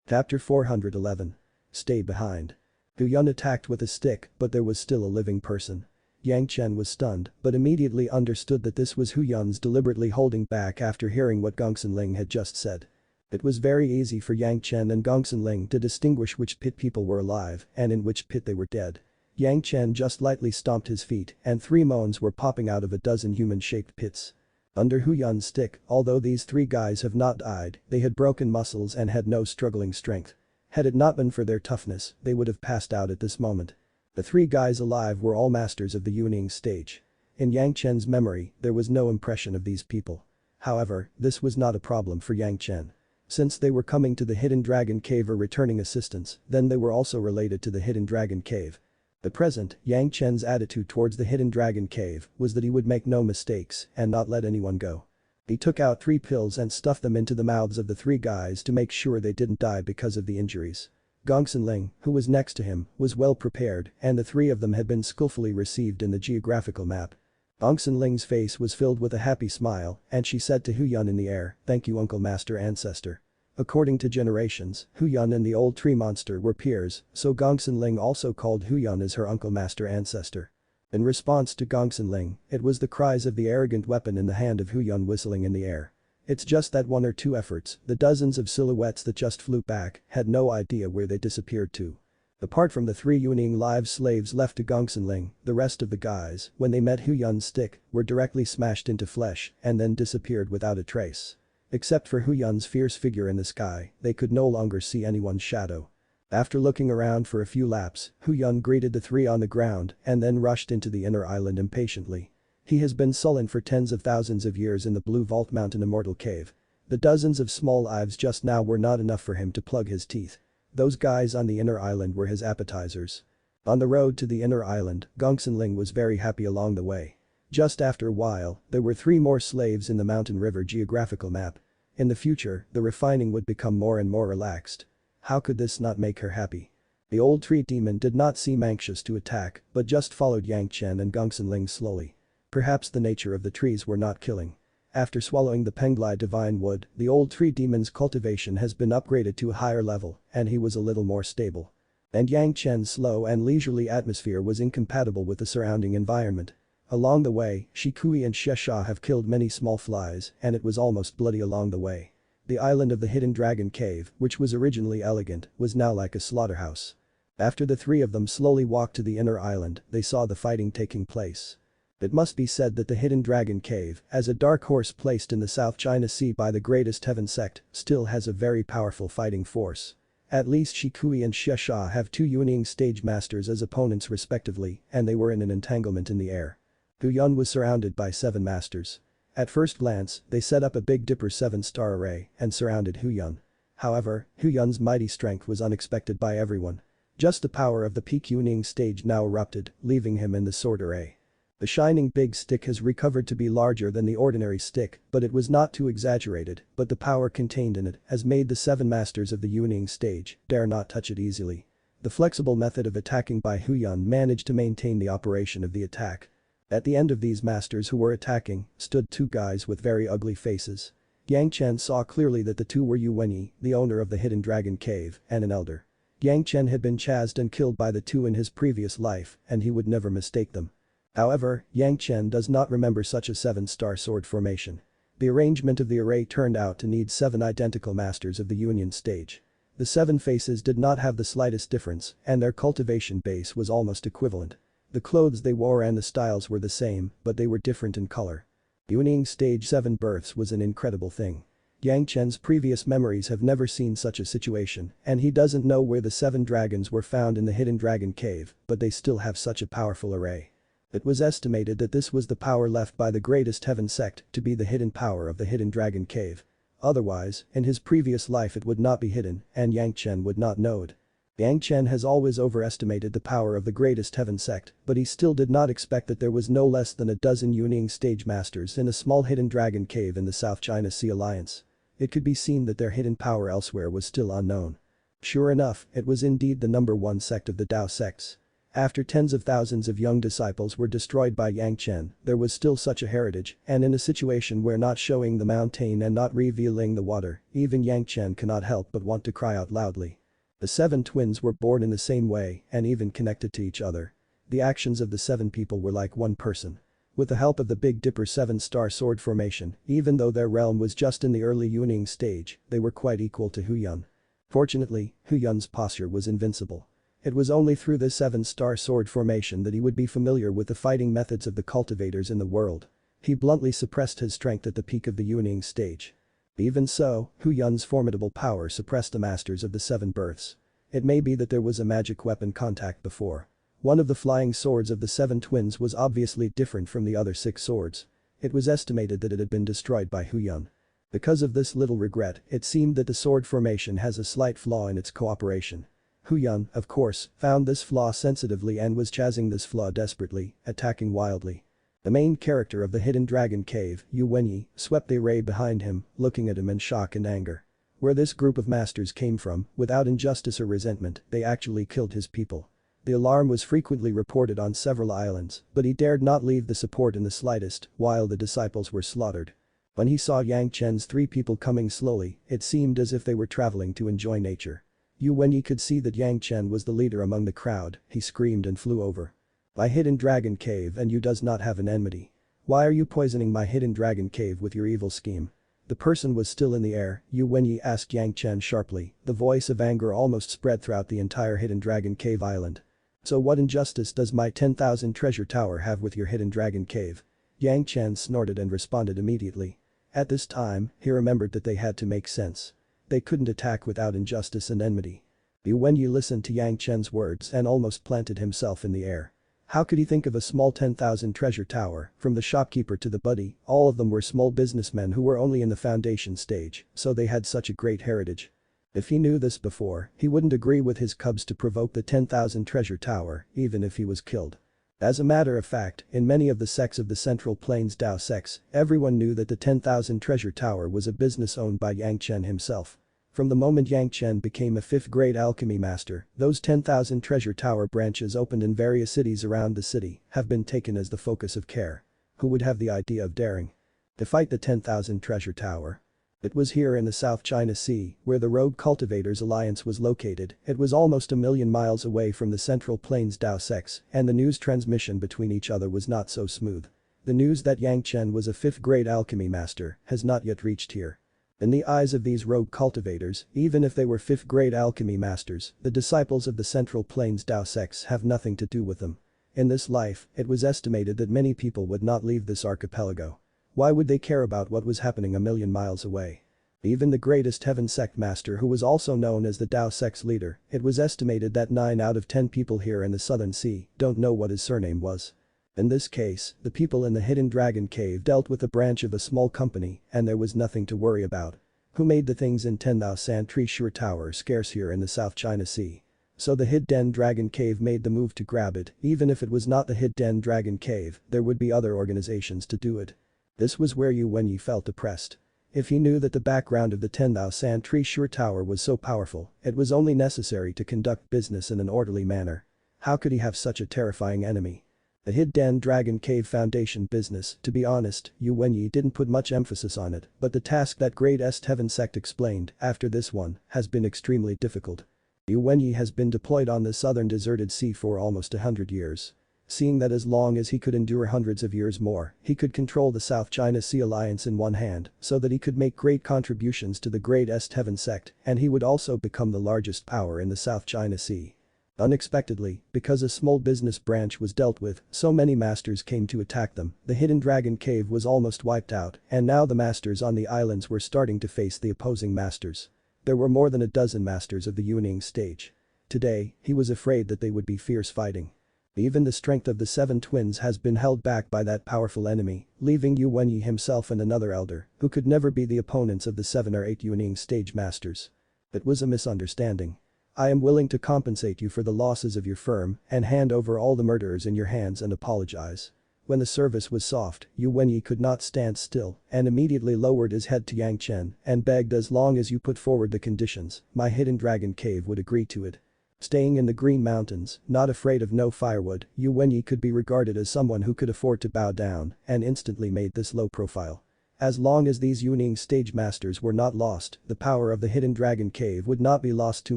Chapter 411. Stay behind. Hu Yun attacked with a stick, but there was still a living person. Yang Chen was stunned, but immediately understood that this was Hu Yun's deliberately holding back after hearing what Gongsun Ling had just said. It was very easy for Yang Chen and Gongsun Ling to distinguish which pit people were alive and in which pit they were dead. Yang Chen just lightly stomped his feet and 3 moans were popping out of a dozen human-shaped pits. Under Hu Yun's stick, although these 3 guys have not died, they had broken muscles and had no struggling strength. Had it not been for their toughness, they would have passed out at this moment. The 3 guys alive were all masters of the wielding stage. In Yang Chen's memory, there was no impression of these people. However, this was not a problem for Yang Chen. Since they were coming to the Hidden Dragon Cave or returning assistance, then they were also related to the Hidden Dragon Cave. At present, Yang Chen's attitude towards the Hidden Dragon Cave was that he would make no mistakes and not let anyone go. He took out 3 pills and stuffed them into the mouths of the 3 guys to make sure they didn't die because of the injuries. Gongsun Ling, who was next to him, was well prepared and the 3 of them had been skillfully received in the geographical map. Gongsun Ling's face was filled with a happy smile and she said to Hu Yun in the air, "Thank you Uncle Master Ancestor." According to generations, Hu Yun and the old tree monster were peers, so Gongsun Ling also called Hu Yun as her Uncle Master Ancestor. In response to Gongsun Ling, it was the cries of the arrogant weapon in the hand of Hu Yun whistling in the air. It's just that 1 or 2 efforts, the dozens of silhouettes that just flew back had no idea where they disappeared to. Apart from the 3 Yuning live slaves left to Gongsun Ling, the rest of the guys, when they met Hu Yun's stick, were directly smashed into flesh and then disappeared without a trace. Except for Hu Yun's fierce figure in the sky, they could no longer see anyone's shadow. After looking around for a few laps, Hu Yun greeted the 3 on the ground and then rushed into the inner island impatiently. He has been sullen for tens of thousands of years in the Blue Vault Mountain Immortal Cave. The dozens of small ives just now were not enough for him to plug his teeth. Those guys on the inner island were his appetizers. On the road to the inner island, Gongsun Ling was very happy along the way. Just after a while, there were 3 more slaves in the mountain river geographical map. In the future, the refining would become more and more relaxed. How could this not make her happy? The old tree demon did not seem anxious to attack, but just followed Yang Chen and Gongsun Ling slowly. Perhaps the nature of the trees were not killing. After swallowing the Penglai divine wood, the old tree demon's cultivation has been upgraded to a higher level, and he was a little more stable. And Yang Chen's slow and leisurely atmosphere was incompatible with the surrounding environment. Along the way, Shikui and Shesha have killed many small flies and it was almost bloody along the way. The island of the Hidden Dragon Cave, which was originally elegant, was now like a slaughterhouse. After the 3 of them slowly walked to the inner island, they saw the fighting taking place. It must be said that the Hidden Dragon Cave, as a dark horse placed in the South China Sea by the Greatest Heaven Sect, still has a very powerful fighting force. At least Shikui and Shesha have 2 Yuning stage masters as opponents respectively, and they were in an entanglement in the air. Hu Yun was surrounded by 7 masters. At first glance, they set up a Big Dipper 7-star array and surrounded Hu Yun. However, Hu Yun's mighty strength was unexpected by everyone. Just the power of the peak Yuning stage now erupted, leaving him in the sword array. The shining big stick has recovered to be larger than the ordinary stick, but it was not too exaggerated, but the power contained in it has made the 7 masters of the Yuning stage dare not touch it easily. The flexible method of attacking by Hu Yun managed to maintain the operation of the attack. At the end of these masters who were attacking, stood 2 guys with very ugly faces. Yang Chen saw clearly that the 2 were Yu Wenyi, the owner of the Hidden Dragon Cave, and an elder. Yang Chen had been chased and killed by the 2 in his previous life, and he would never mistake them. However, Yang Chen does not remember such a 7-star sword formation. The arrangement of the array turned out to need 7 identical masters of the Union stage. The 7 faces did not have the slightest difference, and their cultivation base was almost equivalent. The clothes they wore and the styles were the same, but they were different in color. Yuning stage 7 births was an incredible thing. Yang Chen's previous memories have never seen such a situation, and he doesn't know where the 7 dragons were found in the Hidden Dragon Cave, but they still have such a powerful array. It was estimated that this was the power left by the Greatest Heaven Sect to be the hidden power of the Hidden Dragon Cave. Otherwise, in his previous life it would not be hidden, and Yang Chen would not know it. Yang Chen has always overestimated the power of the Greatest Heaven Sect, but he still did not expect that there was no less than a dozen Yuning stage masters in a small hidden dragon cave in the South China Sea Alliance. It could be seen that their hidden power elsewhere was still unknown. Sure enough, it was indeed the number 1 sect of the Dao sects. After tens of thousands of young disciples were destroyed by Yang Chen, there was still such a heritage, and in a situation where not showing the mountain and not revealing the water, even Yang Chen cannot help but want to cry out loudly. The 7 twins were born in the same way and even connected to each other. The actions of the 7 people were like one person. With the help of the Big Dipper 7-star sword formation, even though their realm was just in the early Yuning stage, they were quite equal to Hu Yun. Fortunately, Hu Yun's posture was invincible. It was only through the 7-star sword formation that he would be familiar with the fighting methods of the cultivators in the world. He bluntly suppressed his strength at the peak of the Yuning stage. Even so, Hu Yun's formidable power suppressed the masters of the 7 births. It may be that there was a magic weapon contact before. One of the flying swords of the 7 twins was obviously different from the other 6 swords. It was estimated that it had been destroyed by Hu Yun. Because of this little regret, it seemed that the sword formation has a slight flaw in its cooperation. Hu Yun, of course, found this flaw sensitively and was chasing this flaw desperately, attacking wildly. The main character of the Hidden Dragon Cave, Yu Wenyi, swept the array behind him, looking at him in shock and anger. Where this group of masters came from, without injustice or resentment, they actually killed his people. The alarm was frequently reported on several islands, but he dared not leave the support in the slightest, while the disciples were slaughtered. When he saw Yang Chen's 3 people coming slowly, it seemed as if they were traveling to enjoy nature. Yu Wenyi could see that Yang Chen was the leader among the crowd, he screamed and flew over. My Hidden Dragon Cave and you does not have an enmity. Why are you poisoning my Hidden Dragon Cave with your evil scheme? The person was still in the air, Yu Wenyi asked Yang Chen sharply, the voice of anger almost spread throughout the entire Hidden Dragon Cave island. So what injustice does my 10,000 treasure tower have with your Hidden Dragon Cave? Yang Chen snorted and responded immediately. At this time, he remembered that they had to make sense. They couldn't attack without injustice and enmity. Yu Wenyi listened to Yang Chen's words and almost planted himself in the air. How could he think of a small 10,000 treasure tower, from the shopkeeper to the buddy, all of them were small businessmen who were only in the foundation stage, so they had such a great heritage. If he knew this before, he wouldn't agree with his cubs to provoke the 10,000 treasure tower, even if he was killed. As a matter of fact, in many of the sects of the Central Plains Dao sects, everyone knew that the 10,000 treasure tower was a business owned by Yang Chen himself. From the moment Yang Chen became a 5th grade alchemy master, those 10,000 treasure tower branches opened in various cities around the city have been taken as the focus of care. Who would have the idea of daring to fight the 10,000 treasure tower? It was here in the South China Sea, where the Rogue Cultivators Alliance was located. It was almost a million miles away from the Central Plains Dao sects, and the news transmission between each other was not so smooth. The news that Yang Chen was a 5th grade alchemy master has not yet reached here. In the eyes of these rogue cultivators, even if they were 5th grade alchemy masters, the disciples of the Central Plains Dao sects have nothing to do with them. In this life, it was estimated that many people would not leave this archipelago. Why would they care about what was happening a million miles away? Even the greatest heaven sect master, who was also known as the Dao sect's leader, it was estimated that 9 out of 10 people here in the Southern Sea don't know what his surname was. In this case, the people in the Hidden Dragon Cave dealt with a branch of a small company and there was nothing to worry about. Who made the things in 10,000 Treasure Tower scarce here in the South China Sea? So the Hidden Dragon Cave made the move to grab it. Even if it was not the Hidden Dragon Cave, there would be other organizations to do it. This was where Yu Wenyi felt depressed. If he knew that the background of the 10,000 Treasure Tower was so powerful, it was only necessary to conduct business in an orderly manner. How could he have such a terrifying enemy? The Hidden Dragon Cave Foundation business, to be honest, Yu Wenyi didn't put much emphasis on it, but the task that Great Est Heaven Sect explained after this one has been extremely difficult. Yu Wenyi has been deployed on the southern deserted sea for almost 100 years. Seeing that as long as he could endure hundreds of years more, he could control the South China Sea Alliance in one hand, so that he could make great contributions to the Great Est Heaven Sect, and he would also become the largest power in the South China Sea. Unexpectedly, because a small business branch was dealt with, so many masters came to attack them, the Hidden Dragon Cave was almost wiped out, and now the masters on the islands were starting to face the opposing masters. There were more than a dozen masters of the Yuning stage. Today, he was afraid that they would be fierce fighting. Even the strength of the 7 twins has been held back by that powerful enemy, leaving Yu Wenyi himself and another elder, who could never be the opponents of the 7 or 8 Yuning stage masters. It was a misunderstanding. I am willing to compensate you for the losses of your firm and hand over all the murderers in your hands and apologize. When the service was soft, Yu Wenyi could not stand still and immediately lowered his head to Yang Chen and begged, as long as you put forward the conditions, my Hidden Dragon Cave would agree to it. Staying in the Green Mountains, not afraid of no firewood, Yu Wenyi could be regarded as someone who could afford to bow down and instantly made this low profile. As long as these Yuning stage masters were not lost, the power of the hidden dragon cave would not be lost too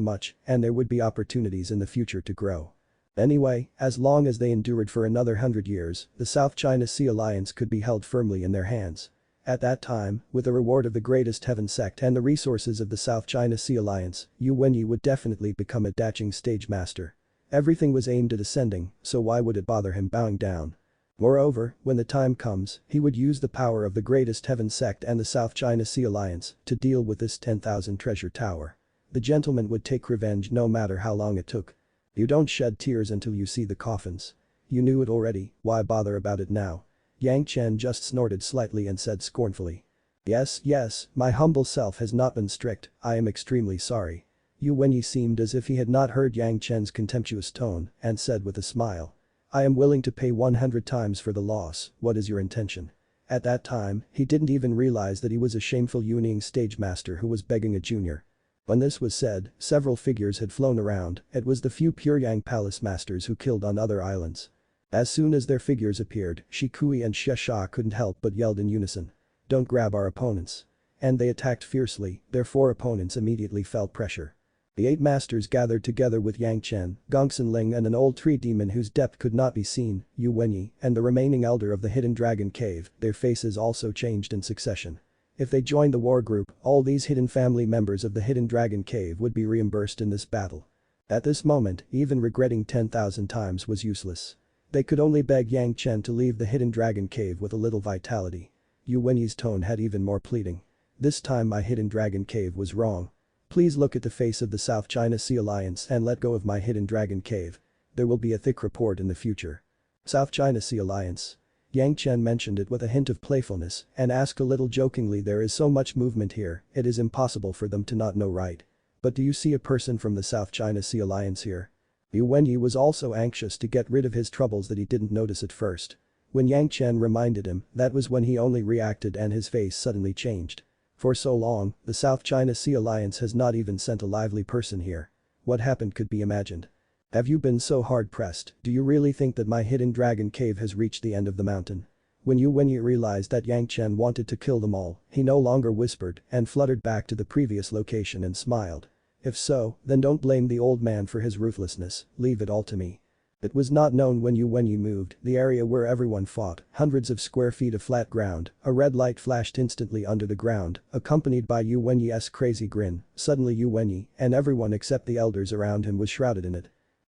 much and there would be opportunities in the future to grow. Anyway, as long as they endured for another 100 years, the South China Sea Alliance could be held firmly in their hands. At that time, with the reward of the greatest heaven sect and the resources of the South China Sea Alliance, Yu Wenyi would definitely become a daching stage master. Everything was aimed at ascending, so why would it bother him bowing down? Moreover, when the time comes, he would use the power of the greatest heaven sect and the South China Sea Alliance to deal with this 10,000 treasure tower. The gentleman would take revenge no matter how long it took. You don't shed tears until you see the coffins. You knew it already, why bother about it now? Yang Chen just snorted slightly and said scornfully. Yes, my humble self has not been strict, I am extremely sorry. Yu Wenyi seemed as if he had not heard Yang Chen's contemptuous tone and said with a smile. I am willing to pay 100 times for the loss, what is your intention? At that time, he didn't even realize that he was a shameful Yuning stage master who was begging a junior. When this was said, several figures had flown around, it was the few Puryang palace masters who killed on other islands. As soon as their figures appeared, Shikui and Shesha couldn't help but yelled in unison. Don't grab our opponents. And they attacked fiercely, their 4 opponents immediately felt pressure. The 8 masters gathered together with Yang Chen, Gongsun Ling and an old tree demon whose depth could not be seen, Yu Wenyi, and the remaining elder of the hidden dragon cave, their faces also changed in succession. If they joined the war group, all these hidden family members of the hidden dragon cave would be reimbursed in this battle. At this moment, even regretting 10,000 times was useless. They could only beg Yang Chen to leave the hidden dragon cave with a little vitality. Yu Wenyi's tone had even more pleading. This time my hidden dragon cave was wrong. Please look at the face of the South China Sea Alliance and let go of my hidden dragon cave. There will be a thick report in the future. South China Sea Alliance. Yang Chen mentioned it with a hint of playfulness and asked a little jokingly, there is so much movement here, it is impossible for them to not know, right? But do you see a person from the South China Sea Alliance here? Yu Wenyi was also anxious to get rid of his troubles that he didn't notice at first. When Yang Chen reminded him, that was when he only reacted and his face suddenly changed. For so long, the South China Sea Alliance has not even sent a lively person here. What happened could be imagined. Have you been so hard pressed, do you really think that my hidden dragon cave has reached the end of the mountain? When Yu Wenyi realized that Yang Chen wanted to kill them all, he no longer whispered and fluttered back to the previous location and smiled. If so, then don't blame the old man for his ruthlessness, leave it all to me. It was not known when Yu Wenyi moved, the area where everyone fought, hundreds of square feet of flat ground, a red light flashed instantly under the ground, accompanied by Yu Wenyi's crazy grin, suddenly Yu Wenyi, and everyone except the elders around him was shrouded in it.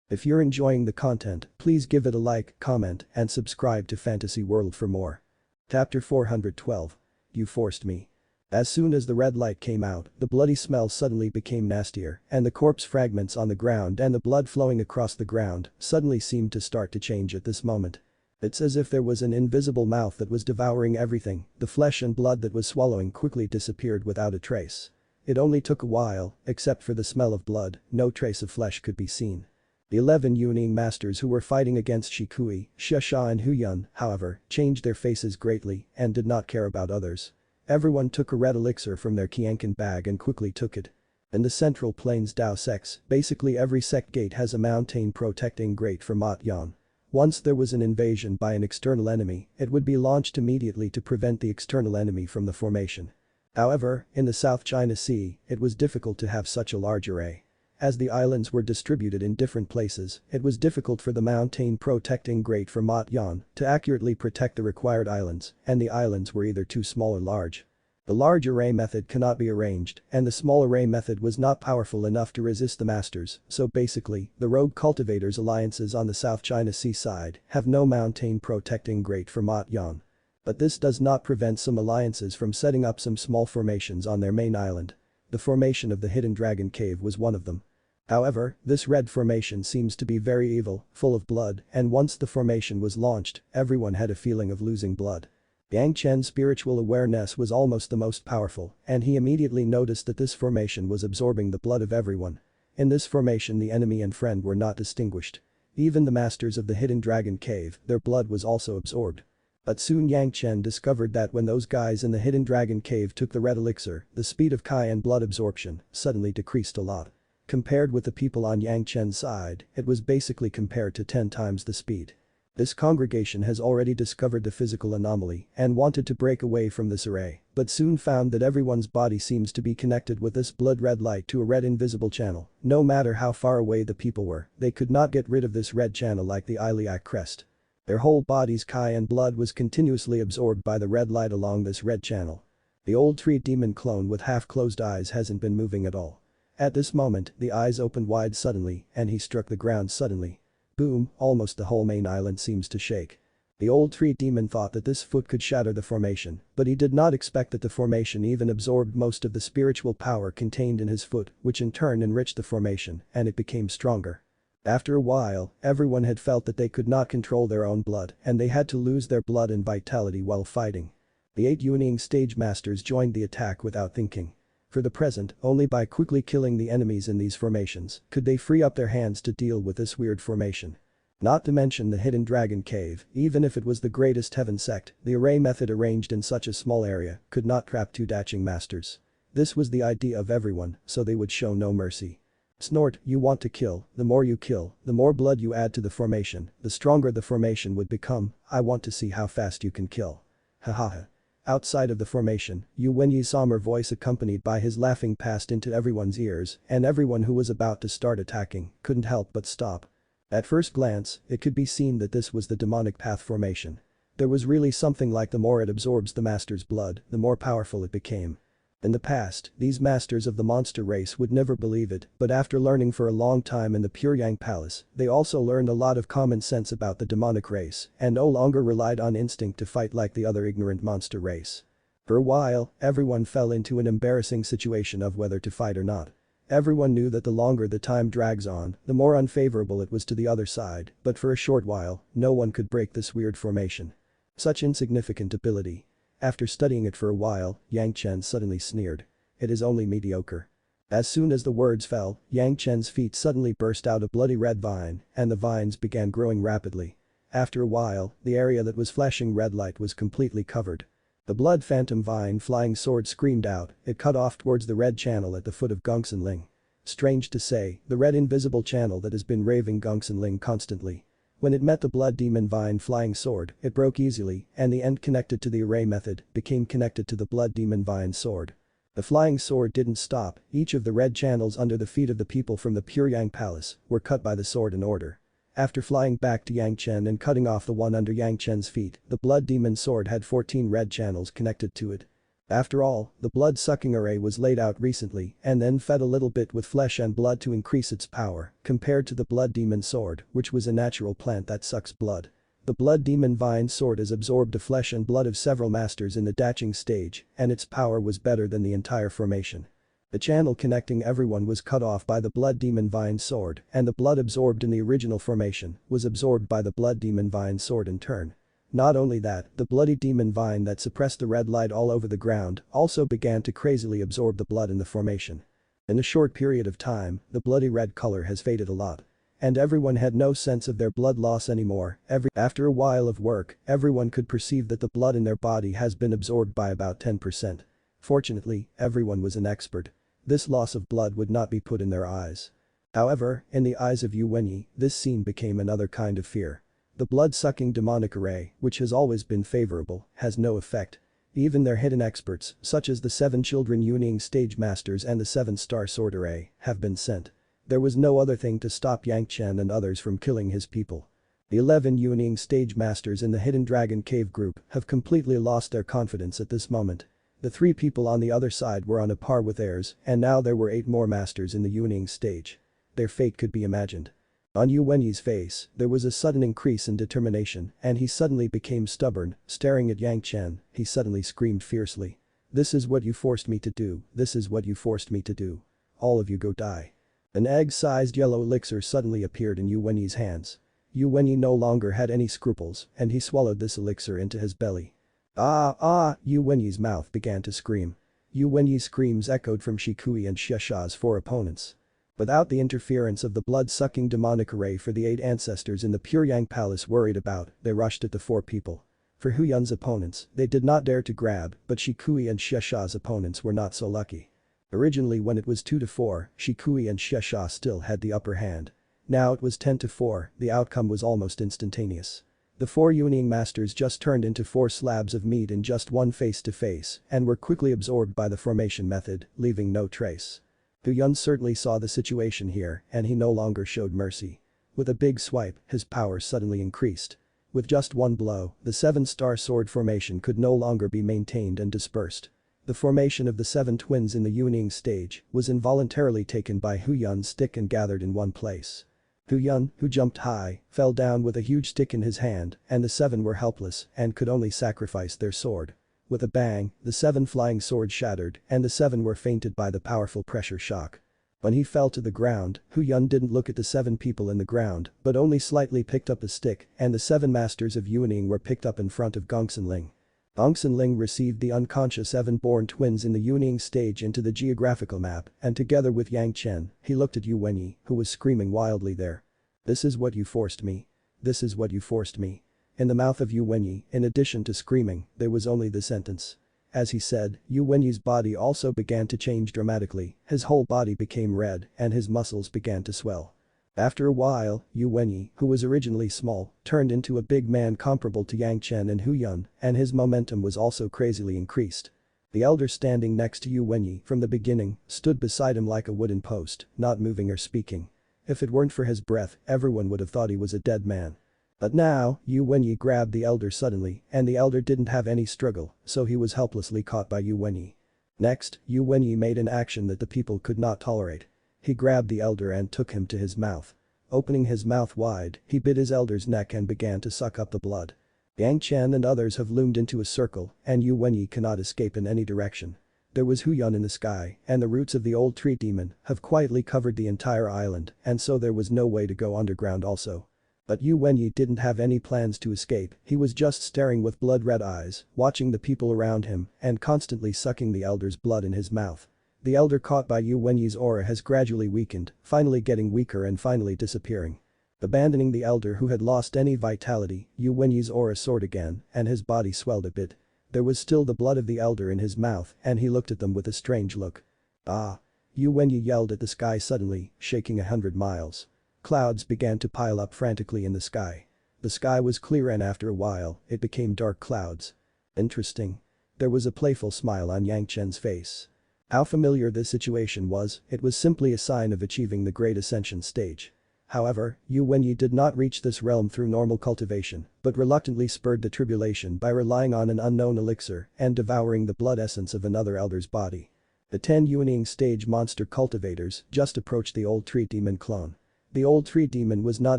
If you're enjoying the content, please give it a like, comment, and subscribe to Fantasy World for more. Chapter 412. You forced me. As soon as the red light came out, the bloody smell suddenly became nastier, and the corpse fragments on the ground and the blood flowing across the ground suddenly seemed to start to change at this moment. It's as if there was an invisible mouth that was devouring everything, the flesh and blood that was swallowing quickly disappeared without a trace. It only took a while, except for the smell of blood, no trace of flesh could be seen. The 11 Yuning masters who were fighting against Shikui, Shesha and Huyun, however, changed their faces greatly and did not care about others. Everyone took a red elixir from their Qianqin bag and quickly took it. In the Central Plains Dao sects, basically every sect gate has a mountain protecting grate for Mat Yan. Once there was an invasion by an external enemy, it would be launched immediately to prevent the external enemy from the formation. However, in the South China Sea, it was difficult to have such a large array. As the islands were distributed in different places, it was difficult for the mountain protecting grate for Mat Yan to accurately protect the required islands, and the islands were either too small or large. The large array method cannot be arranged, and the small array method was not powerful enough to resist the masters, so basically, the rogue cultivators alliances on the South China Sea side have no mountain protecting grate for Mat Yan. But this does not prevent some alliances from setting up some small formations on their main island. The formation of the Hidden Dragon Cave was one of them. However, this red formation seems to be very evil, full of blood, and once the formation was launched, everyone had a feeling of losing blood. Yang Chen's spiritual awareness was almost the most powerful, and he immediately noticed that this formation was absorbing the blood of everyone. In this formation the enemy and friend were not distinguished. Even the masters of the Hidden Dragon Cave, their blood was also absorbed. But soon Yang Chen discovered that when those guys in the Hidden Dragon Cave took the red elixir, the speed of Kai and blood absorption suddenly decreased a lot. Compared with the people on Yang Chen's side, it was basically compared to 10 times the speed. This congregation has already discovered the physical anomaly and wanted to break away from this array, but soon found that everyone's body seems to be connected with this blood-red light to a red invisible channel. No matter how far away the people were, they could not get rid of this red channel like the iliac crest. Their whole body's chi and blood was continuously absorbed by the red light along this red channel. The old tree demon clone with half-closed eyes hasn't been moving at all. At this moment, the eyes opened wide suddenly and he struck the ground suddenly. Boom, almost the whole main island seems to shake. The old tree demon thought that this foot could shatter the formation, but he did not expect that the formation even absorbed most of the spiritual power contained in his foot, which in turn enriched the formation, and it became stronger. After a while, everyone had felt that they could not control their own blood and they had to lose their blood and vitality while fighting. The 8 Wielding stage masters joined the attack without thinking. For the present, only by quickly killing the enemies in these formations could they free up their hands to deal with this weird formation. Not to mention the hidden dragon cave, even if it was the greatest heaven sect, the array method arranged in such a small area could not trap 2 daching masters. This was the idea of everyone, so they would show no mercy. Snort, you want to kill, the more you kill, the more blood you add to the formation, the stronger the formation would become. I want to see how fast you can kill. Hahaha. Outside of the formation, Yu Wenyi's somber voice accompanied by his laughing passed into everyone's ears and everyone who was about to start attacking couldn't help but stop. At first glance, it could be seen that this was the demonic path formation. There was really something like the more it absorbs the master's blood, the more powerful it became. In the past, these masters of the monster race would never believe it, but after learning for a long time in the Pure Yang Palace, they also learned a lot of common sense about the demonic race and no longer relied on instinct to fight like the other ignorant monster race. For a while, everyone fell into an embarrassing situation of whether to fight or not. Everyone knew that the longer the time drags on, the more unfavorable it was to the other side, but for a short while, no one could break this weird formation. Such insignificant ability. After studying it for a while, Yang Chen suddenly sneered. It is only mediocre. As soon as the words fell, Yang Chen's feet suddenly burst out a bloody red vine, and the vines began growing rapidly. After a while, the area that was flashing red light was completely covered. The blood phantom vine flying sword screamed out, it cut off towards the red channel at the foot of Gongsun Ling. Strange to say, the red invisible channel that has been raving Gongsun Ling constantly. When it met the blood demon vine flying sword, it broke easily, and the end connected to the array method became connected to the blood demon vine sword. The flying sword didn't stop, each of the red channels under the feet of the people from the Pure Yang Palace were cut by the sword in order. After flying back to Yang Chen and cutting off the one under Yang Chen's feet, the blood demon sword had 14 red channels connected to it. After all, the blood-sucking array was laid out recently and then fed a little bit with flesh and blood to increase its power, compared to the blood demon sword, which was a natural plant that sucks blood. The blood demon vine sword has absorbed the flesh and blood of several masters in the daching stage, and its power was better than the entire formation. The channel connecting everyone was cut off by the blood demon vine sword, and the blood absorbed in the original formation was absorbed by the blood demon vine sword in turn. Not only that, the bloody demon vine that suppressed the red light all over the ground also began to crazily absorb the blood in the formation. In a short period of time, the bloody red color has faded a lot. And everyone had no sense of their blood loss anymore. After a while of work, everyone could perceive that the blood in their body has been absorbed by about 10%. Fortunately, everyone was an expert. This loss of blood would not be put in their eyes. However, in the eyes of Yu Wenyi, this scene became another kind of fear. The blood-sucking demonic array, which has always been favorable, has no effect. Even their hidden experts, such as the 7 children Wielding stage masters and the 7-star sword array, have been sent. There was no other thing to stop Yang Chen and others from killing his people. The 11 Wielding stage masters in the hidden dragon cave group have completely lost their confidence at this moment. The 3 people on the other side were on a par with theirs, and now there were 8 more masters in the Wielding stage. Their fate could be imagined. On Yu Wenyi's face, there was a sudden increase in determination, and he suddenly became stubborn, staring at Yang Chen, he suddenly screamed fiercely. This is what you forced me to do, this is what you forced me to do. All of you go die. An egg-sized yellow elixir suddenly appeared in Yu Wenyi's hands. Yu Wenyi no longer had any scruples, and he swallowed this elixir into his belly. Yu Wenyi's mouth began to scream. Yu Wenyi's screams echoed from Shikui and Xiesha's 4 opponents. Without the interference of the blood-sucking demonic array for the 8 ancestors in the Pure Yang Palace worried about, they rushed at the 4 people. For Hu Yun's opponents, they did not dare to grab, but Shikui and Xiesha's opponents were not so lucky. Originally when it was 2-4, Shikui and Xie still had the upper hand. Now it was 10-4, the outcome was almost instantaneous. The 4 Yuanying masters just turned into 4 slabs of meat in just one face-to-face and were quickly absorbed by the formation method, leaving no trace. Hu Yun certainly saw the situation here and he no longer showed mercy. With a big swipe, his power suddenly increased. With just one blow, the 7-star sword formation could no longer be maintained and dispersed. The formation of the 7 twins in the Yuanying stage was involuntarily taken by Hu Yun's stick and gathered in one place. Hu Yun, who jumped high, fell down with a huge stick in his hand and the 7 were helpless and could only sacrifice their sword. With a bang, the 7 flying swords shattered and the 7 were fainted by the powerful pressure shock. When he fell to the ground, Hu Yun didn't look at the 7 people in the ground but only slightly picked up a stick and the 7 masters of Yuanying were picked up in front of Gongsun Ling. Gongsun Ling received the unconscious 7-born twins in the Yuanying stage into the geographical map and together with Yang Chen, he looked at Yu Wenyi, who was screaming wildly there. "This is what you forced me. This is what you forced me." In the mouth of Yu Wenyi, in addition to screaming, there was only the sentence. As he said, Yu Wenyi's body also began to change dramatically, his whole body became red and his muscles began to swell. After a while, Yu Wenyi, who was originally small, turned into a big man comparable to Yang Chen and Hu Yun and his momentum was also crazily increased. The elder standing next to Yu Wenyi from the beginning stood beside him like a wooden post, not moving or speaking. If it weren't for his breath, everyone would have thought he was a dead man. But now, Yu Wenyi grabbed the elder suddenly and the elder didn't have any struggle, so he was helplessly caught by Yu Wenyi. Next, Yu Wenyi made an action that the people could not tolerate. He grabbed the elder and took him to his mouth. Opening his mouth wide, he bit his elder's neck and began to suck up the blood. Yang Chen and others have loomed into a circle and Yu Wenyi cannot escape in any direction. There was Hu Yun in the sky and the roots of the old tree demon have quietly covered the entire island and so there was no way to go underground also. But Yu Wenyi didn't have any plans to escape, he was just staring with blood-red eyes, watching the people around him and constantly sucking the elder's blood in his mouth. The elder caught by Yu Wenyi's aura has gradually weakened, finally getting weaker and finally disappearing. Abandoning the elder who had lost any vitality, Yu Wenyi's aura soared again and his body swelled a bit. There was still the blood of the elder in his mouth and he looked at them with a strange look. "Ah!" Yu Wenyi yelled at the sky suddenly, shaking 100 miles. Clouds began to pile up frantically in the sky. The sky was clear and after a while, it became dark clouds. Interesting. There was a playful smile on Yang Chen's face. How familiar this situation was, it was simply a sign of achieving the Great Ascension stage. However, Yu Wenyi did not reach this realm through normal cultivation, but reluctantly spurred the tribulation by relying on an unknown elixir and devouring the blood essence of another elder's body. The 10 Yuanying stage monster cultivators just approached the old tree demon clone. The old tree demon was not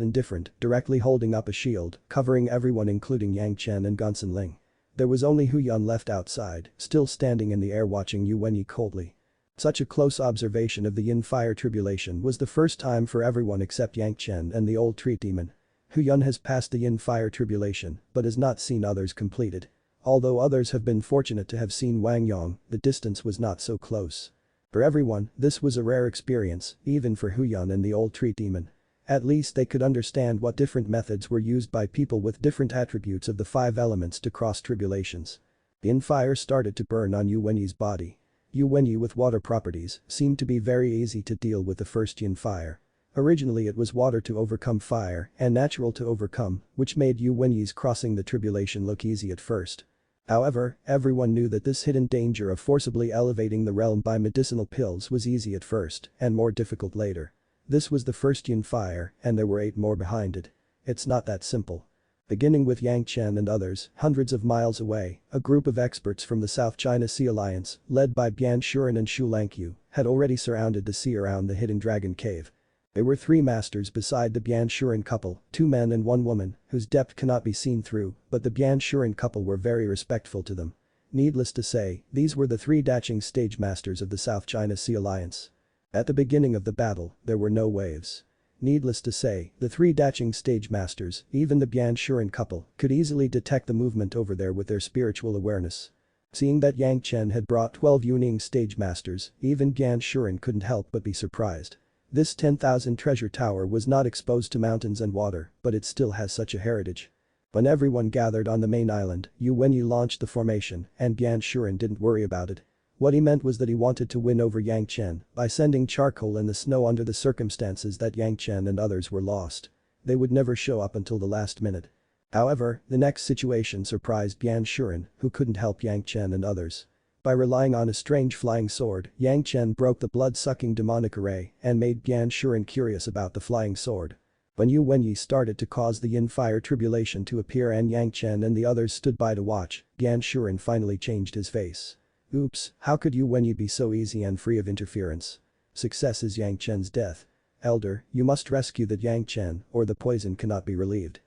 indifferent, directly holding up a shield, covering everyone including Yang Chen and Gongsun Ling. There was only Hu Yun left outside, still standing in the air watching Yu Wenyi coldly. Such a close observation of the Yin Fire tribulation was the first time for everyone except Yang Chen and the old tree demon. Hu Yun has passed the Yin Fire tribulation but has not seen others complete it. Although others have been fortunate to have seen Wang Yong, the distance was not so close. For everyone, this was a rare experience, even for Hu Yun and the old tree demon. At least they could understand what different methods were used by people with different attributes of the 5 elements to cross tribulations. The Yin Fire started to burn on Yu Wenyi's body. Yu Wenyi with water properties seemed to be very easy to deal with the first Yin Fire. Originally it was water to overcome fire and natural to overcome, which made Yu Wenyi's crossing the tribulation look easy at first. However, everyone knew that this hidden danger of forcibly elevating the realm by medicinal pills was easy at first and more difficult later. This was the first Yin Fire and there were 8 more behind it. It's not that simple. Beginning with Yang Chen and others, hundreds of miles away, a group of experts from the South China Sea Alliance, led by Bian Shuren and Shu Langqiu, had already surrounded the sea around the hidden dragon cave. There were 3 masters beside the Bian Shuren couple, 2 men and 1 woman, whose depth cannot be seen through, but the Bian Shuren couple were very respectful to them. Needless to say, these were the 3 Daching stage masters of the South China Sea Alliance. At the beginning of the battle, there were no waves. Needless to say, the 3 Daching stage masters, even the Bian Shuren couple, could easily detect the movement over there with their spiritual awareness. Seeing that Yang Chen had brought 12 Yuanying stage masters, even Bian Shuren couldn't help but be surprised. This 10,000 treasure tower was not exposed to mountains and water, but it still has such a heritage. When everyone gathered on the main island, Yu Wenyi launched the formation and Bian Shuren didn't worry about it. What he meant was that he wanted to win over Yang Chen by sending charcoal in the snow under the circumstances that Yang Chen and others were lost. They would never show up until the last minute. However, the next situation surprised Yan Shuren, who couldn't help Yang Chen and others. By relying on a strange flying sword, Yang Chen broke the blood-sucking demonic array and made Yan Shuren curious about the flying sword. When Yu Wenyi started to cause the yin fire tribulation to appear and Yang Chen and the others stood by to watch, Yan Shuren finally changed his face. Oops, how could Yu Wenyi be so easy and free of interference? Success is Yang Chen's death. Elder, you must rescue the Yang Chen or the poison cannot be relieved.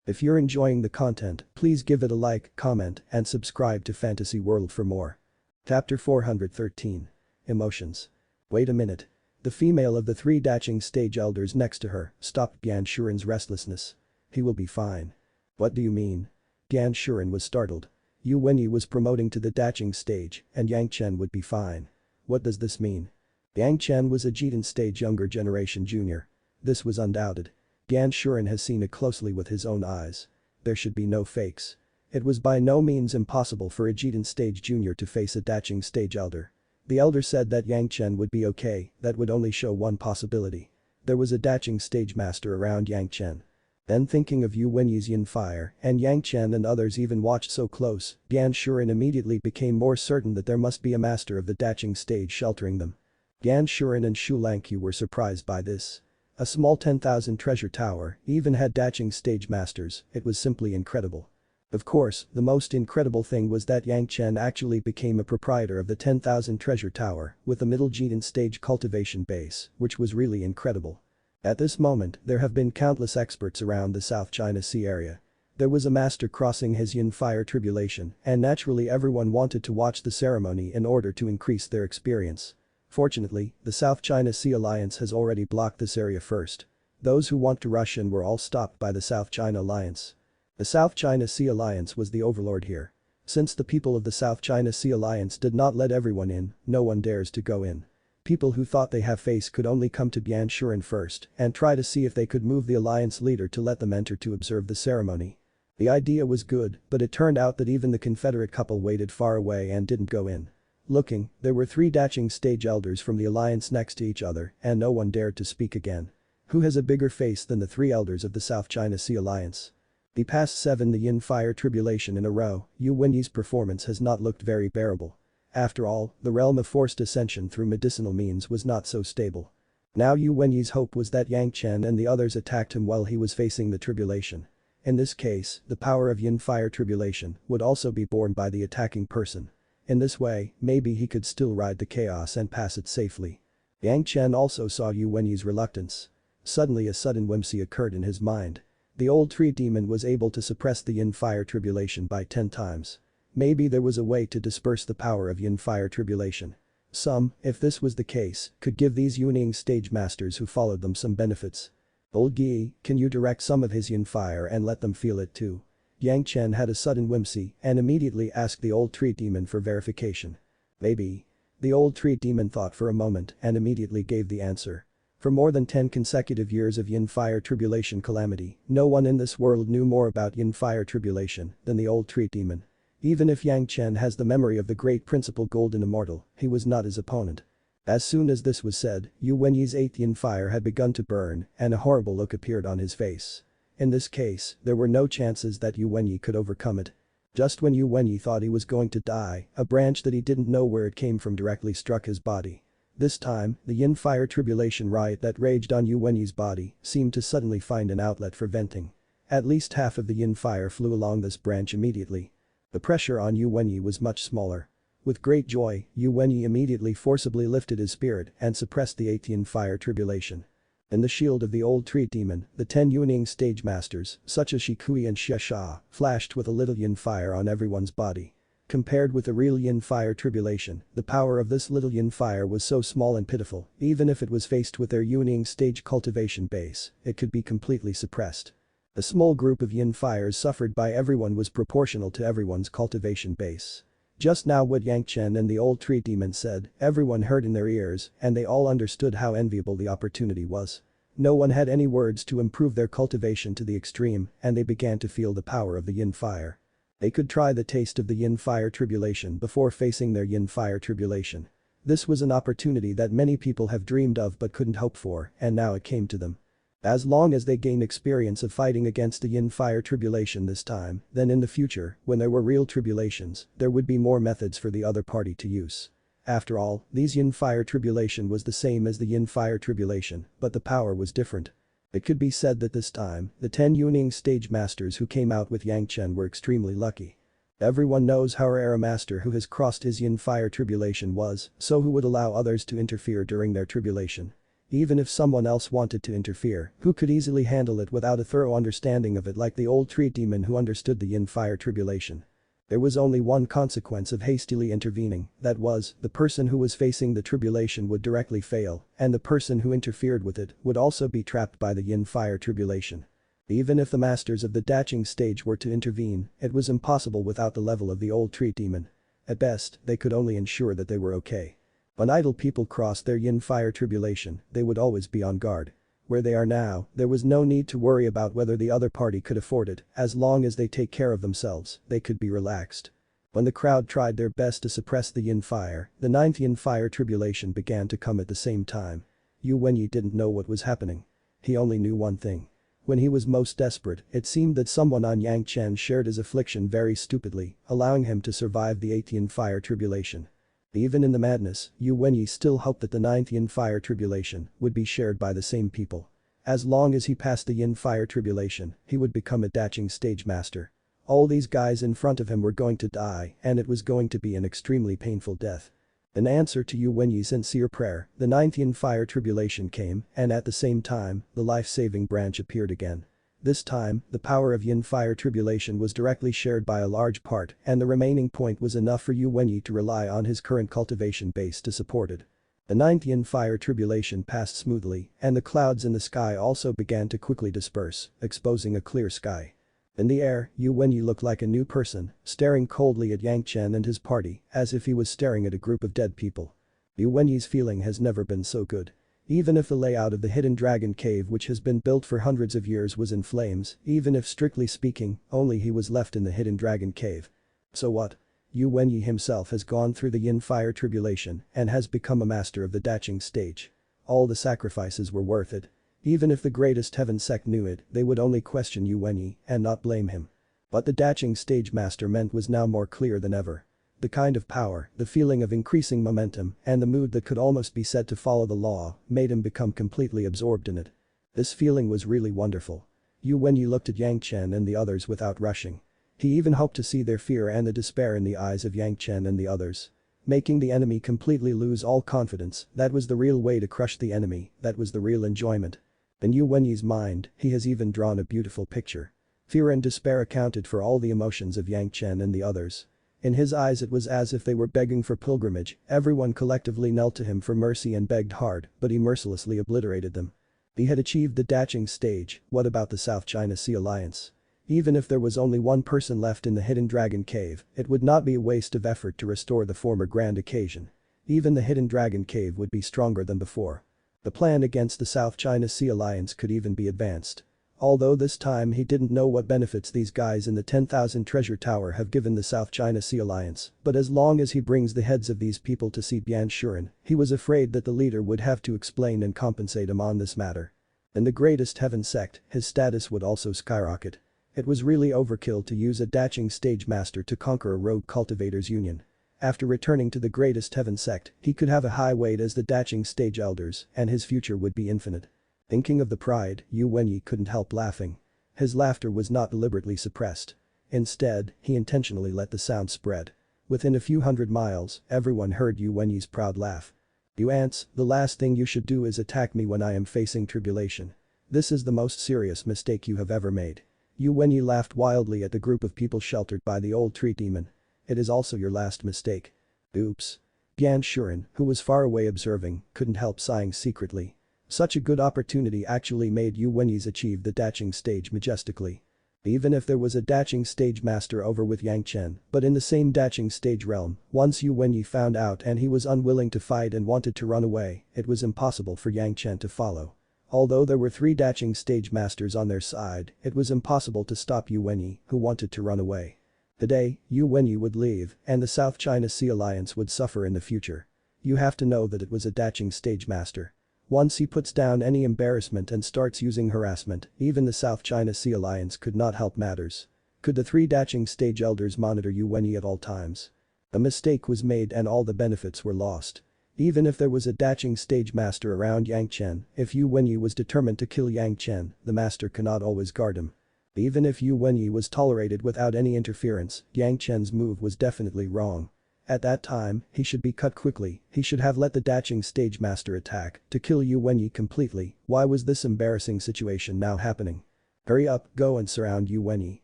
If you're enjoying the content, please give it a like, comment, and subscribe to Fantasy World for more. Chapter 413. Emotions. Wait a minute. The female of the three Daching stage elders next to her stopped Yan Shuren's restlessness. He will be fine. What do you mean? Yan Shuren was startled. Yu Wenyi was promoting to the Daching stage and Yang Chen would be fine. What does this mean? Yang Chen was a Jitan stage younger generation junior. This was undoubted. Yan Shuren has seen it closely with his own eyes. There should be no fakes. It was by no means impossible for a Jitan stage junior to face a Daching stage elder. The elder said that Yang Chen would be okay, that would only show one possibility. There was a Daching stage master around Yang Chen. Then thinking of Yu Wenyi's yin fire and Yang Chen and others even watched so close, Yan Shuren immediately became more certain that there must be a master of the Daching stage sheltering them. Yan Shuren and Shu Langqiu were surprised by this. A small 10,000 treasure tower even had Daching stage masters, it was simply incredible. Of course, the most incredible thing was that Yang Chen actually became a proprietor of the 10,000 treasure tower with a middle Jitan stage cultivation base, which was really incredible. At this moment, there have been countless experts around the South China Sea area. There was a master crossing his yin fire tribulation and naturally everyone wanted to watch the ceremony in order to increase their experience. Fortunately, the South China Sea Alliance has already blocked this area first. Those who want to rush in were all stopped by the South China Alliance. The South China Sea Alliance was the overlord here. Since the people of the South China Sea Alliance did not let everyone in, no one dares to go in. People who thought they have face could only come to Yan Shuren first and try to see if they could move the alliance leader to let them enter to observe the ceremony. The idea was good, but it turned out that even the Confederate couple waited far away and didn't go in. Looking, there were three Daching stage elders from the alliance next to each other and no one dared to speak again. Who has a bigger face than the three elders of the South China Sea Alliance? The past 7 the yin fire tribulation in a row, Yu Wenyi's performance has not looked very bearable. After all, the realm of forced ascension through medicinal means was not so stable. Now Yu Wenyi's hope was that Yang Chen and the others attacked him while he was facing the tribulation. In this case, the power of yin fire tribulation would also be borne by the attacking person. In this way, maybe he could still ride the chaos and pass it safely. Yang Chen also saw Yu Wenyi's reluctance. Suddenly a sudden whimsy occurred in his mind. The old tree demon was able to suppress the yin fire tribulation by 10 times. Maybe there was a way to disperse the power of yin fire tribulation. Some, if this was the case, could give these Yuning stage masters who followed them some benefits. Old Gi, can you direct some of his yin fire and let them feel it too? Yang Chen had a sudden whimsy and immediately asked the old tree demon for verification. Maybe. The old tree demon thought for a moment and immediately gave the answer. For more than 10 consecutive years of yin fire tribulation calamity, no one in this world knew more about yin fire tribulation than the old tree demon. Even if Yang Chen has the memory of the Great Principle Golden Immortal, he was not his opponent. As soon as this was said, Yu Wenyi's 8th yin fire had begun to burn and a horrible look appeared on his face. In this case, there were no chances that Yu Wenyi could overcome it. Just when Yu Wenyi thought he was going to die, a branch that he didn't know where it came from directly struck his body. This time, the yin fire tribulation riot that raged on Yu Wenyi's body seemed to suddenly find an outlet for venting. At least half of the yin fire flew along this branch immediately. The pressure on Yu Wenyi was much smaller. With great joy, Yu Wenyi immediately forcibly lifted his spirit and suppressed the 8th yin fire tribulation. In the shield of the old tree demon, the 10 Yuning stage masters, such as Shikui and Xia, flashed with a little yin fire on everyone's body. Compared with the real yin fire tribulation, the power of this little yin fire was so small and pitiful, even if it was faced with their Yuning stage cultivation base, it could be completely suppressed. The small group of yin fires suffered by everyone was proportional to everyone's cultivation base. Just now what Yang Chen and the old tree demon said, everyone heard in their ears and they all understood how enviable the opportunity was. No one had any words to improve their cultivation to the extreme and they began to feel the power of the yin fire. They could try the taste of the yin fire tribulation before facing their yin fire tribulation. This was an opportunity that many people have dreamed of but couldn't hope for, and now it came to them. As long as they gained experience of fighting against the yin fire tribulation this time, then in the future, when there were real tribulations, there would be more methods for the other party to use. After all, these yin fire tribulation was the same as the yin fire tribulation, but the power was different. It could be said that this time, the 10 Yuning stage masters who came out with Yang Chen were extremely lucky. Everyone knows how rare a master who has crossed his yin fire tribulation was, so who would allow others to interfere during their tribulation. Even if someone else wanted to interfere, who could easily handle it without a thorough understanding of it like the old tree demon who understood the yin fire tribulation. There was only one consequence of hastily intervening, that was, the person who was facing the tribulation would directly fail, and the person who interfered with it would also be trapped by the yin fire tribulation. Even if the masters of the Daching stage were to intervene, it was impossible without the level of the old tree demon. At best, they could only ensure that they were okay. When idle people crossed their yin fire tribulation, they would always be on guard. Where they are now, there was no need to worry about whether the other party could afford it, as long as they take care of themselves, they could be relaxed. When the crowd tried their best to suppress the yin fire, the 9th yin fire tribulation began to come at the same time. Yu Wenyi didn't know what was happening. He only knew one thing. When he was most desperate, it seemed that someone on Yang Chen shared his affliction very stupidly, allowing him to survive the 8th yin fire tribulation. Even in the madness, Yu Wenyi still hoped that the 9th yin fire tribulation would be shared by the same people. As long as he passed the yin fire tribulation, he would become a Daching stage master. All these guys in front of him were going to die, and it was going to be an extremely painful death. In answer to Yu Wenyi's sincere prayer, the 9th yin fire tribulation came, and at the same time, the life-saving branch appeared again. This time, the power of yin fire tribulation was directly shared by a large part, and the remaining point was enough for Yu Wenyi to rely on his current cultivation base to support it. The 9th yin fire tribulation passed smoothly, and the clouds in the sky also began to quickly disperse, exposing a clear sky. In the air, Yu Wenyi looked like a new person, staring coldly at Yang Chen and his party, as if he was staring at a group of dead people. Yu Wenyi's feeling has never been so good. Even if the layout of the hidden dragon cave which has been built for hundreds of years was in flames, even if strictly speaking, only he was left in the hidden dragon cave. So what? Yu Wenyi himself has gone through the yin fire tribulation and has become a master of the Daching stage. All the sacrifices were worth it. Even if the greatest heaven sect knew it, they would only question Yu Wenyi and not blame him. What the Daching stage master meant was now more clear than ever. The kind of power, the feeling of increasing momentum, and the mood that could almost be said to follow the law, made him become completely absorbed in it. This feeling was really wonderful. Yu Wenyi looked at Yang Chen and the others without rushing. He even hoped to see their fear and the despair in the eyes of Yang Chen and the others. Making the enemy completely lose all confidence, that was the real way to crush the enemy, that was the real enjoyment. In Yu Wenyi's mind, he has even drawn a beautiful picture. Fear and despair accounted for all the emotions of Yang Chen and the others. In his eyes it was as if they were begging for pilgrimage, everyone collectively knelt to him for mercy and begged hard, but he mercilessly obliterated them. He had achieved the Daching stage, what about the South China Sea Alliance? Even if there was only one person left in the hidden dragon cave, it would not be a waste of effort to restore the former grand occasion. Even the hidden dragon cave would be stronger than before. The plan against the South China Sea Alliance could even be advanced. Although this time he didn't know what benefits these guys in the 10,000 treasure tower have given the South China Sea Alliance, but as long as he brings the heads of these people to see Bianshuren, he was afraid that the leader would have to explain and compensate him on this matter. In the greatest heaven sect, his status would also skyrocket. It was really overkill to use a Daching stage master to conquer a rogue cultivators union. After returning to the greatest heaven sect, he could have a high weight as the Daching stage elders, and his future would be infinite. Thinking of the pride, Yu Wenyi couldn't help laughing. His laughter was not deliberately suppressed. Instead, he intentionally let the sound spread. Within a few hundred miles, everyone heard Yu Wenyi's proud laugh. "You ants, the last thing you should do is attack me when I am facing tribulation. This is the most serious mistake you have ever made." Yu Wenyi laughed wildly at the group of people sheltered by the old tree demon. "It is also your last mistake." Oops. Bianshuren, who was far away observing, couldn't help sighing secretly. Such a good opportunity actually made Yu Wenyi's achieve the Daching stage majestically. Even if there was a Daching stage master over with Yang Chen, but in the same Daching stage realm, once Yu Wenyi found out and he was unwilling to fight and wanted to run away, it was impossible for Yang Chen to follow. Although there were 3 Daching stage masters on their side, it was impossible to stop Yu Wenyi, who wanted to run away. The day, Yu Wenyi would leave, and the South China Sea Alliance would suffer in the future. You have to know that it was a daching stage master. Once he puts down any embarrassment and starts using harassment, even the South China Sea Alliance could not help matters. Could the three daching stage elders monitor Yu Wenyi at all times? A mistake was made and all the benefits were lost. Even if there was a daching stage master around Yang Chen, if Yu Wenyi was determined to kill Yang Chen, the master cannot always guard him. Even if Yu Wenyi was tolerated without any interference, Yang Chen's move was definitely wrong. At that time, he should be cut quickly, he should have let the daching stage master attack to kill Yu Wenyi completely. Why was this embarrassing situation now happening? Hurry up, go and surround Yu Wenyi.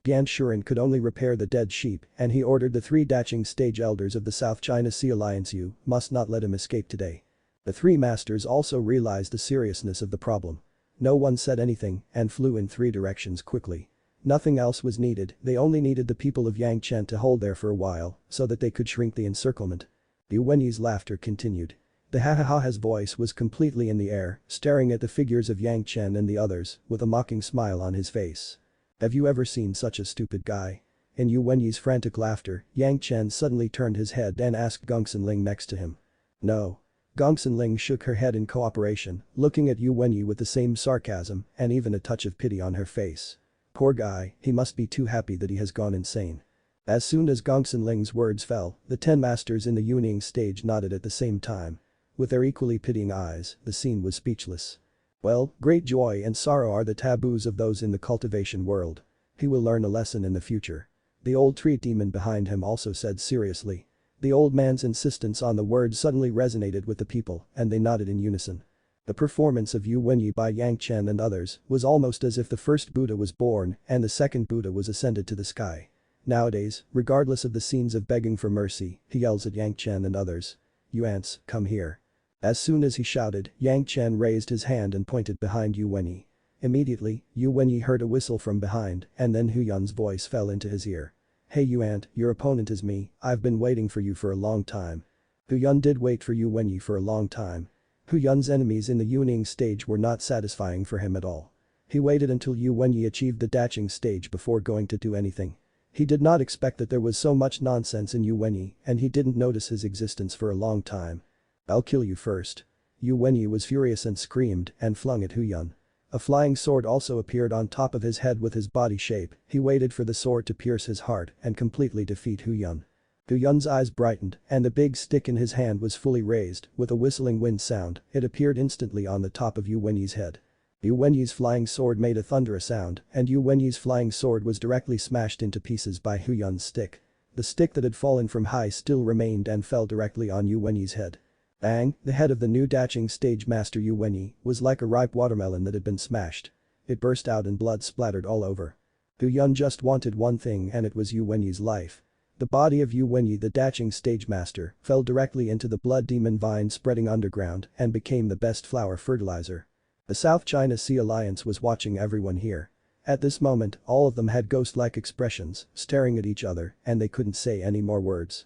Gan Shuren could only repair the dead sheep and he ordered the three daching stage elders of the South China Sea Alliance. You must not let him escape today. The three masters also realized the seriousness of the problem. No one said anything and flew in three directions quickly. Nothing else was needed, they only needed the people of Yang Chen to hold there for a while so that they could shrink the encirclement. Yu Wenyi's laughter continued. The ha-ha-ha's voice was completely in the air, staring at the figures of Yang Chen and the others with a mocking smile on his face. Have you ever seen such a stupid guy? In Yu Wenyi's frantic laughter, Yang Chen suddenly turned his head and asked Gongsun Ling next to him. No. Gongsun Ling shook her head in cooperation, looking at Yu Wenyi with the same sarcasm and even a touch of pity on her face. Poor guy, he must be too happy that he has gone insane. As soon as Gongsun Ling's words fell, the 10 masters in the Yuning stage nodded at the same time. With their equally pitying eyes, the scene was speechless. Well, great joy and sorrow are the taboos of those in the cultivation world. He will learn a lesson in the future. The old tree demon behind him also said seriously. The old man's insistence on the word suddenly resonated with the people and they nodded in unison. The performance of Yu Wenyi by Yang Chen and others was almost as if the first Buddha was born and the second Buddha was ascended to the sky. Nowadays, regardless of the scenes of begging for mercy, he yells at Yang Chen and others. You ants, come here. As soon as he shouted, Yang Chen raised his hand and pointed behind Yu Wenyi. Immediately, Yu Wenyi heard a whistle from behind and then Hu Yun's voice fell into his ear. Hey you ant, your opponent is me, I've been waiting for you for a long time. Hu Yun did wait for Yu Wenyi for a long time. Hu Yun's enemies in the Yuning stage were not satisfying for him at all. He waited until Yu Wenyi achieved the daching stage before going to do anything. He did not expect that there was so much nonsense in Yu Wenyi and he didn't notice his existence for a long time. I'll kill you first. Yu Wenyi was furious and screamed and flung at Hu Yun. A flying sword also appeared on top of his head with his body shape, he waited for the sword to pierce his heart and completely defeat Hu Yun. Hu Yun's eyes brightened and the big stick in his hand was fully raised, with a whistling wind sound, it appeared instantly on the top of Yu Wenyi's head. Yu Wenyi's flying sword made a thunderous sound and Yu Wenyi's flying sword was directly smashed into pieces by Hu Yun's stick. The stick that had fallen from high still remained and fell directly on Yu Wenyi's head. Bang, the head of the new daching stage master Yu Wenyi was like a ripe watermelon that had been smashed. It burst out and blood splattered all over. Hu Yun just wanted one thing and it was Yu Wenyi's life. The body of Yu Wenyi the daching stage master fell directly into the blood demon vine spreading underground and became the best flower fertilizer. The South China Sea Alliance was watching everyone here. At this moment, all of them had ghost-like expressions, staring at each other and they couldn't say any more words.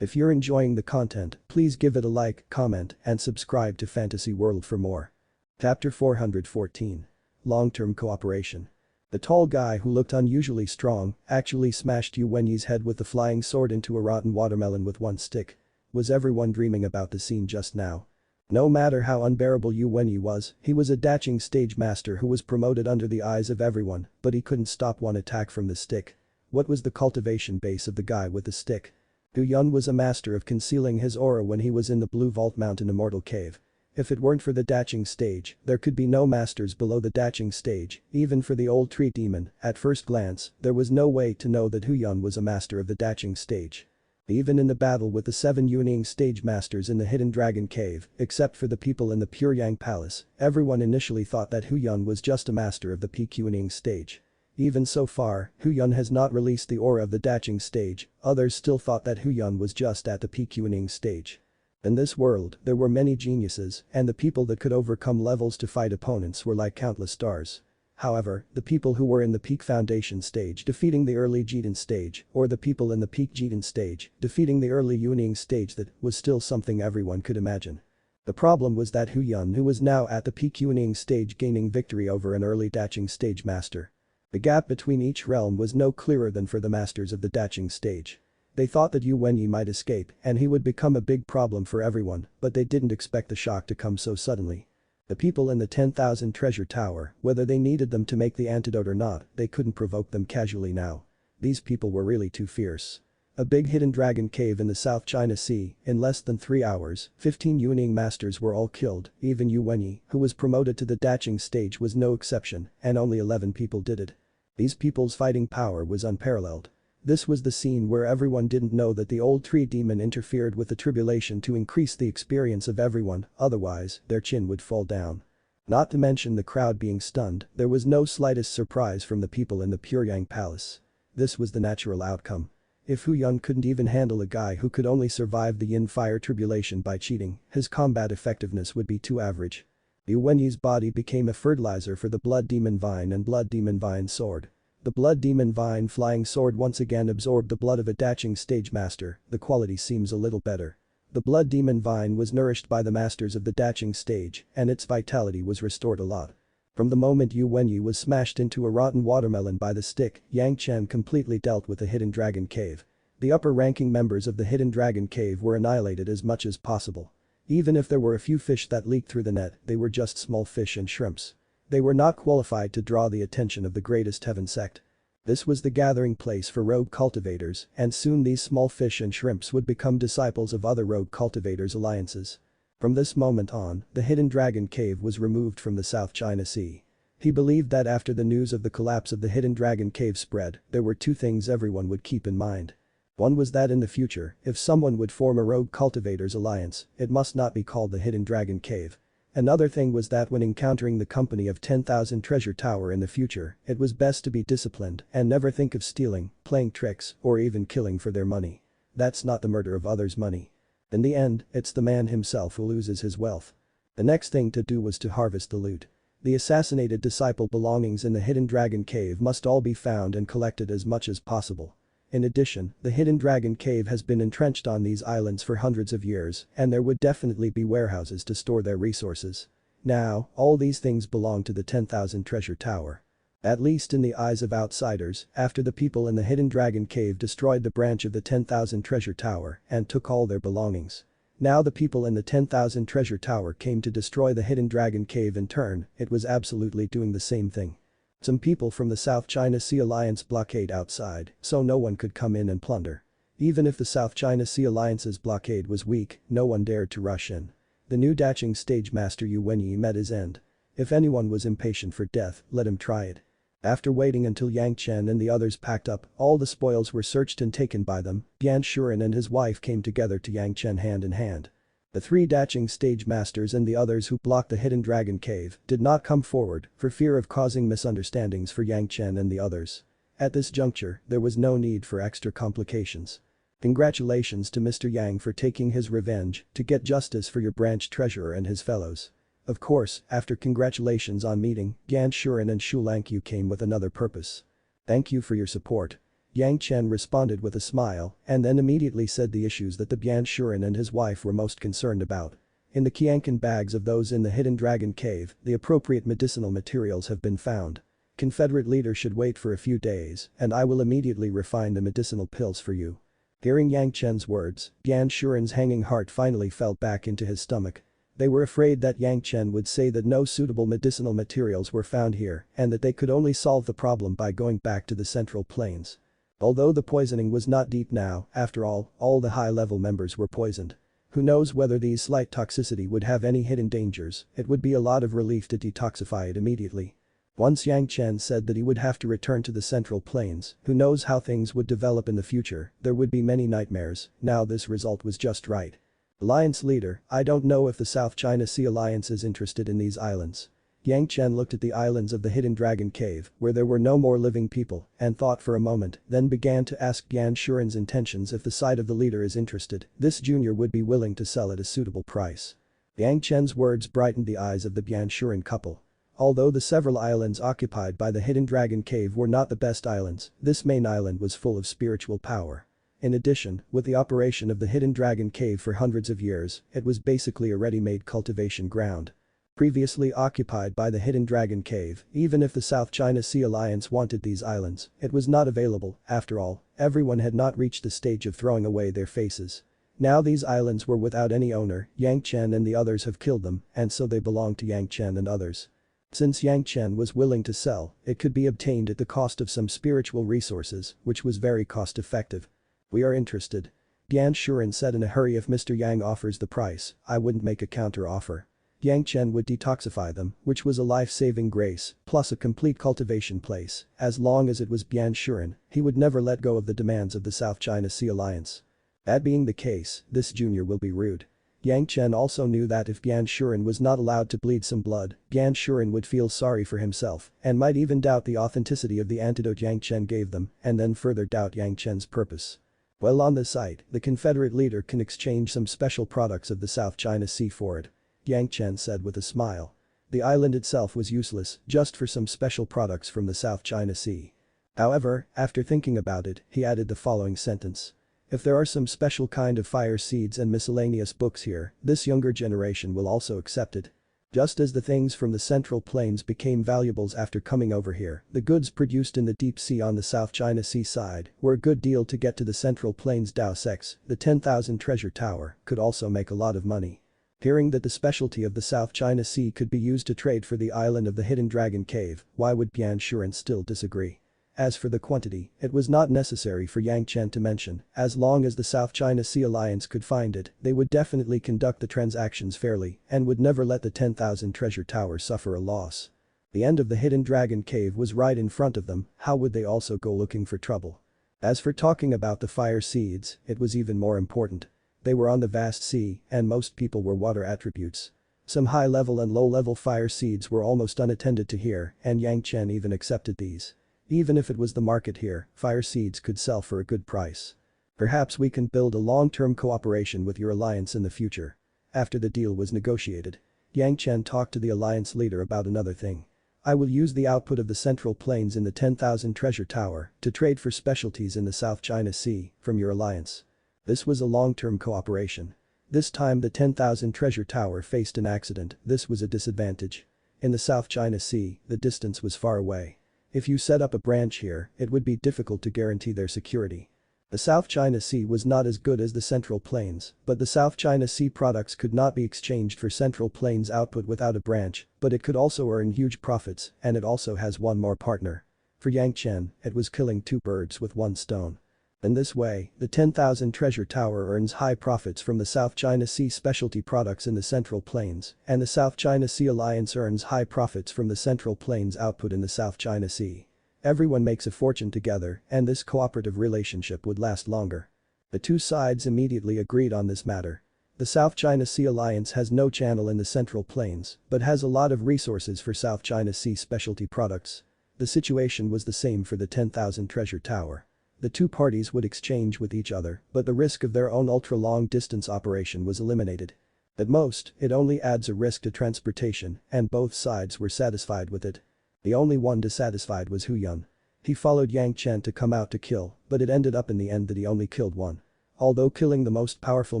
If you're enjoying the content, please give it a like, comment, and subscribe to Fantasy World for more. Chapter 414. Long-term cooperation. The tall guy who looked unusually strong actually smashed Yu Wenyi's head with the flying sword into a rotten watermelon with one stick. Was everyone dreaming about the scene just now? No matter how unbearable Yu Wenyi was, he was a daching stage master who was promoted under the eyes of everyone, but he couldn't stop one attack from the stick. What was the cultivation base of the guy with the stick? Hu Yun was a master of concealing his aura when he was in the Blue Vault Mountain Immortal Cave. If it weren't for the daching stage, there could be no masters below the daching stage, even for the old tree demon. At first glance, there was no way to know that Hu Yun was a master of the daching stage. Even in the battle with the 7 Yuning stage masters in the Hidden Dragon Cave, except for the people in the Pure Yang Palace, everyone initially thought that Hu Yun was just a master of the peak Yuning stage. Even so far, Hu Yun has not released the aura of the daching stage, others still thought that Hu Yun was just at the peak Yuning stage. In this world, there were many geniuses, and the people that could overcome levels to fight opponents were like countless stars. However, the people who were in the peak foundation stage defeating the early Jidan stage, or the people in the peak Jidan stage defeating the early Yuning stage, that was still something everyone could imagine. The problem was that Hu Yun, who was now at the peak Yuning stage, gaining victory over an early daching stage master. The gap between each realm was no clearer than for the masters of the Daching stage. They thought that Yu Wenyi might escape and he would become a big problem for everyone, but they didn't expect the shock to come so suddenly. The people in the 10,000 treasure tower, whether they needed them to make the antidote or not, they couldn't provoke them casually now. These people were really too fierce. A big hidden dragon cave in the South China Sea, in less than 3 hours, 15 Yuanying masters were all killed, even Yu Wenyi, who was promoted to the Daching stage was no exception, and only 11 people did it. These people's fighting power was unparalleled. This was the scene where everyone didn't know that the old tree demon interfered with the tribulation to increase the experience of everyone, otherwise, their chin would fall down. Not to mention the crowd being stunned, there was no slightest surprise from the people in the Puryang Palace. This was the natural outcome. If Hu Yun couldn't even handle a guy who could only survive the yin fire tribulation by cheating, his combat effectiveness would be too average. Yu Wenyi's body became a fertilizer for the Blood Demon Vine and Blood Demon Vine Sword. The Blood Demon Vine Flying Sword once again absorbed the blood of a Daching stage master, the quality seems a little better. The Blood Demon Vine was nourished by the masters of the Daching stage and its vitality was restored a lot. From the moment Yu Wenyi was smashed into a rotten watermelon by the stick, Yang Chen completely dealt with the Hidden Dragon Cave. The upper-ranking members of the Hidden Dragon Cave were annihilated as much as possible. Even if there were a few fish that leaked through the net, they were just small fish and shrimps. They were not qualified to draw the attention of the greatest heaven sect. This was the gathering place for rogue cultivators, and soon these small fish and shrimps would become disciples of other rogue cultivators' alliances. From this moment on, the Hidden Dragon Cave was removed from the South China Sea. He believed that after the news of the collapse of the Hidden Dragon Cave spread, there were two things everyone would keep in mind. One was that in the future, if someone would form a rogue cultivators alliance, it must not be called the Hidden Dragon Cave. Another thing was that when encountering the company of 10,000 treasure tower in the future, it was best to be disciplined and never think of stealing, playing tricks, or even killing for their money. That's not the murder of others' money. In the end, it's the man himself who loses his wealth. The next thing to do was to harvest the loot. The assassinated disciple belongings in the Hidden Dragon Cave must all be found and collected as much as possible. In addition, the Hidden Dragon Cave has been entrenched on these islands for hundreds of years, and there would definitely be warehouses to store their resources. Now, all these things belong to the 10,000 treasure tower. At least in the eyes of outsiders, after the people in the Hidden Dragon Cave destroyed the branch of the 10,000 treasure tower and took all their belongings. Now the people in the 10,000 treasure tower came to destroy the Hidden Dragon Cave in turn, it was absolutely doing the same thing. Some people from the South China Sea Alliance blockade outside, so no one could come in and plunder. Even if the South China Sea Alliance's blockade was weak, no one dared to rush in. The new Daching stage master Yu Wenyi met his end. If anyone was impatient for death, let him try it. After waiting until Yang Chen and the others packed up, all the spoils were searched and taken by them. Zhanxian and his wife came together to Yang Chen hand in hand. The 3 Daching stage masters and the others who blocked the Hidden Dragon Cave did not come forward for fear of causing misunderstandings for Yang Chen and the others. At this juncture, there was no need for extra complications. Congratulations to Mr. Yang for taking his revenge to get justice for your branch treasurer and his fellows. Of course, after congratulations on meeting, Zhanxian and Shu Langqiu came with another purpose. Thank you for your support. Yang Chen responded with a smile and then immediately said the issues that the Zhanxian and his wife were most concerned about. In the Qiankan bags of those in the Hidden Dragon Cave, the appropriate medicinal materials have been found. Confederate leader should wait for a few days and I will immediately refine the medicinal pills for you. Hearing Yang Chen's words, Zhanxian's hanging heart finally fell back into his stomach. They were afraid that Yang Chen would say that no suitable medicinal materials were found here and that they could only solve the problem by going back to the Central Plains. Although the poisoning was not deep now, after all the high-level members were poisoned. Who knows whether these slight toxicity would have any hidden dangers, it would be a lot of relief to detoxify it immediately. Once Yang Chen said that he would have to return to the Central Plains, who knows how things would develop in the future, there would be many nightmares, now this result was just right. Alliance leader, I don't know if the South China Sea Alliance is interested in these islands. Yang Chen looked at the islands of the Hidden Dragon Cave, where there were no more living people, and thought for a moment, then began to ask Zhanxian's intentions if the side of the leader is interested, this junior would be willing to sell at a suitable price. Yang Chen's words brightened the eyes of the Zhanxian couple. Although the several islands occupied by the Hidden Dragon Cave were not the best islands, this main island was full of spiritual power. In addition, with the operation of the Hidden Dragon Cave for hundreds of years, it was basically a ready-made cultivation ground. previously occupied by the Hidden Dragon Cave. Even if the South China Sea Alliance wanted these islands, it was not available. After all, everyone had not reached the stage of throwing away their faces. Now these islands were without any owner. Yang Chen and the others have killed them, and so they belong to Yang Chen and others. Since Yang Chen was willing to sell, it could be obtained at the cost of some spiritual resources, which was very cost-effective. "We are interested." Yan Shuren said in a hurry. "If Mr. Yang offers the price, I wouldn't make a counter-offer." Yang Chen would detoxify them, which was a life-saving grace, plus a complete cultivation place. As long as it was Yan Shuren, he would never let go of the demands of the South China Sea Alliance. That being the case, this junior will be rude. Yang Chen also knew that if Yan Shuren was not allowed to bleed some blood, Yan Shuren would feel sorry for himself and might even doubt the authenticity of the antidote Yang Chen gave them and then further doubt Yang Chen's purpose. Well, on the site, the Confederate leader can exchange some special products of the South China Sea for it. Yang Chen said with a smile. The island itself was useless, just for some special products from the South China Sea. However, after thinking about it, he added the following sentence. If there are some special kind of fire seeds and miscellaneous books here, this younger generation will also accept it. Just as the things from the Central Plains became valuables after coming over here, the goods produced in the deep sea on the South China Sea side were a good deal to get to the Central Plains. Deus Ex, the 10,000 treasure tower, could also make a lot of money. Hearing that the specialty of the South China Sea could be used to trade for the island of the Hidden Dragon Cave, why would Yan Shuren still disagree? As for the quantity, it was not necessary for Yang Chen to mention. As long as the South China Sea Alliance could find it, they would definitely conduct the transactions fairly and would never let the 10,000 treasure tower suffer a loss. The end of the Hidden Dragon Cave was right in front of them. How would they also go looking for trouble? As for talking about the fire seeds, it was even more important. They were on the vast sea, and most people were water attributes. Some high-level and low-level fire seeds were almost unattended to here, and Yang Chen even accepted these. Even if it was the market here, fire seeds could sell for a good price. Perhaps we can build a long-term cooperation with your alliance in the future. After the deal was negotiated, Yang Chen talked to the alliance leader about another thing. I will use the output of the Central Plains in the 10,000 treasure tower to trade for specialties in the South China Sea from your alliance. This was a long-term cooperation. This time the 10,000 treasure tower faced an accident. This was a disadvantage. In the South China Sea, the distance was far away. If you set up a branch here, it would be difficult to guarantee their security. The South China Sea was not as good as the Central Plains, but the South China Sea products could not be exchanged for Central Plains output without a branch, but it could also earn huge profits, and it also has one more partner. For Yang Chen, it was killing two birds with one stone. In this way, the 10,000 treasure tower earns high profits from the South China Sea specialty products in the Central Plains, and the South China Sea Alliance earns high profits from the Central Plains output in the South China Sea. Everyone makes a fortune together, and this cooperative relationship would last longer. The two sides immediately agreed on this matter. The South China Sea Alliance has no channel in the Central Plains, but has a lot of resources for South China Sea specialty products. The situation was the same for the 10,000 treasure tower. The two parties would exchange with each other, but the risk of their own ultra-long distance operation was eliminated. At most, it only adds a risk to transportation, and both sides were satisfied with it. The only one dissatisfied was Hu Yun. He followed Yang Chen to come out to kill, but it ended up in the end that he only killed one. Although killing the most powerful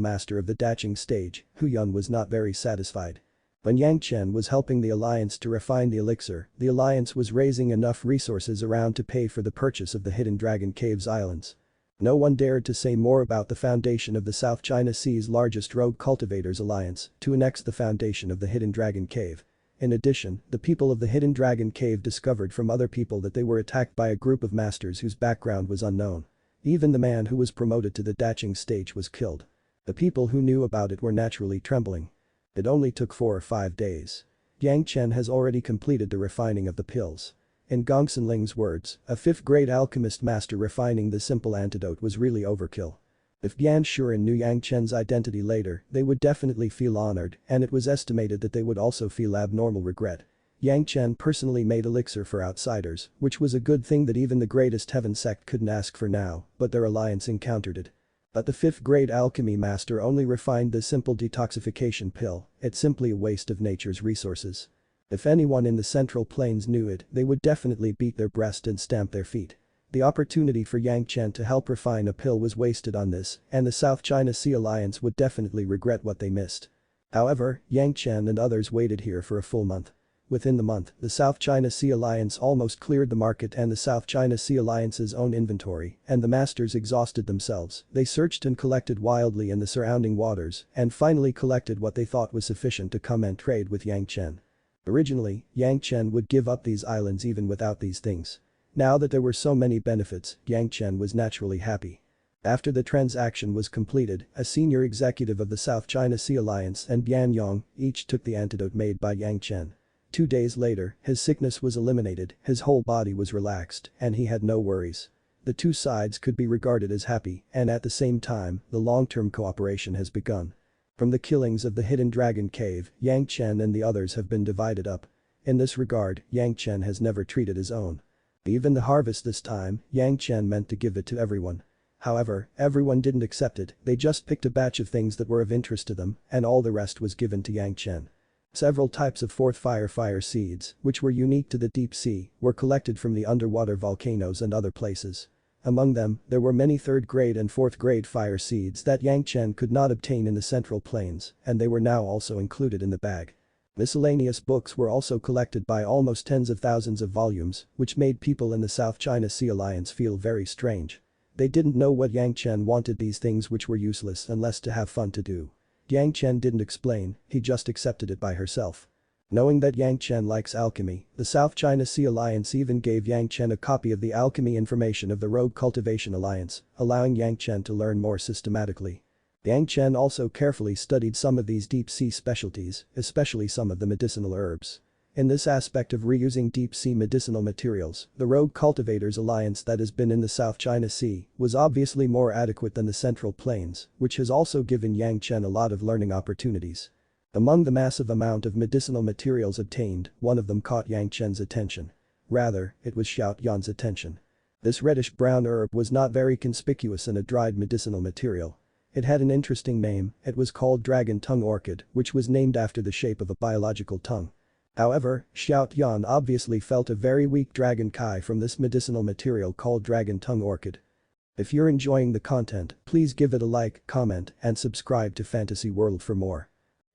master of the Daching stage, Hu Yun was not very satisfied. When Yang Chen was helping the alliance to refine the elixir, the alliance was raising enough resources around to pay for the purchase of the Hidden Dragon Cave's islands. No one dared to say more about the foundation of the South China Sea's largest rogue cultivators alliance to annex the foundation of the Hidden Dragon Cave. In addition, the people of the Hidden Dragon Cave discovered from other people that they were attacked by a group of masters whose background was unknown. Even the man who was promoted to the Daching stage was killed. The people who knew about it were naturally trembling. It only took 4 or 5 days. Yang Chen has already completed the refining of the pills. In Gongsun Ling's words, a fifth-grade alchemist master refining the simple antidote was really overkill. If Yan Shuren knew Yang Chen's identity later, they would definitely feel honored, and it was estimated that they would also feel abnormal regret. Yang Chen personally made elixir for outsiders, which was a good thing that even the greatest heaven sect couldn't ask for now, but their alliance encountered it. But the fifth-grade alchemy master only refined the simple detoxification pill. It's simply a waste of nature's resources. If anyone in the Central Plains knew it, they would definitely beat their breast and stamp their feet. The opportunity for Yang Chen to help refine a pill was wasted on this, and the South China Sea Alliance would definitely regret what they missed. However, Yang Chen and others waited here for a full month. Within the month, the South China Sea Alliance almost cleared the market and the South China Sea Alliance's own inventory, and the masters exhausted themselves. They searched and collected wildly in the surrounding waters, and finally collected what they thought was sufficient to come and trade with Yang Chen. Originally, Yang Chen would give up these islands even without these things. Now that there were so many benefits, Yang Chen was naturally happy. After the transaction was completed, a senior executive of the South China Sea Alliance and Bian Yong each took the antidote made by Yang Chen. 2 days later, his sickness was eliminated, his whole body was relaxed, and he had no worries. The two sides could be regarded as happy, and at the same time, the long-term cooperation has begun. From the killings of the Hidden Dragon Cave, Yang Chen and the others have been divided up. In this regard, Yang Chen has never treated his own. Even the harvest this time, Yang Chen meant to give it to everyone. However, everyone didn't accept it, they just picked a batch of things that were of interest to them, and all the rest was given to Yang Chen. Several types of fourth fire seeds, which were unique to the deep sea, were collected from the underwater volcanoes and other places. Among them, there were many third-grade and fourth-grade fire seeds that Yang Chen could not obtain in the Central Plains, and they were now also included in the bag. Miscellaneous books were also collected by almost tens of thousands of volumes, which made people in the South China Sea Alliance feel very strange. They didn't know what Yang Chen wanted these things which were useless unless to have fun to do. Yang Chen didn't explain, he just accepted it by herself. Knowing that Yang Chen likes alchemy, the South China Sea Alliance even gave Yang Chen a copy of the alchemy information of the Rogue Cultivation Alliance, allowing Yang Chen to learn more systematically. Yang Chen also carefully studied some of these deep-sea specialties, especially some of the medicinal herbs. In this aspect of reusing deep-sea medicinal materials, the Rogue Cultivators Alliance that has been in the South China Sea was obviously more adequate than the Central Plains, which has also given Yang Chen a lot of learning opportunities. Among the massive amount of medicinal materials obtained, one of them caught Yang Chen's attention. Rather, it was Xiao Yan's attention. This reddish-brown herb was not very conspicuous in a dried medicinal material. It had an interesting name, it was called Dragon Tongue Orchid, which was named after the shape of a biological tongue. However, Xiao Yan obviously felt a very weak dragon kai from this medicinal material called Dragon Tongue Orchid. If you're enjoying the content, please give it a like, comment, and subscribe to Fantasy World for more.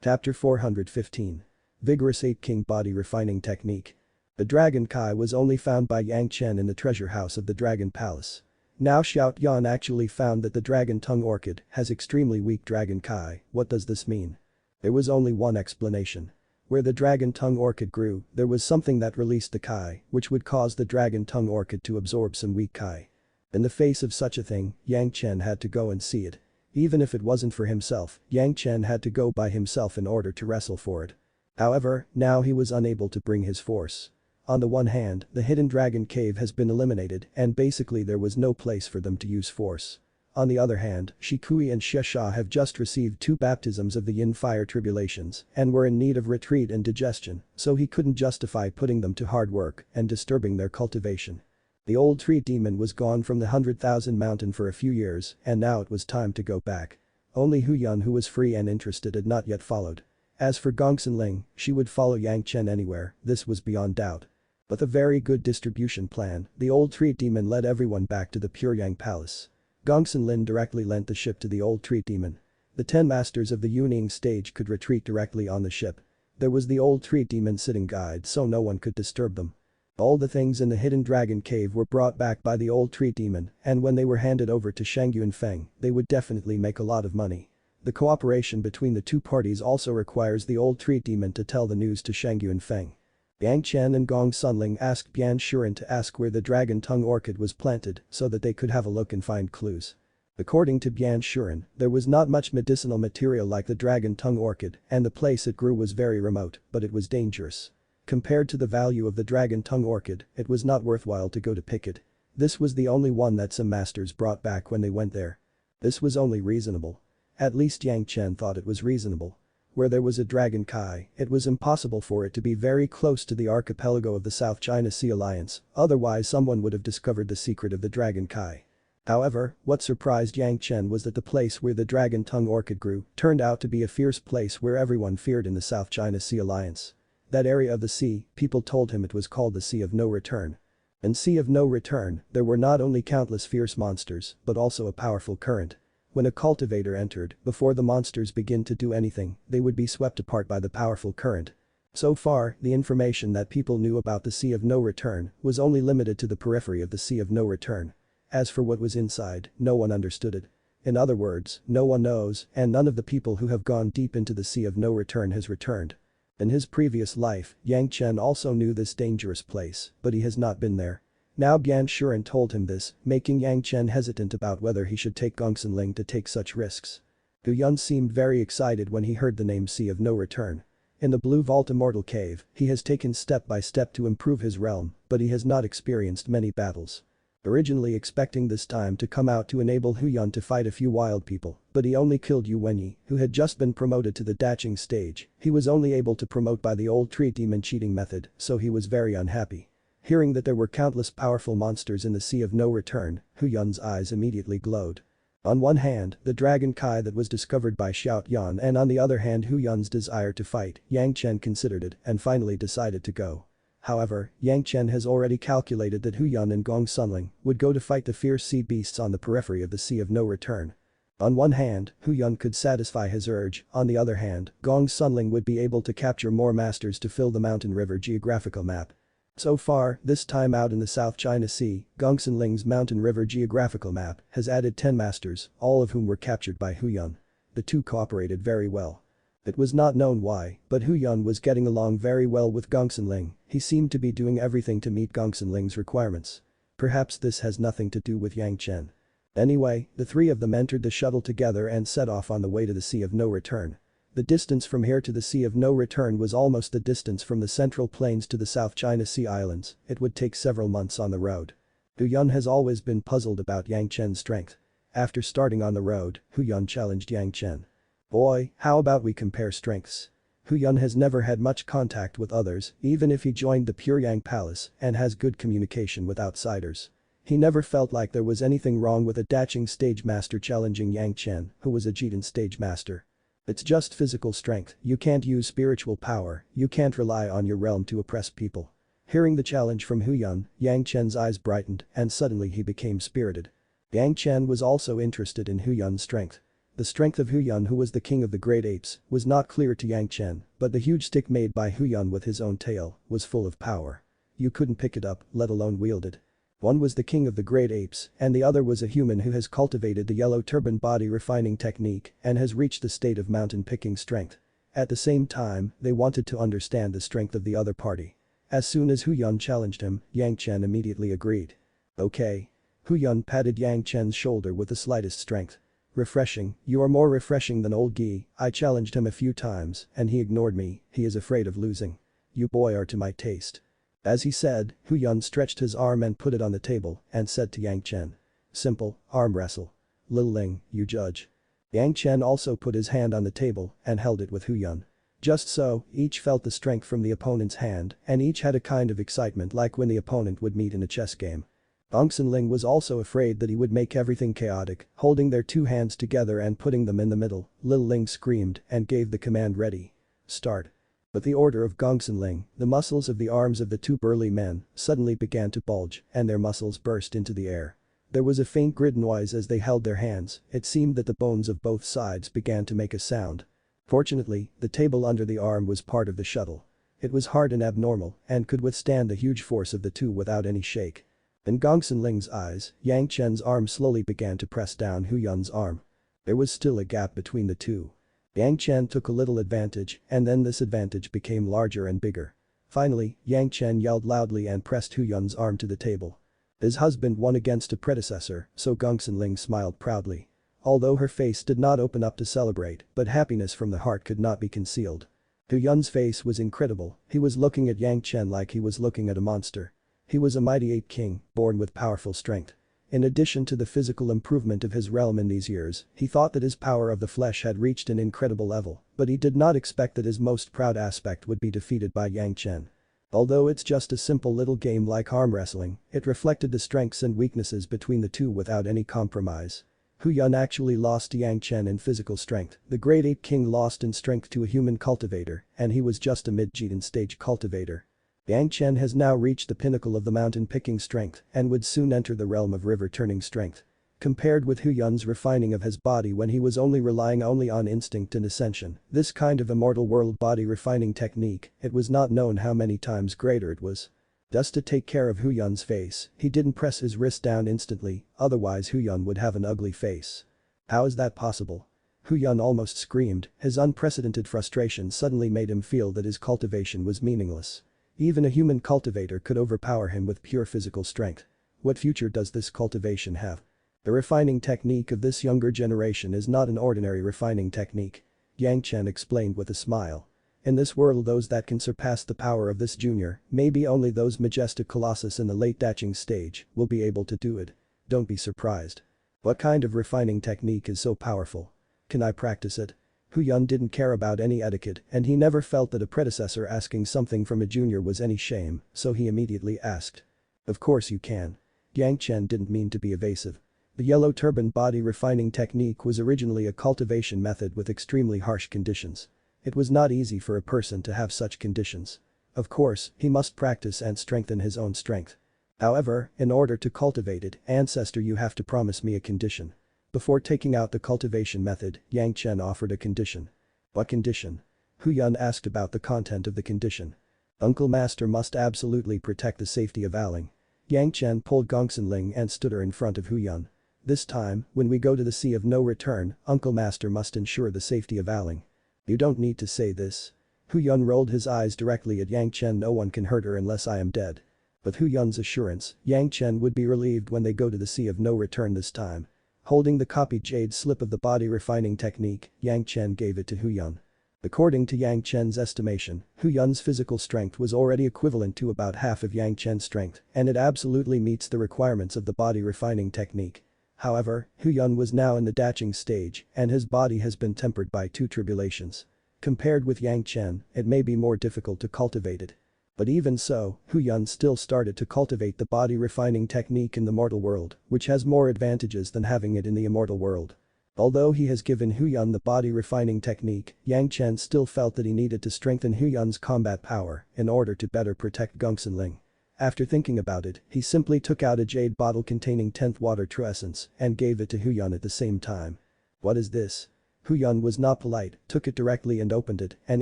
Chapter 415. Vigorous 8 King Body Refining Technique. The Dragon Kai was only found by Yang Chen in the treasure house of the Dragon Palace. Now Xiao Yan actually found that the Dragon Tongue Orchid has extremely weak Dragon Kai. What does this mean? There was only one explanation. Where the Dragon Tongue Orchid grew, there was something that released the Kai, which would cause the Dragon Tongue Orchid to absorb some weak Kai. In the face of such a thing, Yang Chen had to go and see it. Even if it wasn't for himself, Yang Chen had to go by himself in order to wrestle for it. However, now he was unable to bring his force. On the one hand, the Hidden Dragon Cave has been eliminated and basically there was no place for them to use force. On the other hand, Shikui and Shesha have just received 2 baptisms of the Yin Fire Tribulations and were in need of retreat and digestion, so he couldn't justify putting them to hard work and disturbing their cultivation. The old tree demon was gone from the 100,000 mountain for a few years and now it was time to go back. Only Hu Yun, who was free and interested, had not yet followed. As for Gongsun Ling, she would follow Yang Chen anywhere, this was beyond doubt. With a very good distribution plan, the old tree demon led everyone back to the Puryang Palace. Gongsun Lin directly lent the ship to the old tree demon. The 10 masters of the Yuning stage could retreat directly on the ship. There was the old tree demon sitting guide so no one could disturb them. All the things in the Hidden Dragon Cave were brought back by the old tree demon and when they were handed over to Shangyun Feng, they would definitely make a lot of money. The cooperation between the two parties also requires the old tree demon to tell the news to Shangyun Feng. Yang Chen and Gong Sunling asked Bian Shuren to ask where the Dragon Tongue Orchid was planted so that they could have a look and find clues. According to Bian Shuren, there was not much medicinal material like the Dragon Tongue Orchid and the place it grew was very remote, but it was dangerous. Compared to the value of the Dragon Tongue Orchid, it was not worthwhile to go to pick it. This was the only one that some masters brought back when they went there. This was only reasonable. At least Yang Chen thought it was reasonable. Where there was a Dragon Kai, it was impossible for it to be very close to the archipelago of the South China Sea Alliance, otherwise someone would have discovered the secret of the Dragon Kai. However, what surprised Yang Chen was that the place where the Dragon Tongue Orchid grew turned out to be a fierce place where everyone feared in the South China Sea Alliance. That area of the sea, people told him it was called the Sea of No Return. In Sea of No Return, there were not only countless fierce monsters, but also a powerful current. When a cultivator entered, before the monsters begin to do anything, they would be swept apart by the powerful current. So far, the information that people knew about the Sea of No Return was only limited to the periphery of the Sea of No Return. As for what was inside, no one understood it. In other words, no one knows, and none of the people who have gone deep into the Sea of No Return has returned. In his previous life, Yang Chen also knew this dangerous place, but he has not been there. Now Yan Shuren told him this, making Yang Chen hesitant about whether he should take Gongsun Ling to take such risks. Gu Yun seemed very excited when he heard the name Sea of No Return. In the Blue Vault Immortal Cave, he has taken step by step to improve his realm, but he has not experienced many battles. Originally expecting this time to come out to enable Hu Yun to fight a few wild people, but he only killed Yu Wenyi, who had just been promoted to the Daching stage. He was only able to promote by the old tree demon cheating method, so he was very unhappy. Hearing that there were countless powerful monsters in the Sea of No Return, Hu Yun's eyes immediately glowed. On one hand, the dragon Kai that was discovered by Xiao Yan, and on the other hand Hu Yun's desire to fight, Yang Chen considered it and finally decided to go. However, Yang Chen has already calculated that Hu Yun and Gong Sunling would go to fight the fierce sea beasts on the periphery of the Sea of No Return. On one hand, Hu Yun could satisfy his urge, on the other hand, Gong Sunling would be able to capture more masters to fill the Mountain River geographical map. So far, this time out in the South China Sea, Gongsun Ling's Mountain River geographical map has added 10 masters, all of whom were captured by Hu Yun. The two cooperated very well. It was not known why, but Hu Yun was getting along very well with Gongsun Ling. He seemed to be doing everything to meet Gongsun Ling's requirements. Perhaps this has nothing to do with Yang Chen. Anyway, the three of them entered the shuttle together and set off on the way to the Sea of No Return. The distance from here to the Sea of No Return was almost the distance from the Central Plains to the South China Sea Islands. It would take several months on the road. Hu Yun has always been puzzled about Yang Chen's strength. After starting on the road, Hu Yun challenged Yang Chen. "Boy, how about we compare strengths?" Hu Yun has never had much contact with others, even if he joined the Pure Yang Palace and has good communication with outsiders. He never felt like there was anything wrong with a Daching stage master challenging Yang Chen, who was a Jidan stage master. It's just physical strength, you can't use spiritual power, you can't rely on your realm to oppress people. Hearing the challenge from Hu Yun, Yang Chen's eyes brightened and suddenly he became spirited. Yang Chen was also interested in Hu Yun's strength. The strength of Hu Yun, who was the king of the great apes, was not clear to Yang Chen, but the huge stick made by Hu Yun with his own tail was full of power. You couldn't pick it up, let alone wield it. One was the king of the great apes, and the other was a human who has cultivated the yellow turban body refining technique and has reached the state of mountain picking strength. At the same time, they wanted to understand the strength of the other party. As soon as Hu Yun challenged him, Yang Chen immediately agreed. Okay. Hu Yun patted Yang Chen's shoulder with the slightest strength. Refreshing, you are more refreshing than old Gi. I challenged him a few times and he ignored me, he is afraid of losing. You boy are to my taste. As he said, Hu Yun stretched his arm and put it on the table and said to Yang Chen. Simple, arm wrestle. Lil Ling, you judge. Yang Chen also put his hand on the table and held it with Hu Yun. Just so, each felt the strength from the opponent's hand and each had a kind of excitement like when the opponent would meet in a chess game. Gongsun Ling was also afraid that he would make everything chaotic, holding their two hands together and putting them in the middle. Lil Ling screamed and gave the command ready. Start. With the order of Gongsun Ling, the muscles of the arms of the two burly men suddenly began to bulge and their muscles burst into the air. There was a faint grid noise as they held their hands, it seemed that the bones of both sides began to make a sound. Fortunately, the table under the arm was part of the shuttle. It was hard and abnormal and could withstand the huge force of the two without any shake. In Gongsun Ling's eyes, Yang Chen's arm slowly began to press down Hu Yun's arm. There was still a gap between the two. Yang Chen took a little advantage and then this advantage became larger and bigger. Finally, Yang Chen yelled loudly and pressed Hu Yun's arm to the table. His husband won against a predecessor, so Gongsun Ling smiled proudly. Although her face did not open up to celebrate, but happiness from the heart could not be concealed. Hu Yun's face was incredible, he was looking at Yang Chen like he was looking at a monster. He was a mighty ape king, born with powerful strength. In addition to the physical improvement of his realm in these years, he thought that his power of the flesh had reached an incredible level, but he did not expect that his most proud aspect would be defeated by Yang Chen. Although it's just a simple little game like arm wrestling, it reflected the strengths and weaknesses between the two without any compromise. Hu Yun actually lost to Yang Chen in physical strength, the great ape king lost in strength to a human cultivator, and he was just a mid-Jidan stage cultivator. Yang Chen has now reached the pinnacle of the mountain picking strength and would soon enter the realm of river turning strength. Compared with Hu Yun's refining of his body when he was relying only on instinct and ascension, this kind of immortal world body refining technique, it was not known how many times greater it was. Just to take care of Hu Yun's face, he didn't press his wrist down instantly, otherwise Hu Yun would have an ugly face. How is that possible? Hu Yun almost screamed, his unprecedented frustration suddenly made him feel that his cultivation was meaningless. Even a human cultivator could overpower him with pure physical strength. What future does this cultivation have? The refining technique of this younger generation is not an ordinary refining technique. Yang Chen explained with a smile. In this world those that can surpass the power of this junior, maybe only those majestic colossus in the late Daching stage, will be able to do it. Don't be surprised. What kind of refining technique is so powerful? Can I practice it? Hu Yun didn't care about any etiquette and he never felt that a predecessor asking something from a junior was any shame, so he immediately asked. Of course you can. Yang Chen didn't mean to be evasive. The yellow turban body refining technique was originally a cultivation method with extremely harsh conditions. It was not easy for a person to have such conditions. Of course, he must practice and strengthen his own strength. However, in order to cultivate it, ancestor, you have to promise me a condition. Before taking out the cultivation method, Yang Chen offered a condition. What condition? Hu Yun asked about the content of the condition. Uncle Master must absolutely protect the safety of Aling. Yang Chen pulled Gongsun Ling and stood her in front of Hu Yun. This time, when we go to the Sea of No Return, Uncle Master must ensure the safety of Aling. You don't need to say this. Hu Yun rolled his eyes directly at Yang Chen. No one can hurt her unless I am dead. With Hu Yun's assurance, Yang Chen would be relieved when they go to the Sea of No Return this time. Holding the copied jade slip of the body refining technique, Yang Chen gave it to Hu Yun. According to Yang Chen's estimation, Hu Yun's physical strength was already equivalent to about half of Yang Chen's strength, and it absolutely meets the requirements of the body refining technique. However, Hu Yun was now in the Daching stage, and his body has been tempered by 2 tribulations. Compared with Yang Chen, it may be more difficult to cultivate it. But even so, Hu Yun still started to cultivate the body refining technique in the mortal world, which has more advantages than having it in the immortal world. Although he has given Hu Yun the body refining technique, Yang Chen still felt that he needed to strengthen Hu Yun's combat power in order to better protect Gongsun Ling. After thinking about it, he simply took out a jade bottle containing 10th water true essence and gave it to Hu Yun at the same time. What is this? Hu Yun was not polite, took it directly and opened it and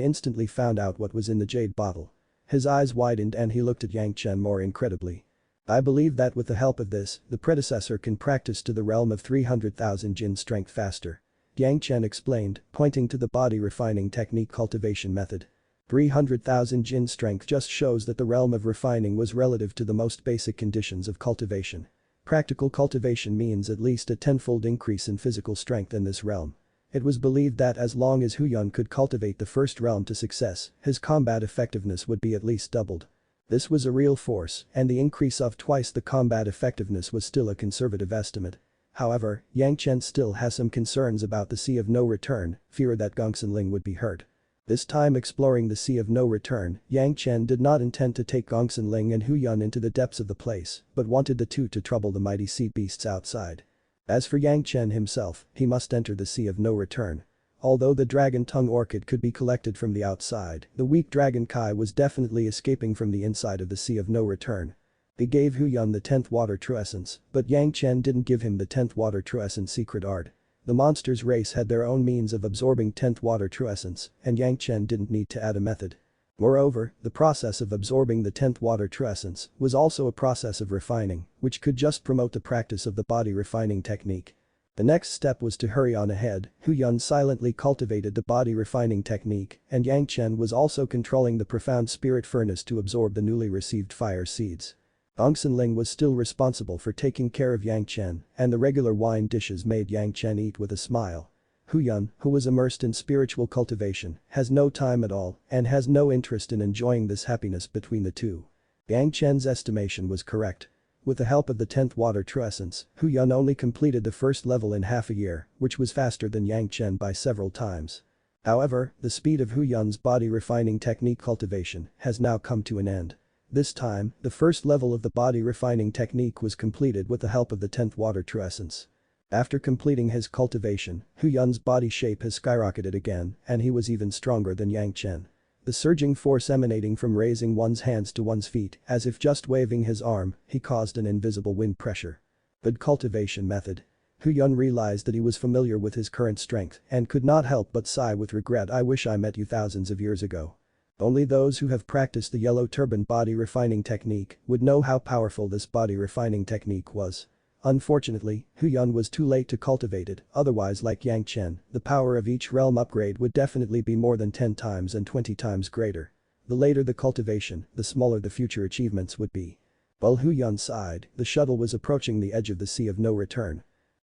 instantly found out what was in the jade bottle. His eyes widened and he looked at Yang Chen more incredibly. I believe that with the help of this, the predecessor can practice to the realm of 300,000 Jin strength faster. Yang Chen explained, pointing to the body refining technique cultivation method. 300,000 Jin strength just shows that the realm of refining was relative to the most basic conditions of cultivation. Practical cultivation means at least a 10-fold increase in physical strength in this realm. It was believed that as long as Hu Yun could cultivate the first realm to success, his combat effectiveness would be at least doubled. This was a real force, and the increase of twice the combat effectiveness was still a conservative estimate. However, Yang Chen still has some concerns about the Sea of No Return, fear that Gongsun Ling would be hurt. This time exploring the Sea of No Return, Yang Chen did not intend to take Gongsun Ling and Hu Yun into the depths of the place, but wanted the two to trouble the mighty sea beasts outside. As for Yang Chen himself, he must enter the Sea of No Return. Although the dragon tongue orchid could be collected from the outside, the weak dragon Kai was definitely escaping from the inside of the Sea of No Return. They gave Hu Yun the 10th water true essence, but Yang Chen didn't give him the 10th water true essence secret art. The monster's race had their own means of absorbing 10th water true essence, and Yang Chen didn't need to add a method. Moreover, the process of absorbing the 10th water true essence was also a process of refining, which could just promote the practice of the body refining technique. The next step was to hurry on ahead. Hu Yun silently cultivated the body refining technique, and Yang Chen was also controlling the profound spirit furnace to absorb the newly received fire seeds. Gongsun Ling was still responsible for taking care of Yang Chen, and the regular wine dishes made Yang Chen eat with a smile. Hu Yun, who was immersed in spiritual cultivation, has no time at all and has no interest in enjoying this happiness between the two. Yang Chen's estimation was correct. With the help of the 10th water true essence, Hu Yun only completed the first level in half a year, which was faster than Yang Chen by several times. However, the speed of Hu Yun's body refining technique cultivation has now come to an end. This time, the first level of the body refining technique was completed with the help of the 10th water true essence. After completing his cultivation, Hu Yun's body shape has skyrocketed again and he was even stronger than Yang Chen. The surging force emanating from raising one's hands to one's feet, as if just waving his arm, he caused an invisible wind pressure. Good cultivation method. Hu Yun realized that he was familiar with his current strength and could not help but sigh with regret. I wish I met you thousands of years ago. Only those who have practiced the yellow turban body refining technique would know how powerful this body refining technique was. Unfortunately, Hu Yun was too late to cultivate it, otherwise like Yang Chen, the power of each realm upgrade would definitely be more than 10 times and 20 times greater. The later the cultivation, the smaller the future achievements would be. While Hu Yun sighed, the shuttle was approaching the edge of the sea of no return.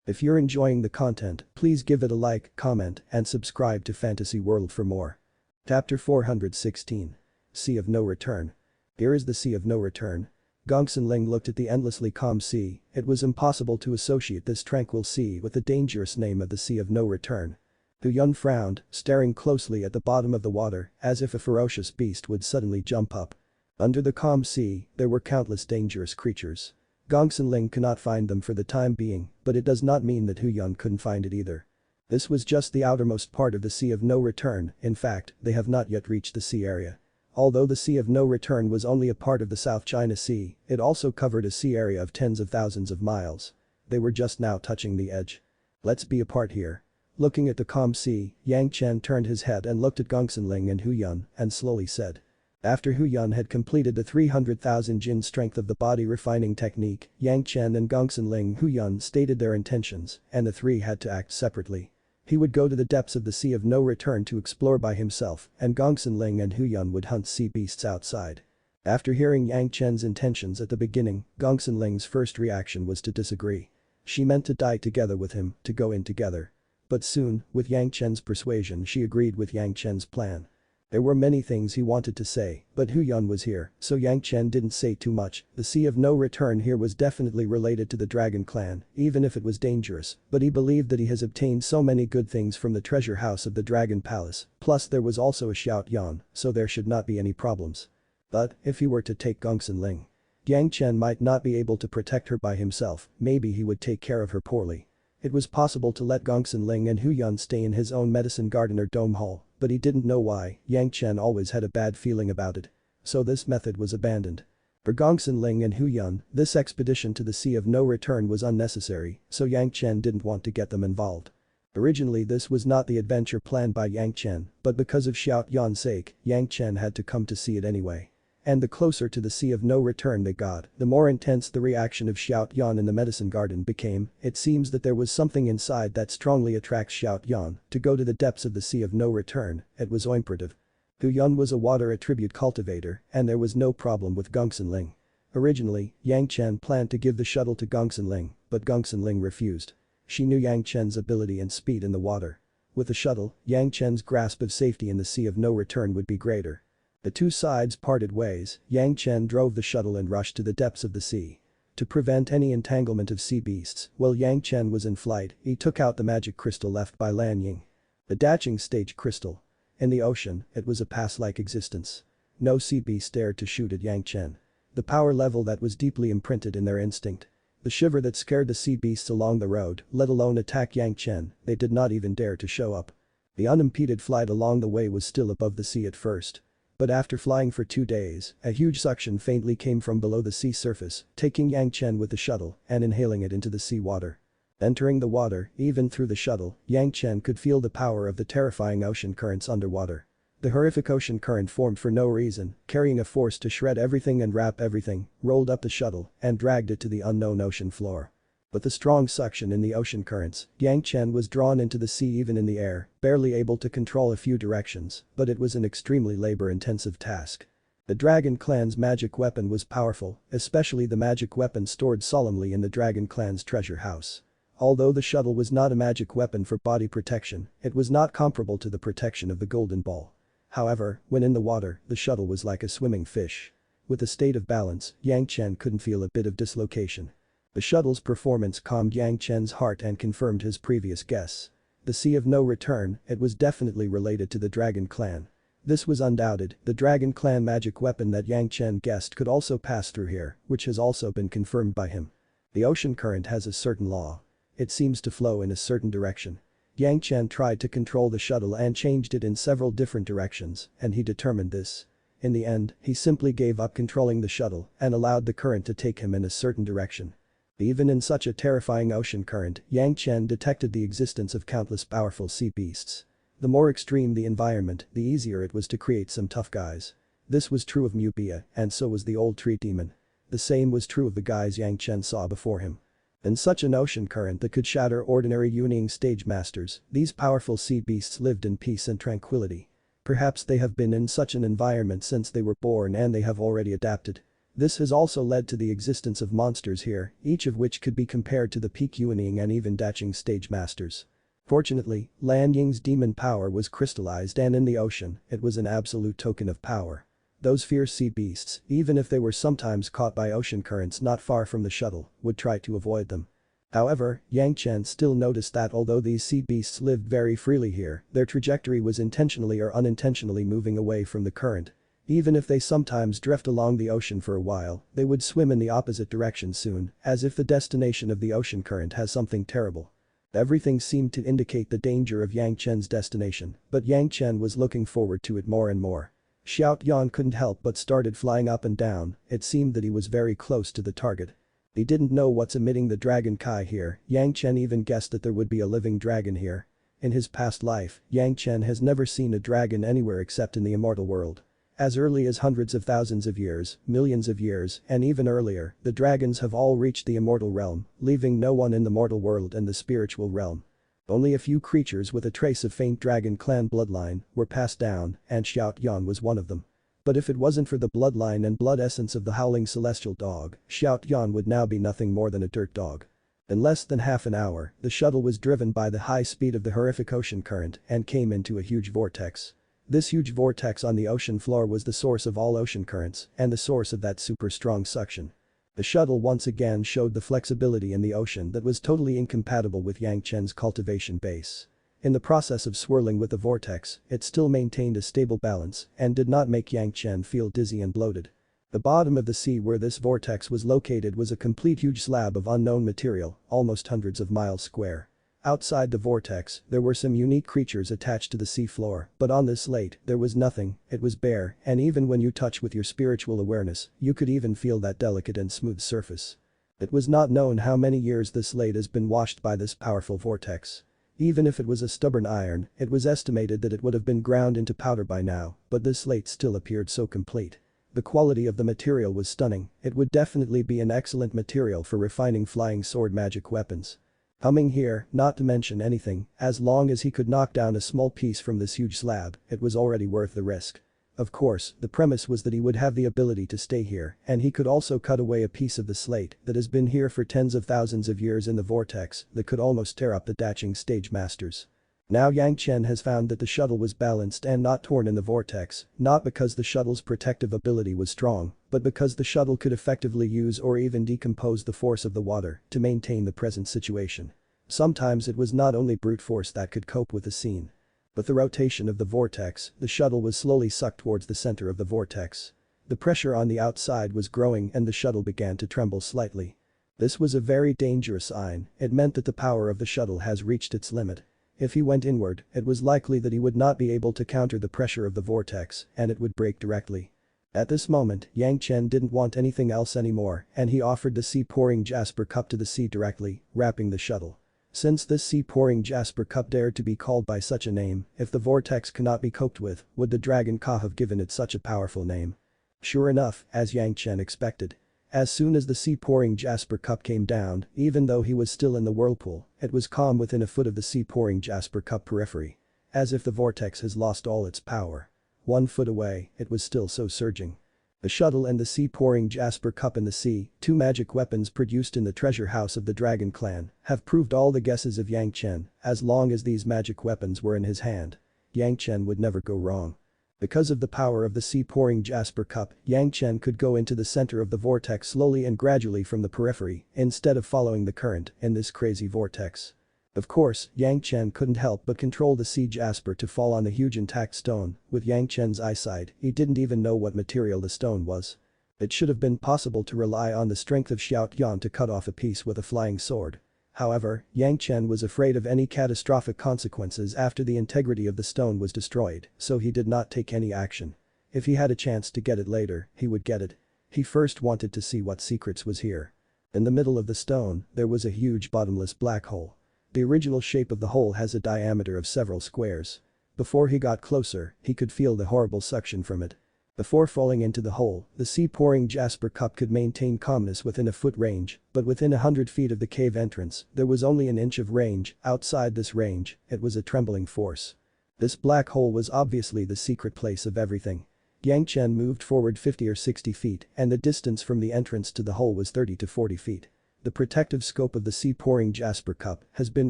If you're enjoying the content, please give it a like, comment, and subscribe to Fantasy World for more. Chapter 416. Sea of No Return. Here is the Sea of No Return. Gongsun Ling looked at the endlessly calm sea. It was impossible to associate this tranquil sea with the dangerous name of the Sea of No Return. Hu Yun frowned, staring closely at the bottom of the water, as if a ferocious beast would suddenly jump up. Under the calm sea, there were countless dangerous creatures. Gongsun Ling cannot find them for the time being, but it does not mean that Hu Yun couldn't find it either. This was just the outermost part of the Sea of No Return. In fact, they have not yet reached the sea area. Although the Sea of No Return was only a part of the South China Sea, it also covered a sea area of tens of thousands of miles. They were just now touching the edge. Let's be apart here. Looking at the calm sea, Yang Chen turned his head and looked at Gongsun Ling and Hu Yun and slowly said. After Hu Yun had completed the 300,000 Jin strength of the body refining technique, Yang Chen and Gongsun Ling Hu Yun stated their intentions, and the three had to act separately. He would go to the depths of the Sea of No Return to explore by himself, and Gongsun Ling and Hu Yun would hunt sea beasts outside. After hearing Yang Chen's intentions at the beginning, Gongsun Ling's first reaction was to disagree. She meant to die together with him, to go in together. But soon, with Yang Chen's persuasion, she agreed with Yang Chen's plan. There were many things he wanted to say, but Hu Yun was here, so Yang Chen didn't say too much. The Sea of No Return here was definitely related to the Dragon Clan, even if it was dangerous, but he believed that he has obtained so many good things from the treasure house of the Dragon Palace, plus there was also a Shout Yan, so there should not be any problems. But, if he were to take Gongsun Ling, Yang Chen might not be able to protect her by himself, maybe he would take care of her poorly. It was possible to let Gongsun Ling and Hu Yun stay in his own medicine garden or dome hall, but he didn't know why. Yang Chen always had a bad feeling about it. So this method was abandoned. For Gongsun Ling and Hu Yun, this expedition to the Sea of No Return was unnecessary, so Yang Chen didn't want to get them involved. Originally this was not the adventure planned by Yang Chen, but because of Shout Yan's sake, Yang Chen had to come to see it anyway. And the closer to the Sea of No Return they got, the more intense the reaction of Shout Yan in the medicine garden became. It seems that there was something inside that strongly attracts Shout Yan to go to the depths of the Sea of No Return. It was imperative. Hu Yun was a water attribute cultivator, and there was no problem with Gongsun Ling. Originally, Yang Chen planned to give the shuttle to Gongsun Ling, but Gongsun Ling refused. She knew Yang Chen's ability and speed in the water. With the shuttle, Yang Chen's grasp of safety in the Sea of No Return would be greater. The two sides parted ways. Yang Chen drove the shuttle and rushed to the depths of the sea. To prevent any entanglement of sea beasts, while Yang Chen was in flight, he took out the magic crystal left by Lan Ying. The Daching Stage Crystal. In the ocean, it was a past-like existence. No sea beast dared to shoot at Yang Chen. The power level that was deeply imprinted in their instinct. The shiver that scared the sea beasts along the road, let alone attack Yang Chen, they did not even dare to show up. The unimpeded flight along the way was still above the sea at first. But after flying for 2 days, a huge suction faintly came from below the sea surface, taking Yang Chen with the shuttle and inhaling it into the sea water. Entering the water, even through the shuttle, Yang Chen could feel the power of the terrifying ocean currents underwater. The horrific ocean current formed for no reason, carrying a force to shred everything and wrap everything, rolled up the shuttle, and dragged it to the unknown ocean floor. But the strong suction in the ocean currents, Yang Chen was drawn into the sea even in the air, barely able to control a few directions, but it was an extremely labor-intensive task. The Dragon Clan's magic weapon was powerful, especially the magic weapon stored solemnly in the Dragon Clan's treasure house. Although the shuttle was not a magic weapon for body protection, it was not comparable to the protection of the Golden Ball. However, when in the water, the shuttle was like a swimming fish. With a state of balance, Yang Chen couldn't feel a bit of dislocation. The shuttle's performance calmed Yang Chen's heart and confirmed his previous guess. The Sea of No Return, it was definitely related to the Dragon Clan. This was undoubted. The Dragon Clan magic weapon that Yang Chen guessed could also pass through here, which has also been confirmed by him. The ocean current has a certain law. It seems to flow in a certain direction. Yang Chen tried to control the shuttle and changed it in several different directions, and he determined this. In the end, he simply gave up controlling the shuttle and allowed the current to take him in a certain direction. Even in such a terrifying ocean current, Yang Chen detected the existence of countless powerful sea beasts. The more extreme the environment, the easier it was to create some tough guys. This was true of Mupia, and so was the old tree demon. The same was true of the guys Yang Chen saw before him. In such an ocean current that could shatter ordinary Yuning stage masters, these powerful sea beasts lived in peace and tranquility. Perhaps they have been in such an environment since they were born and they have already adapted. This has also led to the existence of monsters here, each of which could be compared to the peak Yuning and even Daching stage masters. Fortunately, Lan Ying's demon power was crystallized and in the ocean, it was an absolute token of power. Those fierce sea beasts, even if they were sometimes caught by ocean currents not far from the shuttle, would try to avoid them. However, Yang Chen still noticed that although these sea beasts lived very freely here, their trajectory was intentionally or unintentionally moving away from the current. Even if they sometimes drift along the ocean for a while, they would swim in the opposite direction soon, as if the destination of the ocean current has something terrible. Everything seemed to indicate the danger of Yang Chen's destination, but Yang Chen was looking forward to it more and more. Xiao Yan couldn't help but started flying up and down, it seemed that he was very close to the target. He didn't know what's emitting the dragon Kai here, Yang Chen even guessed that there would be a living dragon here. In his past life, Yang Chen has never seen a dragon anywhere except in the immortal world. As early as hundreds of thousands of years, millions of years, and even earlier, the dragons have all reached the immortal realm, leaving no one in the mortal world and the spiritual realm. Only a few creatures with a trace of faint dragon clan bloodline were passed down, and Xiao Yan was one of them. But if it wasn't for the bloodline and blood essence of the howling celestial dog, Xiao Yan would now be nothing more than a dirt dog. In less than half an hour, the shuttle was driven by the high speed of the horrific ocean current and came into a huge vortex. This huge vortex on the ocean floor was the source of all ocean currents and the source of that super strong suction. The shuttle once again showed the flexibility in the ocean that was totally incompatible with Yang Chen's cultivation base. In the process of swirling with the vortex, it still maintained a stable balance and did not make Yang Chen feel dizzy and bloated. The bottom of the sea where this vortex was located was a complete huge slab of unknown material, almost hundreds of miles square. Outside the vortex, there were some unique creatures attached to the sea floor, but on this slate, there was nothing, it was bare, and even when you touch with your spiritual awareness, you could even feel that delicate and smooth surface. It was not known how many years this slate has been washed by this powerful vortex. Even if it was a stubborn iron, it was estimated that it would have been ground into powder by now, but this slate still appeared so complete. The quality of the material was stunning, it would definitely be an excellent material for refining flying sword magic weapons. Coming here, not to mention anything, as long as he could knock down a small piece from this huge slab, it was already worth the risk. Of course, the premise was that he would have the ability to stay here, and he could also cut away a piece of the slate that has been here for tens of thousands of years in the vortex that could almost tear up the Daching stage masters. Now Yang Chen has found that the shuttle was balanced and not torn in the vortex, not because the shuttle's protective ability was strong, but because the shuttle could effectively use or even decompose the force of the water to maintain the present situation. Sometimes it was not only brute force that could cope with the scene. With the rotation of the vortex, the shuttle was slowly sucked towards the center of the vortex. The pressure on the outside was growing and the shuttle began to tremble slightly. This was a very dangerous sign, it meant that the power of the shuttle has reached its limit. If he went inward, it was likely that he would not be able to counter the pressure of the vortex and it would break directly. At this moment, Yang Chen didn't want anything else anymore and he offered the sea-pouring jasper cup to the sea directly, wrapping the shuttle. Since this sea-pouring jasper cup dared to be called by such a name, if the vortex cannot be coped with, would the dragon Ka have given it such a powerful name? Sure enough, as Yang Chen expected. As soon as the sea-pouring jasper cup came down, even though he was still in the whirlpool, it was calm within a foot of the sea-pouring jasper cup periphery. As if the vortex has lost all its power. 1 foot away, it was still so surging. The shuttle and the sea-pouring jasper cup in the sea, 2 magic weapons produced in the treasure house of the dragon clan, have proved all the guesses of Yang Chen, as long as these magic weapons were in his hand. Yang Chen would never go wrong. Because of the power of the sea-pouring jasper cup, Yang Chen could go into the center of the vortex slowly and gradually from the periphery, instead of following the current in this crazy vortex. Of course, Yang Chen couldn't help but control the sea jasper to fall on the huge intact stone. With Yang Chen's eyesight, he didn't even know what material the stone was. It should have been possible to rely on the strength of Xiao Yan to cut off a piece with a flying sword. However, Yang Chen was afraid of any catastrophic consequences after the integrity of the stone was destroyed, so he did not take any action. If he had a chance to get it later, he would get it. He first wanted to see what secrets was here. In the middle of the stone, there was a huge bottomless black hole. The original shape of the hole has a diameter of several squares. Before he got closer, he could feel the horrible suction from it. Before falling into the hole, the sea-pouring jasper cup could maintain calmness within a foot range, but within 100 feet of the cave entrance, there was only an inch of range. Outside this range, it was a trembling force. This black hole was obviously the secret place of everything. Yang Chen moved forward 50 or 60 feet, and the distance from the entrance to the hole was 30 to 40 feet. The protective scope of the sea-pouring jasper cup has been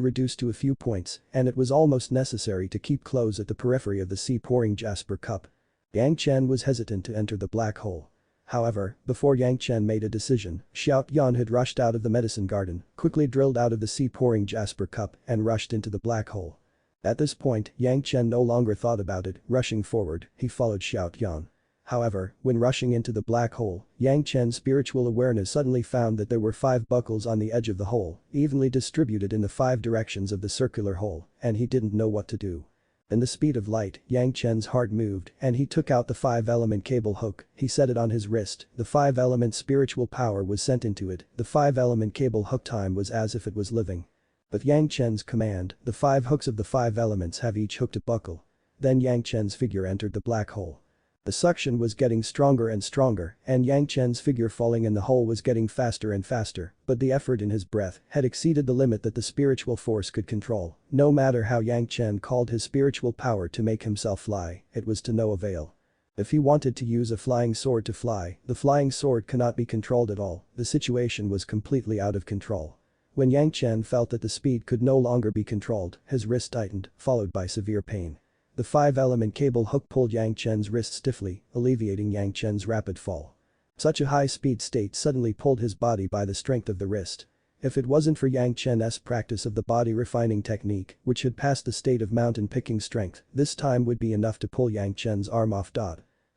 reduced to a few points, and it was almost necessary to keep close at the periphery of the sea-pouring jasper cup. Yang Chen was hesitant to enter the black hole. However, before Yang Chen made a decision, Xiao Yan had rushed out of the medicine garden, quickly drilled out of the sea-pouring jasper cup, and rushed into the black hole. At this point, Yang Chen no longer thought about it. Rushing forward, he followed Xiao Yan. However, when rushing into the black hole, Yang Chen's spiritual awareness suddenly found that there were 5 buckles on the edge of the hole, evenly distributed in the 5 directions of the circular hole, and he didn't know what to do. In the speed of light, Yang Chen's heart moved, and he took out the 5-element cable hook. He set it on his wrist. The 5-element spiritual power was sent into it. The 5-element cable hook time was as if it was living. With Yang Chen's command, the 5 hooks of the 5 elements have each hooked a buckle. Then Yang Chen's figure entered the black hole. The suction was getting stronger and stronger, and Yang Chen's figure falling in the hole was getting faster and faster, but the effort in his breath had exceeded the limit that the spiritual force could control. No matter how Yang Chen called his spiritual power to make himself fly, it was to no avail. If he wanted to use a flying sword to fly, the flying sword cannot be controlled at all. The situation was completely out of control. When Yang Chen felt that the speed could no longer be controlled, his wrist tightened, followed by severe pain. The 5-element cable hook pulled Yang Chen's wrist stiffly, alleviating Yang Chen's rapid fall. Such a high-speed state suddenly pulled his body by the strength of the wrist. If it wasn't for Yang Chen's practice of the body refining technique, which had passed the state of mountain picking strength, this time would be enough to pull Yang Chen's arm off.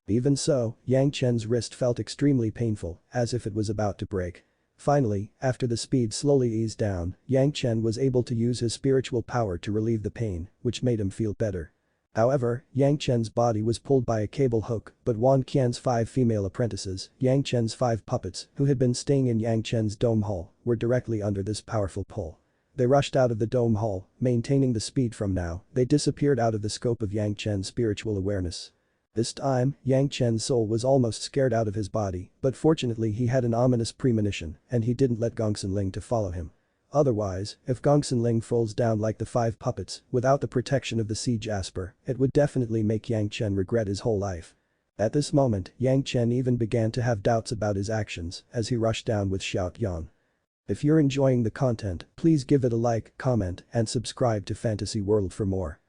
Even so, Yang Chen's wrist felt extremely painful, as if it was about to break. Finally, after the speed slowly eased down, Yang Chen was able to use his spiritual power to relieve the pain, which made him feel better. However, Yang Chen's body was pulled by a cable hook, but Wan Qian's 5 female apprentices, Yang Chen's 5 puppets, who had been staying in Yang Chen's dome hall, were directly under this powerful pull. They rushed out of the dome hall, maintaining the speed from now, they disappeared out of the scope of Yang Chen's spiritual awareness. This time, Yang Chen's soul was almost scared out of his body, but fortunately he had an ominous premonition, and he didn't let Gongsun Ling to follow him. Otherwise, if Gongsun Ling falls down like the 5 puppets, without the protection of the sea jasper, it would definitely make Yang Chen regret his whole life. At this moment, Yang Chen even began to have doubts about his actions as he rushed down with Xiao Yan. If you're enjoying the content, please give it a like, comment, and subscribe to Fantasy World for more.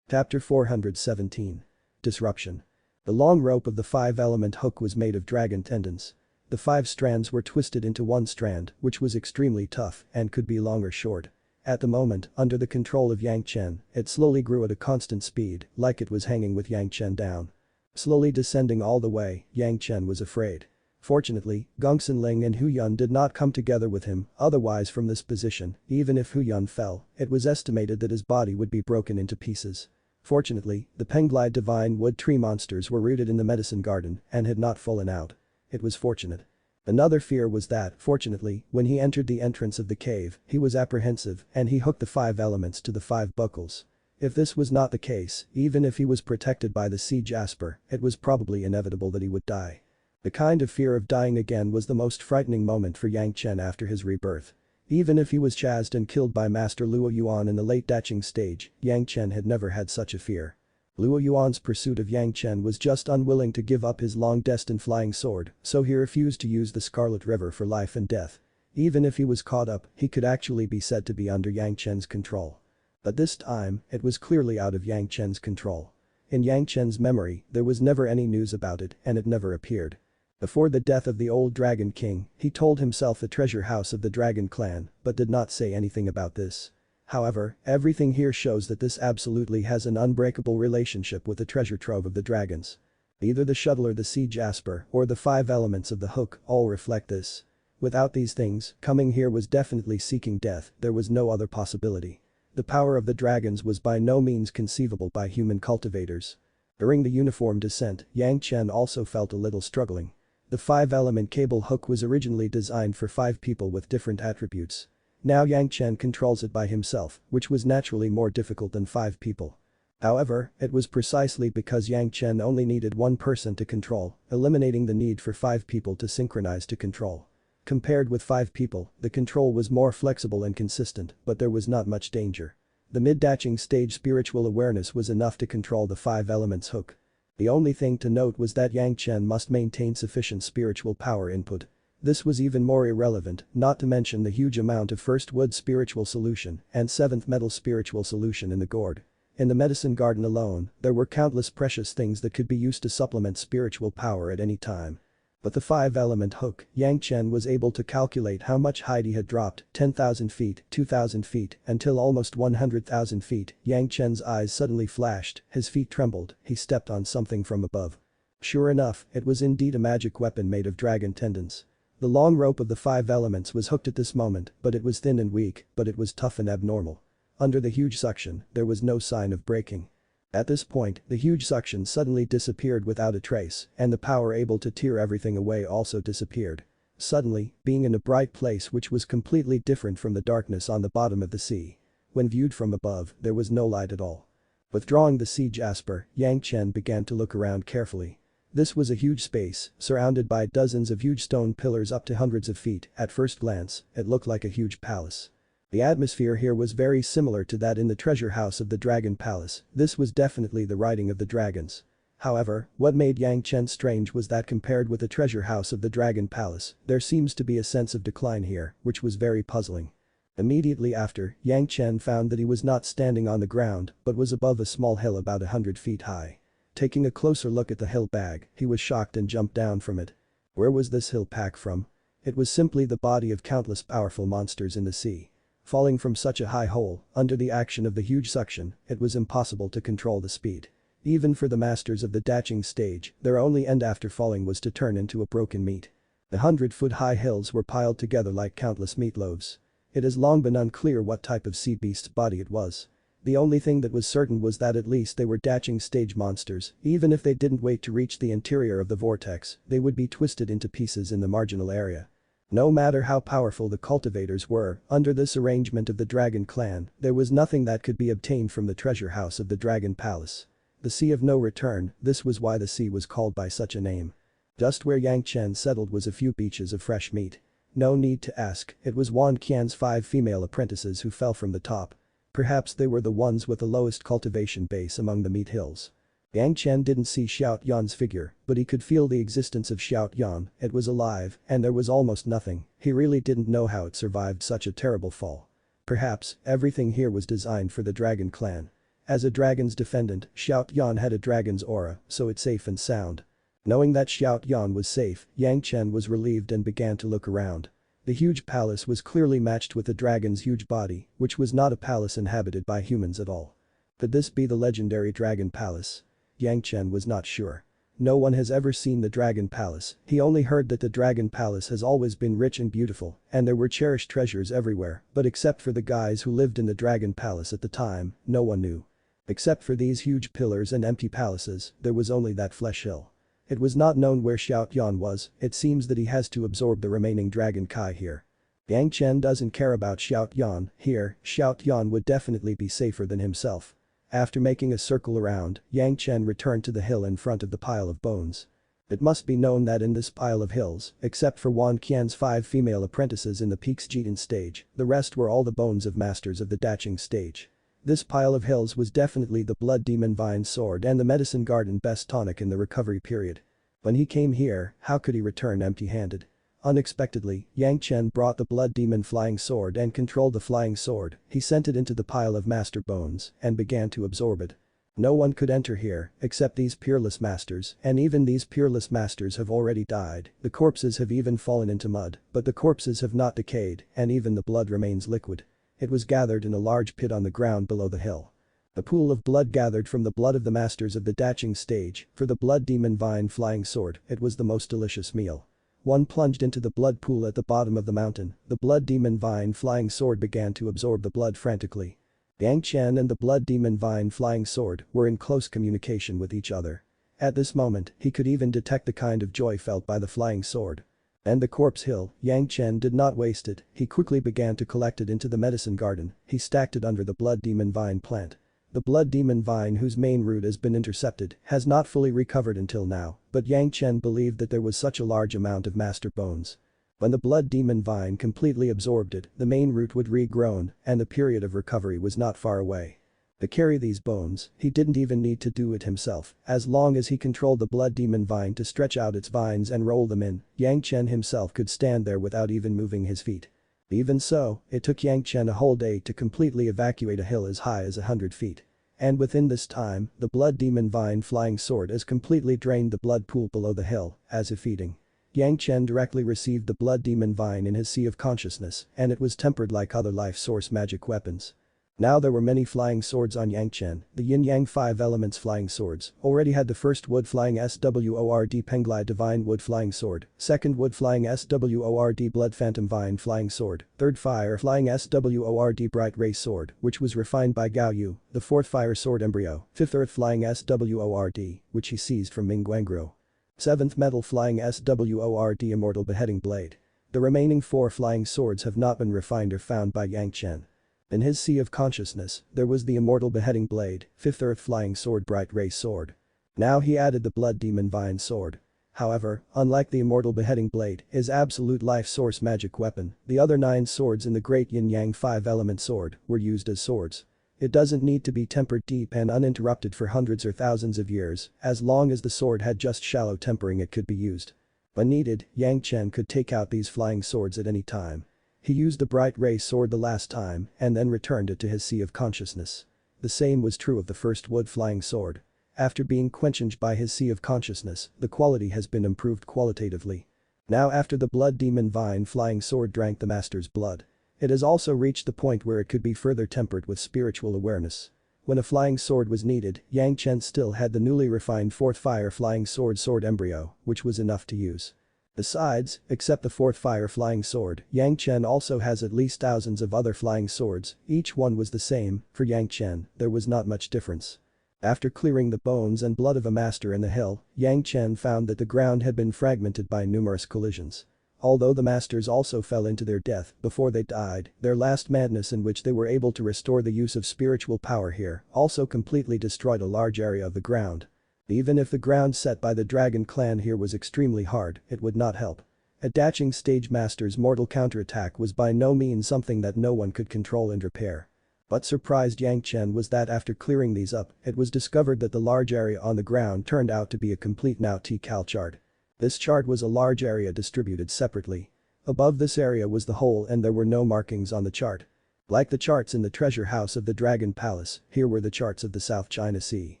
Chapter 417. Disruption. The long rope of the 5-element hook was made of dragon tendons. The 5 strands were twisted into one strand, which was extremely tough and could be long or short. At the moment, under the control of Yang Chen, it slowly grew at a constant speed, like it was hanging with Yang Chen down. Slowly descending all the way, Yang Chen was afraid. Fortunately, Gongsun Ling and Hu Yun did not come together with him, otherwise from this position, even if Hu Yun fell, it was estimated that his body would be broken into pieces. Fortunately, the Penglide divine wood tree monsters were rooted in the medicine garden and had not fallen out. It was fortunate. Another fear was that, fortunately, when he entered the entrance of the cave, he was apprehensive and he hooked the 5 elements to the 5 buckles. If this was not the case, even if he was protected by the sea jasper, it was probably inevitable that he would die. The kind of fear of dying again was the most frightening moment for Yang Chen after his rebirth. Even if he was chased and killed by Master Luo Yuan in the late Daching stage, Yang Chen had never had such a fear. Luo Yuan's pursuit of Yang Chen was just unwilling to give up his long-destined flying sword, so he refused to use the Scarlet River for life and death. Even if he was caught up, he could actually be said to be under Yang Chen's control. But this time, it was clearly out of Yang Chen's control. In Yang Chen's memory, there was never any news about it and it never appeared. Before the death of the old Dragon King, he told himself the treasure house of the Dragon clan, but did not say anything about this. However, everything here shows that this absolutely has an unbreakable relationship with the treasure trove of the dragons. Either the shuttle or the sea jasper or the 5 elements of the hook all reflect this. Without these things, coming here was definitely seeking death, there was no other possibility. The power of the dragons was by no means conceivable by human cultivators. During the uniform descent, Yang Chen also felt a little struggling. The 5-element cable hook was originally designed for 5 people with different attributes. Now Yang Chen controls it by himself, which was naturally more difficult than 5 people. However, it was precisely because Yang Chen only needed 1 person to control, eliminating the need for 5 people to synchronize to control. Compared with 5 people, the control was more flexible and consistent, but there was not much danger. The mid-daching stage spiritual awareness was enough to control the 5 elements hook. The only thing to note was that Yang Chen must maintain sufficient spiritual power input. This was even more irrelevant, not to mention the huge amount of 1st wood spiritual solution and 7th metal spiritual solution in the gourd. In the medicine garden alone, there were countless precious things that could be used to supplement spiritual power at any time. But the 5-element hook, Yang Chen was able to calculate how much height he had dropped, 10,000 feet, 2,000 feet, until almost 100,000 feet. Yang Chen's eyes suddenly flashed, his feet trembled, he stepped on something from above. Sure enough, it was indeed a magic weapon made of dragon tendons. The long rope of the 5 elements was hooked at this moment, but it was thin and weak, but it was tough and abnormal. Under the huge suction, there was no sign of breaking. At this point, the huge suction suddenly disappeared without a trace, and the power able to tear everything away also disappeared. Suddenly, being in a bright place which was completely different from the darkness on the bottom of the sea. When viewed from above, there was no light at all. Withdrawing the sea jasper, Yang Chen began to look around carefully. This was a huge space, surrounded by dozens of huge stone pillars up to hundreds of feet. At first glance, it looked like a huge palace. The atmosphere here was very similar to that in the treasure house of the Dragon Palace. This was definitely the riding of the dragons. However, what made Yang Chen strange was that compared with the treasure house of the Dragon Palace, there seems to be a sense of decline here, which was very puzzling. Immediately after, Yang Chen found that he was not standing on the ground, but was above a small hill about 100 feet high. Taking a closer look at the hill bag, he was shocked and jumped down from it. Where was this hill pack from? It was simply the body of countless powerful monsters in the sea. Falling from such a high hole, under the action of the huge suction, it was impossible to control the speed. Even for the masters of the daching stage, their only end after falling was to turn into a broken meat. The 100-foot-high hills were piled together like countless meatloaves. It has long been unclear what type of sea beast's body it was. The only thing that was certain was that at least they were daching stage monsters. Even if they didn't wait to reach the interior of the vortex, they would be twisted into pieces in the marginal area. No matter how powerful the cultivators were, under this arrangement of the Dragon Clan, there was nothing that could be obtained from the treasure house of the Dragon Palace. The Sea of No Return, this was why the sea was called by such a name. Just where Yang Chen settled was a few beaches of fresh meat. No need to ask, it was Wan Qian's 5 female apprentices who fell from the top. Perhaps they were the ones with the lowest cultivation base among the meat hills. Yang Chen didn't see Xiao Yan's figure, but he could feel the existence of Xiao Yan. It was alive, and there was almost nothing. He really didn't know how it survived such a terrible fall. Perhaps, everything here was designed for the Dragon Clan. As a dragon's defendant, Xiao Yan had a dragon's aura, so it's safe and sound. Knowing that Xiao Yan was safe, Yang Chen was relieved and began to look around. The huge palace was clearly matched with the dragon's huge body, which was not a palace inhabited by humans at all. Could this be the legendary Dragon Palace? Yang Chen was not sure. No one has ever seen the Dragon Palace, he only heard that the Dragon Palace has always been rich and beautiful, and there were cherished treasures everywhere, but except for the guys who lived in the Dragon Palace at the time, no one knew. Except for these huge pillars and empty palaces, there was only that flesh hill. It was not known where Xiao Yan was, it seems that he has to absorb the remaining Dragon Kai here. Yang Chen doesn't care about Xiao Yan, here, Xiao Yan would definitely be safer than himself. After making a circle around, Yang Chen returned to the hill in front of the pile of bones. It must be known that in this pile of hills, except for Wan Qian's 5 female apprentices in the Peaks Jitan stage, the rest were all the bones of masters of the daching stage. This pile of hills was definitely the Blood Demon Vine Sword and the Medicine Garden best tonic in the recovery period. When he came here, how could he return empty-handed? Unexpectedly, Yang Chen brought the Blood Demon Flying Sword and controlled the flying sword. He sent it into the pile of master bones and began to absorb it. No one could enter here except these peerless masters, and even these peerless masters have already died. The corpses have even fallen into mud, but the corpses have not decayed, and even the blood remains liquid. It was gathered in a large pit on the ground below the hill. A pool of blood gathered from the blood of the masters of the daching stage. For the Blood Demon Vine Flying Sword, it was the most delicious meal. One plunged into the blood pool at the bottom of the mountain. The Blood Demon Vine Flying Sword began to absorb the blood frantically. Yang Chen and the Blood Demon Vine Flying Sword were in close communication with each other. At this moment, he could even detect the kind of joy felt by the flying sword. And the corpse hill, Yang Chen did not waste it, he quickly began to collect it into the medicine garden, he stacked it under the blood demon vine plant. The blood demon vine, whose main root has been intercepted, has not fully recovered until now, but Yang Chen believed that there was such a large amount of master bones. When the blood demon vine completely absorbed it, the main root would regrown, and the period of recovery was not far away. To carry these bones, he didn't even need to do it himself, as long as he controlled the blood demon vine to stretch out its vines and roll them in, Yang Chen himself could stand there without even moving his feet. Even so, it took Yang Chen a whole day to completely evacuate a hill as high as 100 feet. And within this time, the blood demon vine flying sword has completely drained the blood pool below the hill, as if eating. Yang Chen directly received the blood demon vine in his sea of consciousness, and it was tempered like other life source magic weapons. Now there were many flying swords on Yang Chen, the yin-yang 5 elements flying swords, already had the first wood flying sword Penglai divine wood flying sword, second wood flying sword blood phantom vine flying sword, third fire flying sword bright ray sword, which was refined by Gao Yu, the fourth fire sword embryo, fifth earth flying sword, which he seized from Ming Guangguo. Seventh metal flying sword immortal beheading blade. The remaining 4 flying swords have not been refined or found by Yang Chen. In his sea of consciousness, there was the immortal beheading blade, fifth earth flying sword bright ray sword. Now he added the blood demon vine sword. However, unlike the immortal beheading blade, his absolute life source magic weapon, the other 9 swords in the great yin-yang 5 element sword were used as swords. It doesn't need to be tempered deep and uninterrupted for hundreds or thousands of years, as long as the sword had just shallow tempering it could be used. When needed, Yang Chen could take out these flying swords at any time. He used the bright ray sword the last time and then returned it to his sea of consciousness. The same was true of the first wood flying sword. After being quenched by his sea of consciousness, the quality has been improved qualitatively. Now after the blood demon vine flying sword drank the master's blood, it has also reached the point where it could be further tempered with spiritual awareness. When a flying sword was needed, Yang Chen still had the newly refined fourth fire flying sword embryo, which was enough to use. Besides, except the fourth fire flying sword, Yang Chen also has at least thousands of other flying swords, each one was the same, for Yang Chen, there was not much difference. After clearing the bones and blood of a master in the hill, Yang Chen found that the ground had been fragmented by numerous collisions. Although the masters also fell into their death before they died, their last madness in which they were able to restore the use of spiritual power here also completely destroyed a large area of the ground. Even if the ground set by the dragon clan here was extremely hard, it would not help. A daching stage master's mortal counterattack was by no means something that no one could control and repair. What surprised Yang Chen was that after clearing these up, it was discovered that the large area on the ground turned out to be a complete Nao T-Cal chart. This chart was a large area distributed separately. Above this area was the hole and there were no markings on the chart. Like the charts in the treasure house of the Dragon Palace, here were the charts of the South China Sea.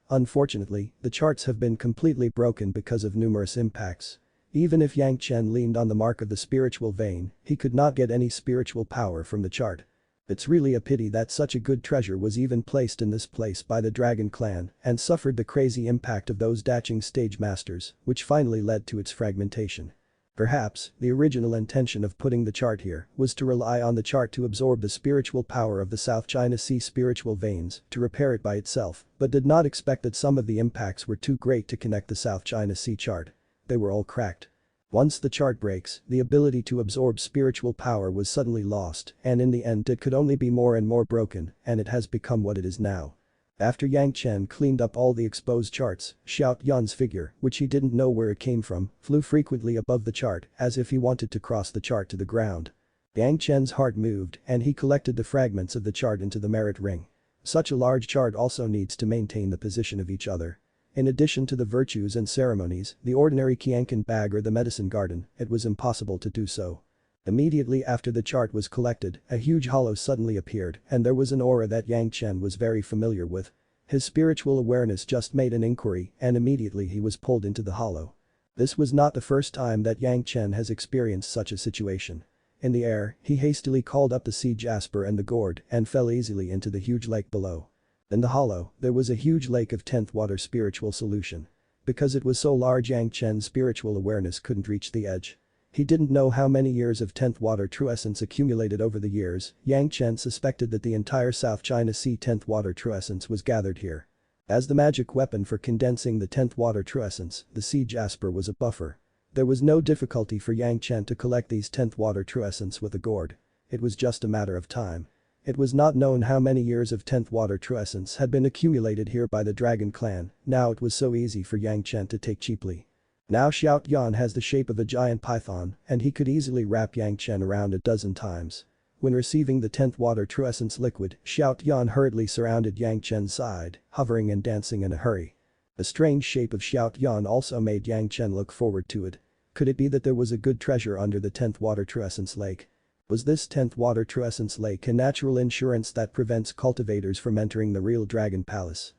Unfortunately, the charts have been completely broken because of numerous impacts. Even if Yang Chen leaned on the mark of the spiritual vein, he could not get any spiritual power from the chart. It's really a pity that such a good treasure was even placed in this place by the Dragon Clan and suffered the crazy impact of those daching stage masters, which finally led to its fragmentation. Perhaps, the original intention of putting the chart here was to rely on the chart to absorb the spiritual power of the South China Sea spiritual veins to repair it by itself, but did not expect that some of the impacts were too great to connect the South China Sea chart. They were all cracked. Once the chart breaks, the ability to absorb spiritual power was suddenly lost, and in the end it could only be more and more broken, and it has become what it is now. After Yang Chen cleaned up all the exposed charts, Xiao Yun's figure, which he didn't know where it came from, flew frequently above the chart as if he wanted to cross the chart to the ground. Yang Chen's heart moved and he collected the fragments of the chart into the merit ring. Such a large chart also needs to maintain the position of each other. In addition to the virtues and ceremonies, the ordinary Qiankan bag or the medicine garden, it was impossible to do so. Immediately after the chart was collected, a huge hollow suddenly appeared and there was an aura that Yang Chen was very familiar with. His spiritual awareness just made an inquiry and immediately he was pulled into the hollow. This was not the first time that Yang Chen has experienced such a situation. In the air, he hastily called up the sea jasper and the gourd and fell easily into the huge lake below. In the hollow, there was a huge lake of 10th water spiritual solution. Because it was so large, Yang Chen's spiritual awareness couldn't reach the edge. He didn't know how many years of 10th water true essence accumulated over the years. Yang Chen suspected that the entire South China Sea 10th water true essence was gathered here. As the magic weapon for condensing the 10th water true essence, the sea jasper was a buffer. There was no difficulty for Yang Chen to collect these 10th water true essence with a gourd. It was just a matter of time. It was not known how many years of 10th water true essence had been accumulated here by the dragon clan, now it was so easy for Yang Chen to take cheaply. Now Xiao Yan has the shape of a giant python, and he could easily wrap Yang Chen around a dozen times. When receiving the 10th water true essence liquid, Xiao Yan hurriedly surrounded Yang Chen's side, hovering and dancing in a hurry. The strange shape of Xiao Yan also made Yang Chen look forward to it. Could it be that there was a good treasure under the 10th water true essence lake? Was this 10th water true essence lake a natural insurance that prevents cultivators from entering the real dragon palace?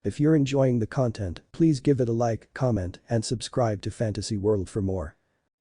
If you're enjoying the content, please give it a like, comment, and subscribe to Fantasy World for more.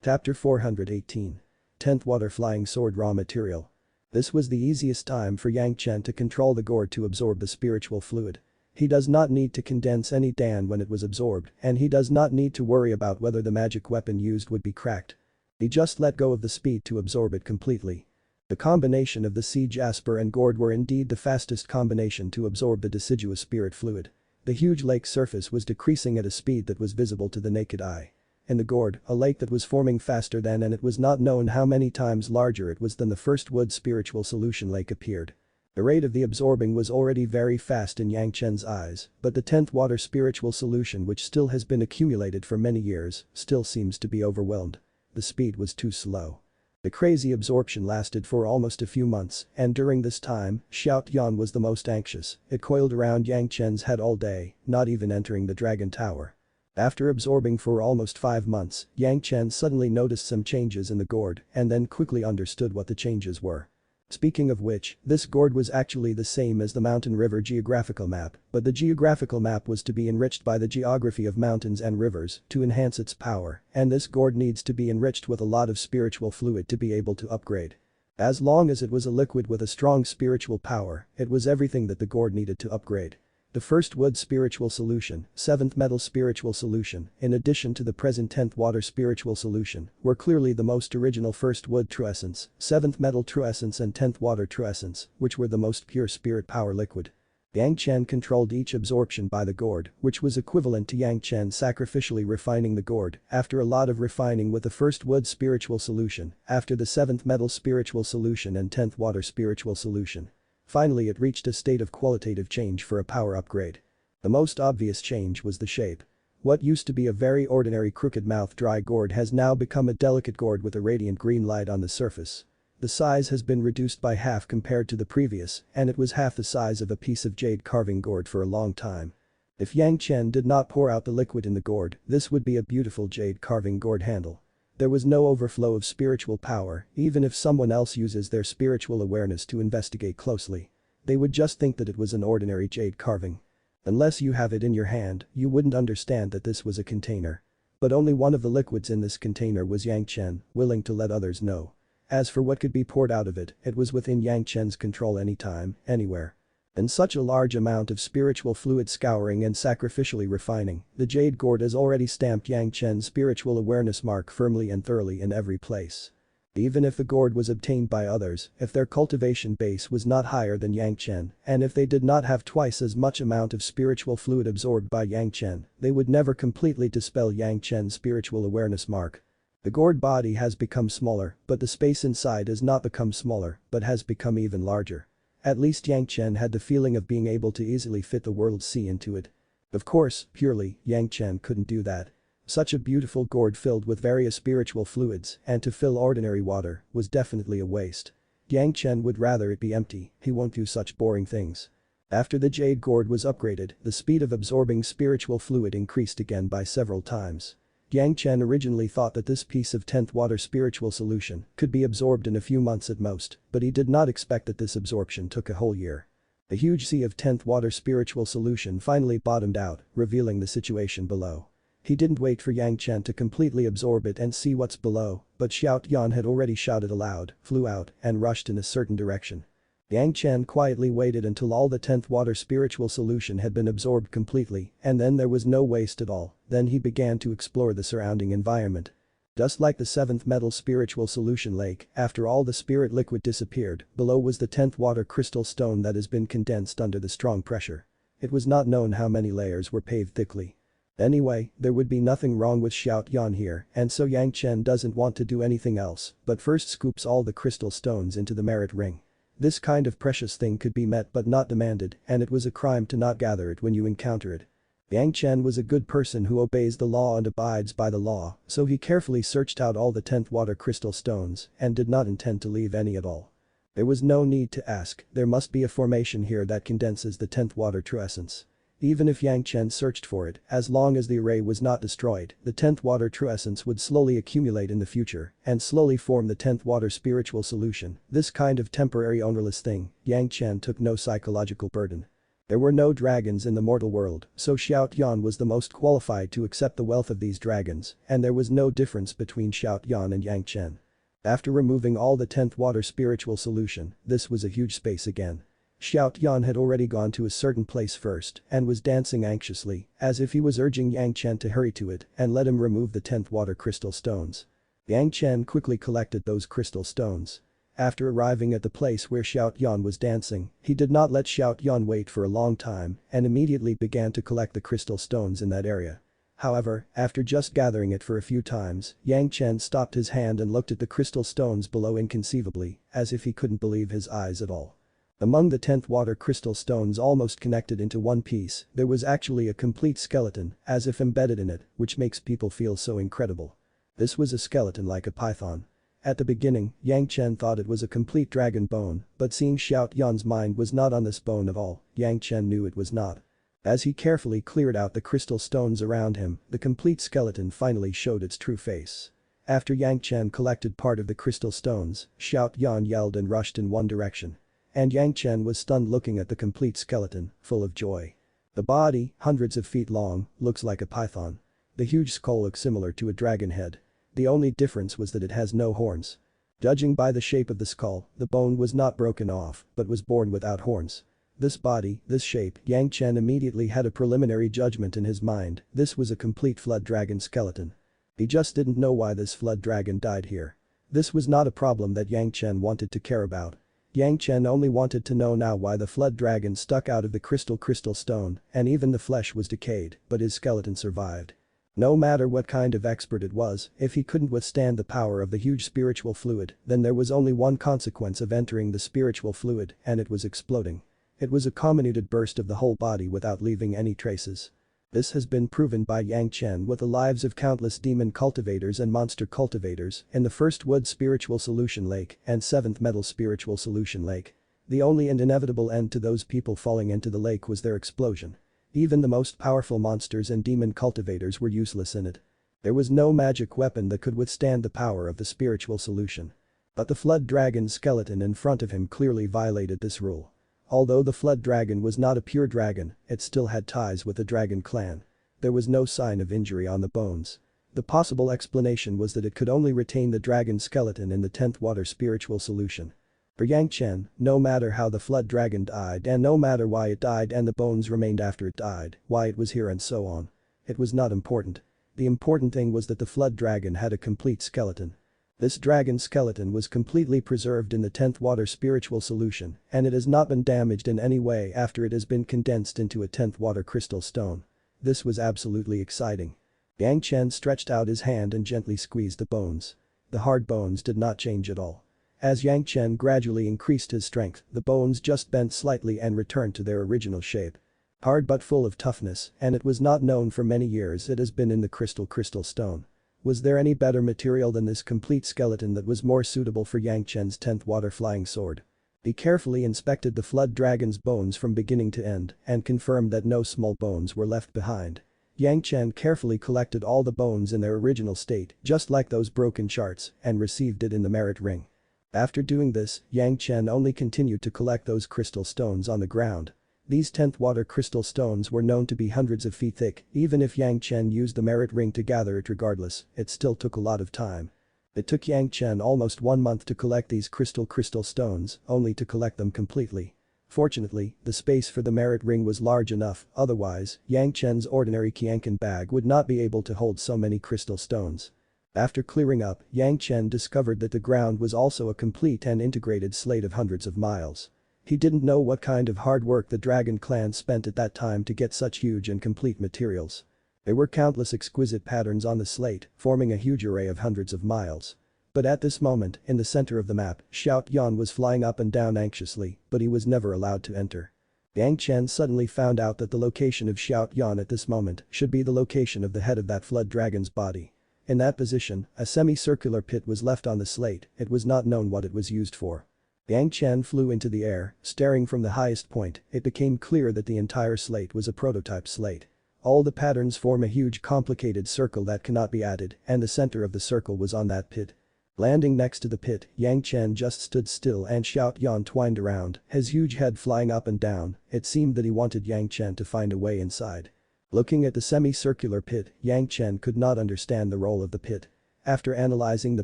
Chapter 418. 10th Water Flying Sword Raw Material. This was the easiest time for Yang Chen to control the gourd to absorb the spiritual fluid. He does not need to condense any Dan when it was absorbed, and he does not need to worry about whether the magic weapon used would be cracked. He just let go of the speed to absorb it completely. The combination of the sea jasper and gourd were indeed the fastest combination to absorb the deciduous spirit fluid. The huge lake surface was decreasing at a speed that was visible to the naked eye. In the gourd, a lake that was forming faster than, and it was not known how many times larger it was than the first wood spiritual solution lake appeared. The rate of the absorbing was already very fast in Yang Chen's eyes, but the 10th water spiritual solution, which still has been accumulated for many years, still seems to be overwhelmed. The speed was too slow. The crazy absorption lasted for almost a few months, and during this time, Xiao Yan was the most anxious. It coiled around Yang Chen's head all day, not even entering the dragon tower. After absorbing for almost 5 months, Yang Chen suddenly noticed some changes in the gourd and then quickly understood what the changes were. Speaking of which, this gourd was actually the same as the mountain river geographical map, but the geographical map was to be enriched by the geography of mountains and rivers to enhance its power, and this gourd needs to be enriched with a lot of spiritual fluid to be able to upgrade. As long as it was a liquid with a strong spiritual power, it was everything that the gourd needed to upgrade. The first wood spiritual solution, 7th metal spiritual solution, in addition to the present 10th water spiritual solution, were clearly the most original first wood true essence, 7th metal true essence and 10th water true essence, which were the most pure spirit power liquid. Yang Chen controlled each absorption by the gourd, which was equivalent to Yang Chen sacrificially refining the gourd after a lot of refining with the first wood spiritual solution, after the 7th metal spiritual solution and 10th water spiritual solution. Finally it reached a state of qualitative change for a power upgrade. The most obvious change was the shape. What used to be a very ordinary crooked mouth dry gourd has now become a delicate gourd with a radiant green light on the surface. The size has been reduced by half compared to the previous, and it was half the size of a piece of jade carving gourd for a long time. If Yang Chen did not pour out the liquid in the gourd, this would be a beautiful jade carving gourd handle. There was no overflow of spiritual power, even if someone else uses their spiritual awareness to investigate closely. They would just think that it was an ordinary jade carving. Unless you have it in your hand, you wouldn't understand that this was a container. But only one of the liquids in this container was Yang Chen, willing to let others know. As for what could be poured out of it, it was within Yang Chen's control anytime, anywhere. In such a large amount of spiritual fluid scouring and sacrificially refining, the jade gourd has already stamped Yang Chen's spiritual awareness mark firmly and thoroughly in every place. Even if the gourd was obtained by others, if their cultivation base was not higher than Yang Chen, and if they did not have twice as much amount of spiritual fluid absorbed by Yang Chen, they would never completely dispel Yang Chen's spiritual awareness mark. The gourd body has become smaller, but the space inside has not become smaller, but has become even larger. At least Yang Chen had the feeling of being able to easily fit the world sea into it. Of course, purely, Yang Chen couldn't do that. Such a beautiful gourd filled with various spiritual fluids, and to fill ordinary water, was definitely a waste. Yang Chen would rather it be empty, he won't do such boring things. After the jade gourd was upgraded, the speed of absorbing spiritual fluid increased again by several times. Yang Chen originally thought that this piece of 10th water spiritual solution could be absorbed in a few months at most, but he did not expect that this absorption took a whole year. The huge sea of 10th water spiritual solution finally bottomed out, revealing the situation below. He didn't wait for Yang Chen to completely absorb it and see what's below, but Xiao Yan had already shouted aloud, flew out, and rushed in a certain direction. Yang Chen quietly waited until all the 10th water spiritual solution had been absorbed completely, and then there was no waste at all, then he began to explore the surrounding environment. Just like the 7th metal spiritual solution lake, after all the spirit liquid disappeared, below was the 10th water crystal stone that has been condensed under the strong pressure. It was not known how many layers were paved thickly. Anyway, there would be nothing wrong with Zhanxian here, and so Yang Chen doesn't want to do anything else, but first scoops all the crystal stones into the merit ring. This kind of precious thing could be met but not demanded, and it was a crime to not gather it when you encounter it. Yang Chen was a good person who obeys the law and abides by the law, so he carefully searched out all the 10th water crystal stones and did not intend to leave any at all. There was no need to ask, there must be a formation here that condenses the 10th water true essence. Even if Yang Chen searched for it, as long as the array was not destroyed, the 10th water true essence would slowly accumulate in the future and slowly form the 10th water spiritual solution. This kind of temporary ownerless thing, Yang Chen took no psychological burden. There were no dragons in the mortal world, so Zhanxian was the most qualified to accept the wealth of these dragons, and there was no difference between Zhanxian and Yang Chen. After removing all the 10th water spiritual solution, this was a huge space again. Zhanxian had already gone to a certain place first and was dancing anxiously, as if he was urging Yang Chen to hurry to it and let him remove the 10th water crystal stones. Yang Chen quickly collected those crystal stones. After arriving at the place where Zhanxian was dancing, he did not let Zhanxian wait for a long time and immediately began to collect the crystal stones in that area. However, after just gathering it for a few times, Yang Chen stopped his hand and looked at the crystal stones below inconceivably, as if he couldn't believe his eyes at all. Among the 10th water crystal stones almost connected into one piece, there was actually a complete skeleton, as if embedded in it, which makes people feel so incredible. This was a skeleton like a python. At the beginning, Yang Chen thought it was a complete dragon bone, but seeing Zhanxian's mind was not on this bone at all, Yang Chen knew it was not. As he carefully cleared out the crystal stones around him, the complete skeleton finally showed its true face. After Yang Chen collected part of the crystal stones, Zhanxian yelled and rushed in one direction. And Yang Chen was stunned looking at the complete skeleton, full of joy. The body, hundreds of feet long, looks like a python. The huge skull looks similar to a dragon head. The only difference was that it has no horns. Judging by the shape of the skull, the bone was not broken off, but was born without horns. This body, this shape, Yang Chen immediately had a preliminary judgment in his mind, this was a complete flood dragon skeleton. He just didn't know why this flood dragon died here. This was not a problem that Yang Chen wanted to care about. Yang Chen only wanted to know now why the flood dragon stuck out of the crystal stone, and even the flesh was decayed, but his skeleton survived. No matter what kind of expert it was, if he couldn't withstand the power of the huge spiritual fluid, then there was only one consequence of entering the spiritual fluid, and it was exploding. It was a comminuted burst of the whole body without leaving any traces. This has been proven by Yang Chen with the lives of countless demon cultivators and monster cultivators in the first wood spiritual solution lake and 7th metal spiritual solution lake. The only and inevitable end to those people falling into the lake was their explosion. Even the most powerful monsters and demon cultivators were useless in it. There was no magic weapon that could withstand the power of the spiritual solution. But the flood dragon skeleton in front of him clearly violated this rule. Although the flood dragon was not a pure dragon, it still had ties with the dragon clan. There was no sign of injury on the bones. The possible explanation was that it could only retain the dragon skeleton in the 10th water spiritual solution. For Yang Chen, no matter how the flood dragon died and no matter why it died and the bones remained after it died, why it was here and so on. It was not important. The important thing was that the flood dragon had a complete skeleton. This dragon skeleton was completely preserved in the 10th water spiritual solution and it has not been damaged in any way after it has been condensed into a 10th water crystal stone. This was absolutely exciting. Yang Chen stretched out his hand and gently squeezed the bones. The hard bones did not change at all. As Yang Chen gradually increased his strength, the bones just bent slightly and returned to their original shape. Hard but full of toughness, and it was not known for many years it has been in the crystal stone. Was there any better material than this complete skeleton that was more suitable for Yang Chen's 10th water flying sword? He carefully inspected the flood dragon's bones from beginning to end and confirmed that no small bones were left behind. Yang Chen carefully collected all the bones in their original state, just like those broken charts, and received it in the merit ring. After doing this, Yang Chen only continued to collect those crystal stones on the ground. These 10th water crystal stones were known to be hundreds of feet thick, even if Yang Chen used the merit ring to gather it regardless, it still took a lot of time. It took Yang Chen almost 1 month to collect these crystal stones, only to collect them completely. Fortunately, the space for the merit ring was large enough, otherwise, Yang Chen's ordinary Qianqin bag would not be able to hold so many crystal stones. After clearing up, Yang Chen discovered that the ground was also a complete and integrated slate of hundreds of miles. He didn't know what kind of hard work the Dragon Clan spent at that time to get such huge and complete materials. There were countless exquisite patterns on the slate, forming a huge array of hundreds of miles. But at this moment, in the center of the map, Zhanxian was flying up and down anxiously, but he was never allowed to enter. Yang Chen suddenly found out that the location of Zhanxian at this moment should be the location of the head of that flood dragon's body. In that position, a semicircular pit was left on the slate, it was not known what it was used for. Yang Chen flew into the air, staring from the highest point, it became clear that the entire slate was a prototype slate. All the patterns form a huge complicated circle that cannot be added, and the center of the circle was on that pit. Landing next to the pit, Yang Chen just stood still and Zhanxian twined around, his huge head flying up and down, it seemed that he wanted Yang Chen to find a way inside. Looking at the semicircular pit, Yang Chen could not understand the role of the pit. After analyzing the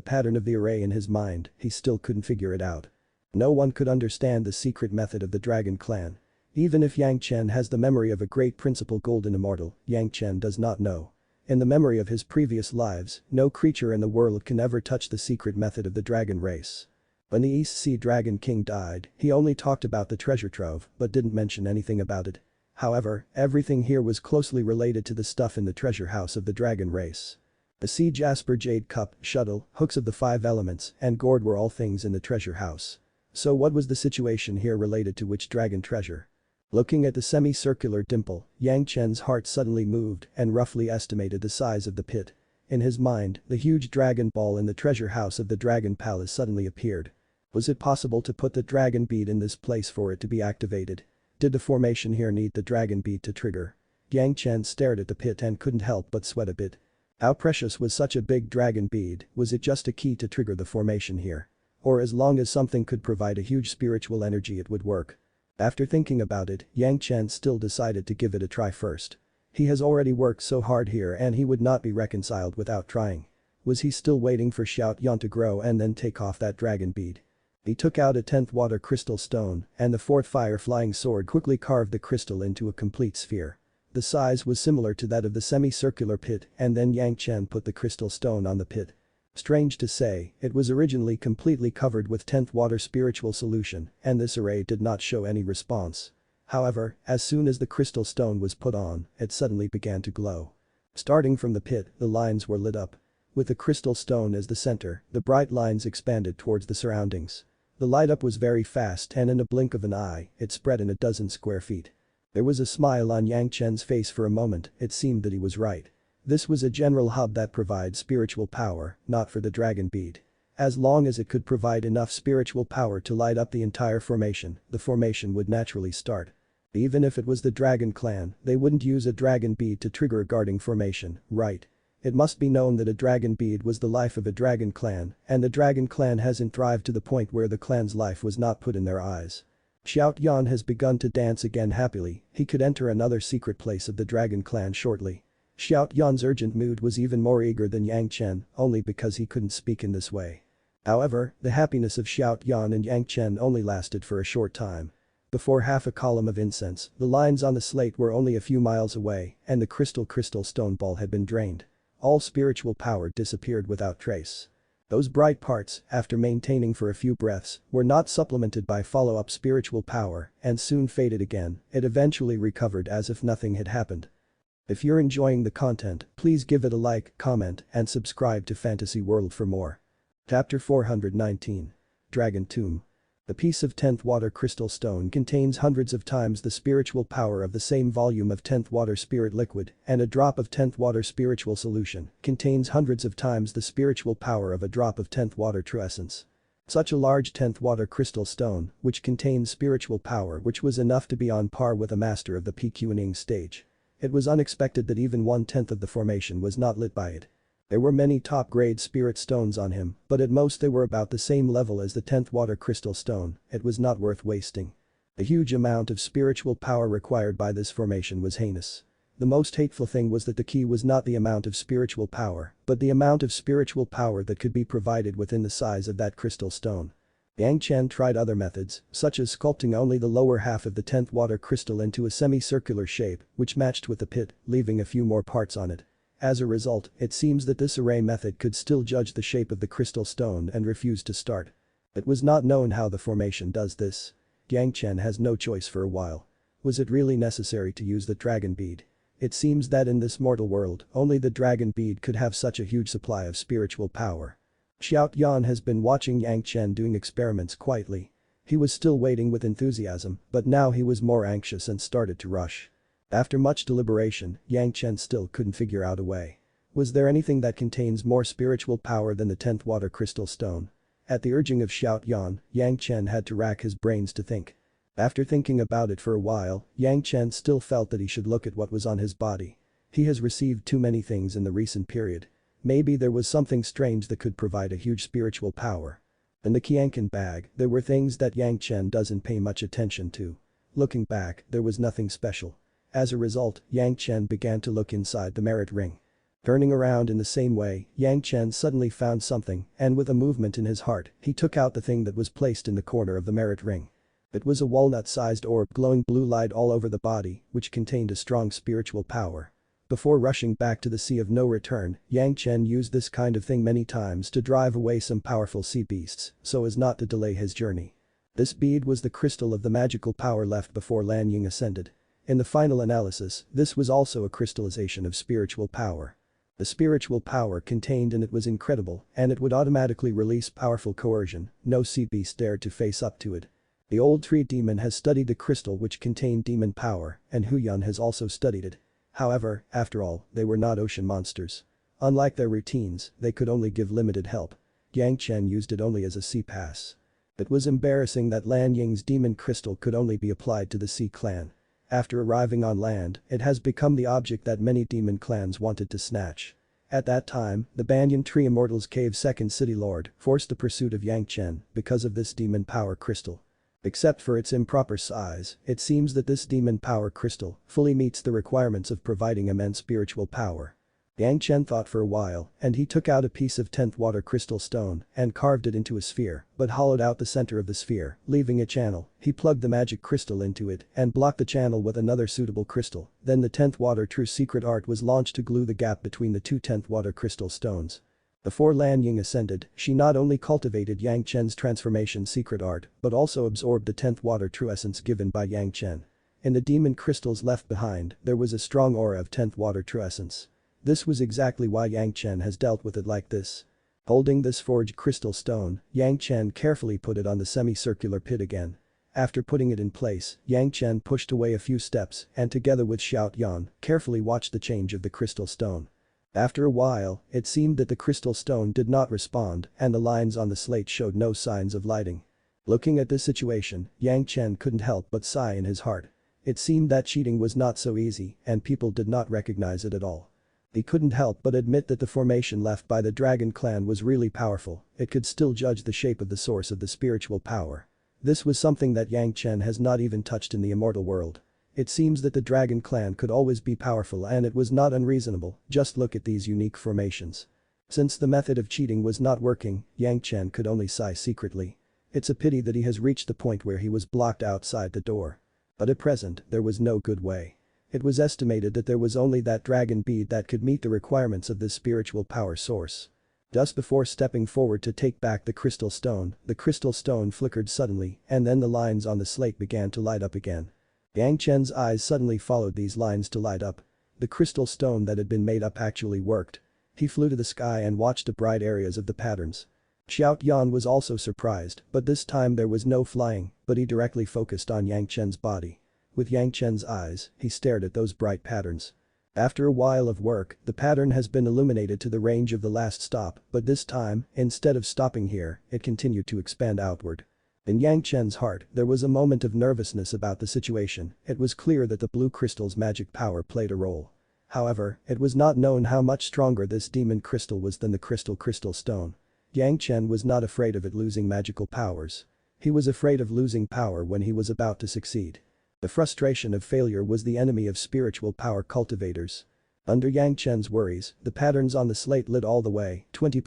pattern of the array in his mind, he still couldn't figure it out. No one could understand the secret method of the Dragon Clan. Even if Yang Chen has the memory of a Great Principle Golden Immortal, Yang Chen does not know. In the memory of his previous lives, no creature in the world can ever touch the secret method of the dragon race. When the East Sea Dragon King died, he only talked about the treasure trove but didn't mention anything about it. However, everything here was closely related to the stuff in the treasure house of the dragon race. The sea jasper jade cup, shuttle, hooks of the 5 elements, and gourd were all things in the treasure house. So what was the situation here related to which dragon treasure? Looking at the semicircular dimple, Yang Chen's heart suddenly moved and roughly estimated the size of the pit. In his mind, the huge dragon ball in the treasure house of the dragon palace suddenly appeared. Was it possible to put the dragon bead in this place for it to be activated? Did the formation here need the dragon bead to trigger? Yang Chen stared at the pit and couldn't help but sweat a bit. How precious was such a big dragon bead, was it just a key to trigger the formation here? Or as long as something could provide a huge spiritual energy it would work? After thinking about it, Yang Chen still decided to give it a try first. He has already worked so hard here and he would not be reconciled without trying. Was he still waiting for Zhanxian to grow and then take off that dragon bead? He took out a 10th water crystal stone and the 4th fire flying sword quickly carved the crystal into a complete sphere. The size was similar to that of the semicircular pit and then Yang Chen put the crystal stone on the pit. Strange to say, it was originally completely covered with 10th water spiritual solution and this array did not show any response. However, as soon as the crystal stone was put on, it suddenly began to glow. Starting from the pit, the lines were lit up. With the crystal stone as the center, the bright lines expanded towards the surroundings. The light up was very fast and in a blink of an eye, it spread in a dozen square feet. There was a smile on Yang Chen's face for a moment, it seemed that he was right. This was a general hub that provides spiritual power, not for the dragon bead. As long as it could provide enough spiritual power to light up the entire formation, the formation would naturally start. Even if it was the Dragon Clan, they wouldn't use a dragon bead to trigger a guarding formation, right? It must be known that a dragon bead was the life of a dragon clan, and the dragon clan hasn't thrived to the point where the clan's life was not put in their eyes. Zhanxian has begun to dance again happily, he could enter another secret place of the dragon clan shortly. Zhanxian's urgent mood was even more eager than Yang Chen, only because he couldn't speak in this way. However, the happiness of Zhanxian and Yang Chen only lasted for a short time. Before half a column of incense, the lines on the slate were only a few miles away, and the crystal stone ball had been drained. All spiritual power disappeared without trace. Those bright parts, after maintaining for a few breaths, were not supplemented by follow-up spiritual power and soon faded again, it eventually recovered as if nothing had happened. If you're enjoying the content, please give it a like, comment, and subscribe to Fantasy World for more. Chapter 419. Dragon Tomb. The piece of 10th water crystal stone contains hundreds of times the spiritual power of the same volume of 10th water spirit liquid, and a drop of 10th water spiritual solution contains hundreds of times the spiritual power of a drop of 10th water true essence. Such a large 10th water crystal stone, which contains spiritual power which was enough to be on par with a master of the Breathtaking stage. It was unexpected that even 1/10 of the formation was not lit by it. There were many top-grade spirit stones on him, but at most they were about the same level as the 10th water crystal stone, it was not worth wasting. The huge amount of spiritual power required by this formation was heinous. The most hateful thing was that the key was not the amount of spiritual power, but the amount of spiritual power that could be provided within the size of that crystal stone. Yang Chen tried other methods, such as sculpting only the lower half of the 10th water crystal into a semicircular shape, which matched with the pit, leaving a few more parts on it. As a result, it seems that this array method could still judge the shape of the crystal stone and refused to start. It was not known how the formation does this. Yang Chen has no choice for a while. Was it really necessary to use the dragon bead? It seems that in this mortal world, only the dragon bead could have such a huge supply of spiritual power. Xiao Yan has been watching Yang Chen doing experiments quietly. He was still waiting with enthusiasm, but now he was more anxious and started to rush. After much deliberation, Yang Chen still couldn't figure out a way. Was there anything that contains more spiritual power than the 10th water crystal stone? At the urging of Xiao Yan, Yang Chen had to rack his brains to think. After thinking about it for a while, Yang Chen still felt that he should look at what was on his body. He has received too many things in the recent period. Maybe there was something strange that could provide a huge spiritual power. In the Qianqin bag, there were things that Yang Chen doesn't pay much attention to. Looking back, there was nothing special. As a result, Yang Chen began to look inside the merit ring. Turning around in the same way, Yang Chen suddenly found something, and with a movement in his heart, he took out the thing that was placed in the corner of the merit ring. It was a walnut-sized orb glowing blue light all over the body, which contained a strong spiritual power. Before rushing back to the sea of no return, Yang Chen used this kind of thing many times to drive away some powerful sea beasts, so as not to delay his journey. This bead was the crystal of the magical power left before Lan Ying ascended. In the final analysis, this was also a crystallization of spiritual power. The spiritual power contained in it was incredible, and it would automatically release powerful coercion. No sea beast dared to face up to it. The old tree demon has studied the crystal which contained demon power, and Huyun has also studied it. However, after all, they were not ocean monsters. Unlike their routines, they could only give limited help. Yang Chen used it only as a sea pass. It was embarrassing that Lan Ying's demon crystal could only be applied to the Sea clan. After arriving on land, it has become the object that many demon clans wanted to snatch. At that time, the Banyan Tree Immortals Cave second city lord forced the pursuit of Yang Chen because of this demon power crystal. Except for its improper size, it seems that this demon power crystal fully meets the requirements of providing immense spiritual power. Yang Chen thought for a while, and he took out a piece of 10th water crystal stone and carved it into a sphere, but hollowed out the center of the sphere, leaving a channel. He plugged the magic crystal into it and blocked the channel with another suitable crystal. Then the 10th water true secret art was launched to glue the gap between the two 10th water crystal stones. Before Lan Ying ascended, she not only cultivated Yang Chen's transformation secret art, but also absorbed the 10th water true essence given by Yang Chen. In the demon crystals left behind, there was a strong aura of 10th water true essence. This was exactly why Yang Chen has dealt with it like this. Holding this forged crystal stone, Yang Chen carefully put it on the semicircular pit again. After putting it in place, Yang Chen pushed away a few steps and together with Xiao Yan, carefully watched the change of the crystal stone. After a while, it seemed that the crystal stone did not respond and the lines on the slate showed no signs of lighting. Looking at this situation, Yang Chen couldn't help but sigh in his heart. It seemed that cheating was not so easy and people did not recognize it at all. He couldn't help but admit that the formation left by the Dragon clan was really powerful. It could still judge the shape of the source of the spiritual power. This was something that Yang Chen has not even touched in the immortal world. It seems that the Dragon clan could always be powerful and it was not unreasonable, just look at these unique formations. Since the method of cheating was not working, Yang Chen could only sigh secretly. It's a pity that he has reached the point where he was blocked outside the door. But at present, there was no good way. It was estimated that there was only that dragon bead that could meet the requirements of this spiritual power source. Just before stepping forward to take back the crystal stone flickered suddenly and then the lines on the slate began to light up again. Yang Chen's eyes suddenly followed these lines to light up. The crystal stone that had been made up actually worked. He flew to the sky and watched the bright areas of the patterns. Xiao Yan was also surprised, but this time there was no flying, but he directly focused on Yang Chen's body. With Yang Chen's eyes, he stared at those bright patterns. After a while of work, the pattern has been illuminated to the range of the last stop, but this time, instead of stopping here, it continued to expand outward. In Yang Chen's heart, there was a moment of nervousness about the situation. It was clear that the blue crystal's magic power played a role. However, it was not known how much stronger this demon crystal was than the crystal stone. Yang Chen was not afraid of it losing magical powers. He was afraid of losing power when he was about to succeed. The frustration of failure was the enemy of spiritual power cultivators. Under Yang Chen's worries, the patterns on the slate lit all the way, 20%,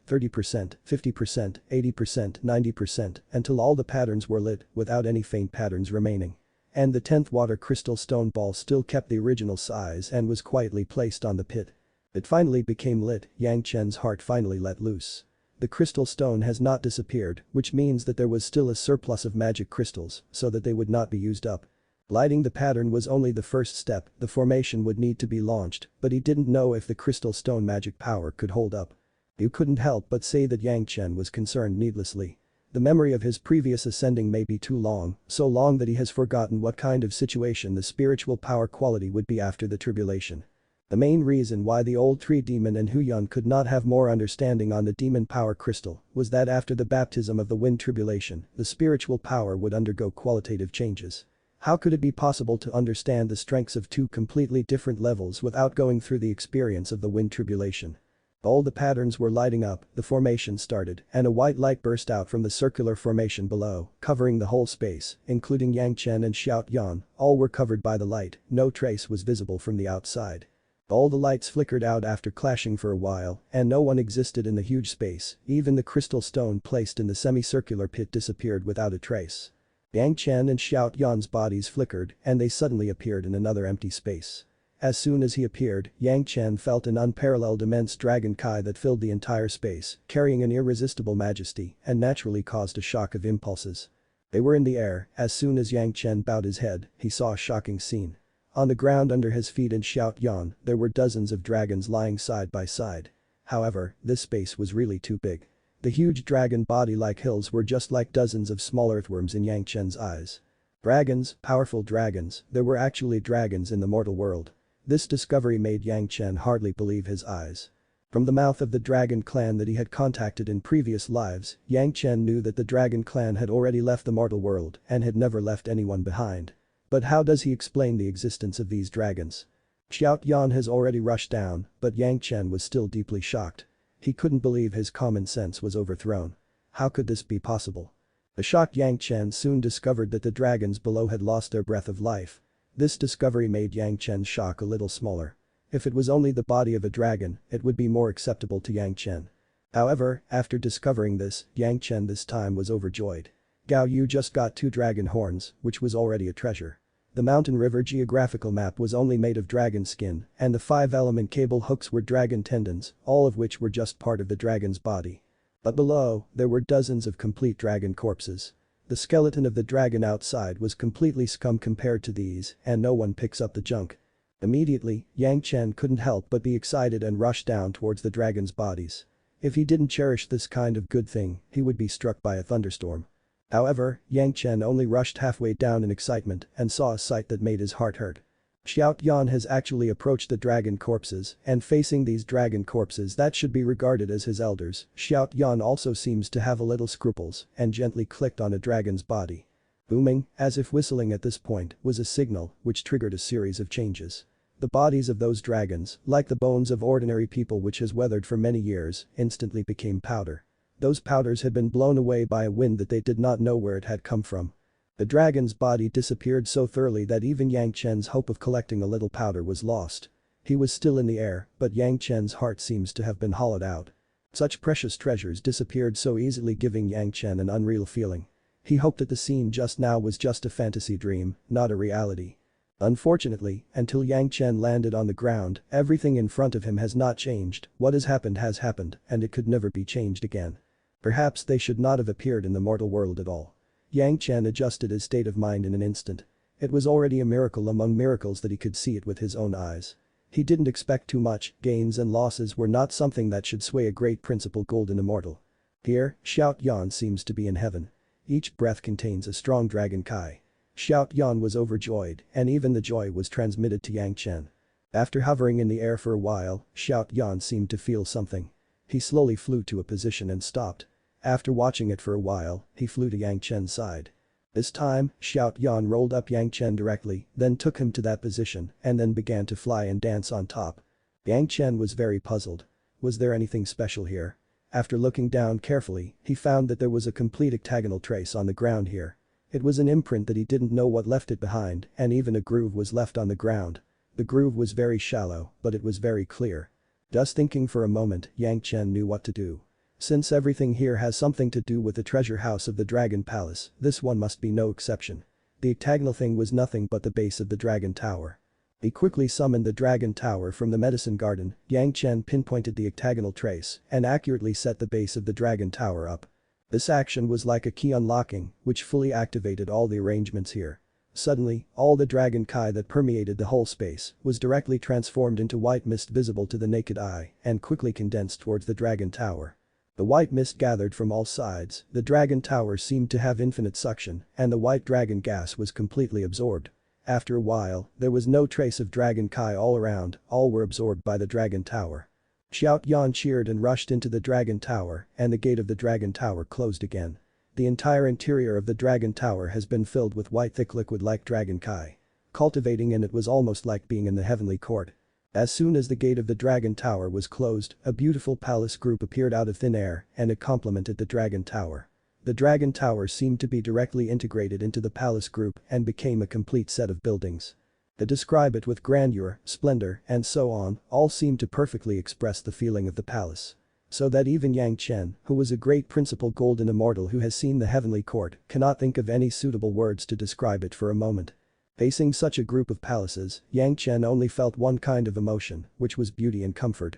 30%, 50%, 80%, 90%, until all the patterns were lit without any faint patterns remaining. And the 10th water crystal stone ball still kept the original size and was quietly placed on the pit. It finally became lit, Yang Chen's heart finally let loose. The crystal stone has not disappeared, which means that there was still a surplus of magic crystals, so that they would not be used up. Lighting the pattern was only the first step, the formation would need to be launched, but he didn't know if the crystal stone magic power could hold up. You couldn't help but say that Yang Chen was concerned needlessly. The memory of his previous ascending may be too long, so long that he has forgotten what kind of situation the spiritual power quality would be after the tribulation. The main reason why the old tree demon and Huyun could not have more understanding on the demon power crystal was that after the baptism of the wind tribulation, the spiritual power would undergo qualitative changes. How could it be possible to understand the strengths of two completely different levels without going through the experience of the wind tribulation? All the patterns were lighting up, the formation started, and a white light burst out from the circular formation below, covering the whole space, including Yang Chen and Xiao Yan, all were covered by the light, no trace was visible from the outside. All the lights flickered out after clashing for a while, and no one existed in the huge space, even the crystal stone placed in the semicircular pit disappeared without a trace. Yang Chen and Xiao Yan's bodies flickered, and they suddenly appeared in another empty space. As soon as he appeared, Yang Chen felt an unparalleled immense dragon kai that filled the entire space, carrying an irresistible majesty, and naturally caused a shock of impulses. They were in the air, as soon as Yang Chen bowed his head, he saw a shocking scene. On the ground under his feet in Xiao Yan, there were dozens of dragons lying side by side. However, this space was really too big. The huge dragon body-like hills were just like dozens of small earthworms in Yang Chen's eyes. Dragons, powerful dragons, there were actually dragons in the mortal world. This discovery made Yang Chen hardly believe his eyes. From the mouth of the dragon clan that he had contacted in previous lives, Yang Chen knew that the dragon clan had already left the mortal world and had never left anyone behind. But how does he explain the existence of these dragons? Xiao Yan has already rushed down, but Yang Chen was still deeply shocked. He couldn't believe his common sense was overthrown. How could this be possible? The shocked Yang Chen soon discovered that the dragons below had lost their breath of life. This discovery made Yang Chen's shock a little smaller. If it was only the body of a dragon, it would be more acceptable to Yang Chen. However, after discovering this, Yang Chen this time was overjoyed. Gao Yu just got 2 dragon horns, which was already a treasure. The mountain river geographical map was only made of dragon skin, and the 5-element cable hooks were dragon tendons, all of which were just part of the dragon's body. But below, there were dozens of complete dragon corpses. The skeleton of the dragon outside was completely scum compared to these, and no one picks up the junk. Immediately, Yang Chen couldn't help but be excited and rushed down towards the dragon's bodies. If he didn't cherish this kind of good thing, he would be struck by a thunderstorm. However, Yang Chen only rushed halfway down in excitement and saw a sight that made his heart hurt. Xiao Yan has actually approached the dragon corpses, and facing these dragon corpses that should be regarded as his elders, Xiao Yan also seems to have a little scruples and gently clicked on a dragon's body. Booming, as if whistling at this point, was a signal which triggered a series of changes. The bodies of those dragons, like the bones of ordinary people which has weathered for many years, instantly became powder. Those powders had been blown away by a wind that they did not know where it had come from. The dragon's body disappeared so thoroughly that even Yang Chen's hope of collecting a little powder was lost. He was still in the air, but Yang Chen's heart seems to have been hollowed out. Such precious treasures disappeared so easily, giving Yang Chen an unreal feeling. He hoped that the scene just now was just a fantasy dream, not a reality. Unfortunately, until Yang Chen landed on the ground, everything in front of him has not changed. What has happened, and it could never be changed again. Perhaps they should not have appeared in the mortal world at all. Yang Chen adjusted his state of mind in an instant. It was already a miracle among miracles that he could see it with his own eyes. He didn't expect too much, gains and losses were not something that should sway a Great Principle Golden Immortal. Here, Xiao Yan seems to be in heaven. Each breath contains a strong dragon kai. Xiao Yan was overjoyed, and even the joy was transmitted to Yang Chen. After hovering in the air for a while, Xiao Yan seemed to feel something. He slowly flew to a position and stopped. After watching it for a while, he flew to Yang Chen's side. This time, Xiao Yan rolled up Yang Chen directly, then took him to that position, and then began to fly and dance on top. Yang Chen was very puzzled. Was there anything special here? After looking down carefully, he found that there was a complete octagonal trace on the ground here. It was an imprint that he didn't know what left it behind, and even a groove was left on the ground. The groove was very shallow, but it was very clear. Just thinking for a moment, Yang Chen knew what to do. Since everything here has something to do with the treasure house of the Dragon Palace, this one must be no exception. The octagonal thing was nothing but the base of the Dragon Tower. He quickly summoned the dragon tower from the medicine garden. Yang Chen pinpointed the octagonal trace and accurately set the base of the dragon tower up. This action was like a key unlocking, which fully activated all the arrangements here. Suddenly, all the dragon kai that permeated the whole space was directly transformed into white mist visible to the naked eye and quickly condensed towards the dragon tower. The white mist gathered from all sides, the dragon tower seemed to have infinite suction, and the white dragon gas was completely absorbed. After a while, there was no trace of dragon kai all around, all were absorbed by the dragon tower. Xiaoyan cheered and rushed into the dragon tower, and the gate of the dragon tower closed again. The entire interior of the dragon tower has been filled with white thick liquid like dragon kai. Cultivating in it was almost like being in the heavenly court. As soon as the gate of the dragon tower was closed, a beautiful palace group appeared out of thin air, and it complemented the dragon tower. The dragon tower seemed to be directly integrated into the palace group and became a complete set of buildings. To describe it with grandeur, splendor, and so on, all seemed to perfectly express the feeling of the palace. So that even Yang Chen, who was a Great Principle Golden Immortal who has seen the heavenly court, cannot think of any suitable words to describe it for a moment. Facing such a group of palaces, Yang Chen only felt one kind of emotion, which was beauty and comfort.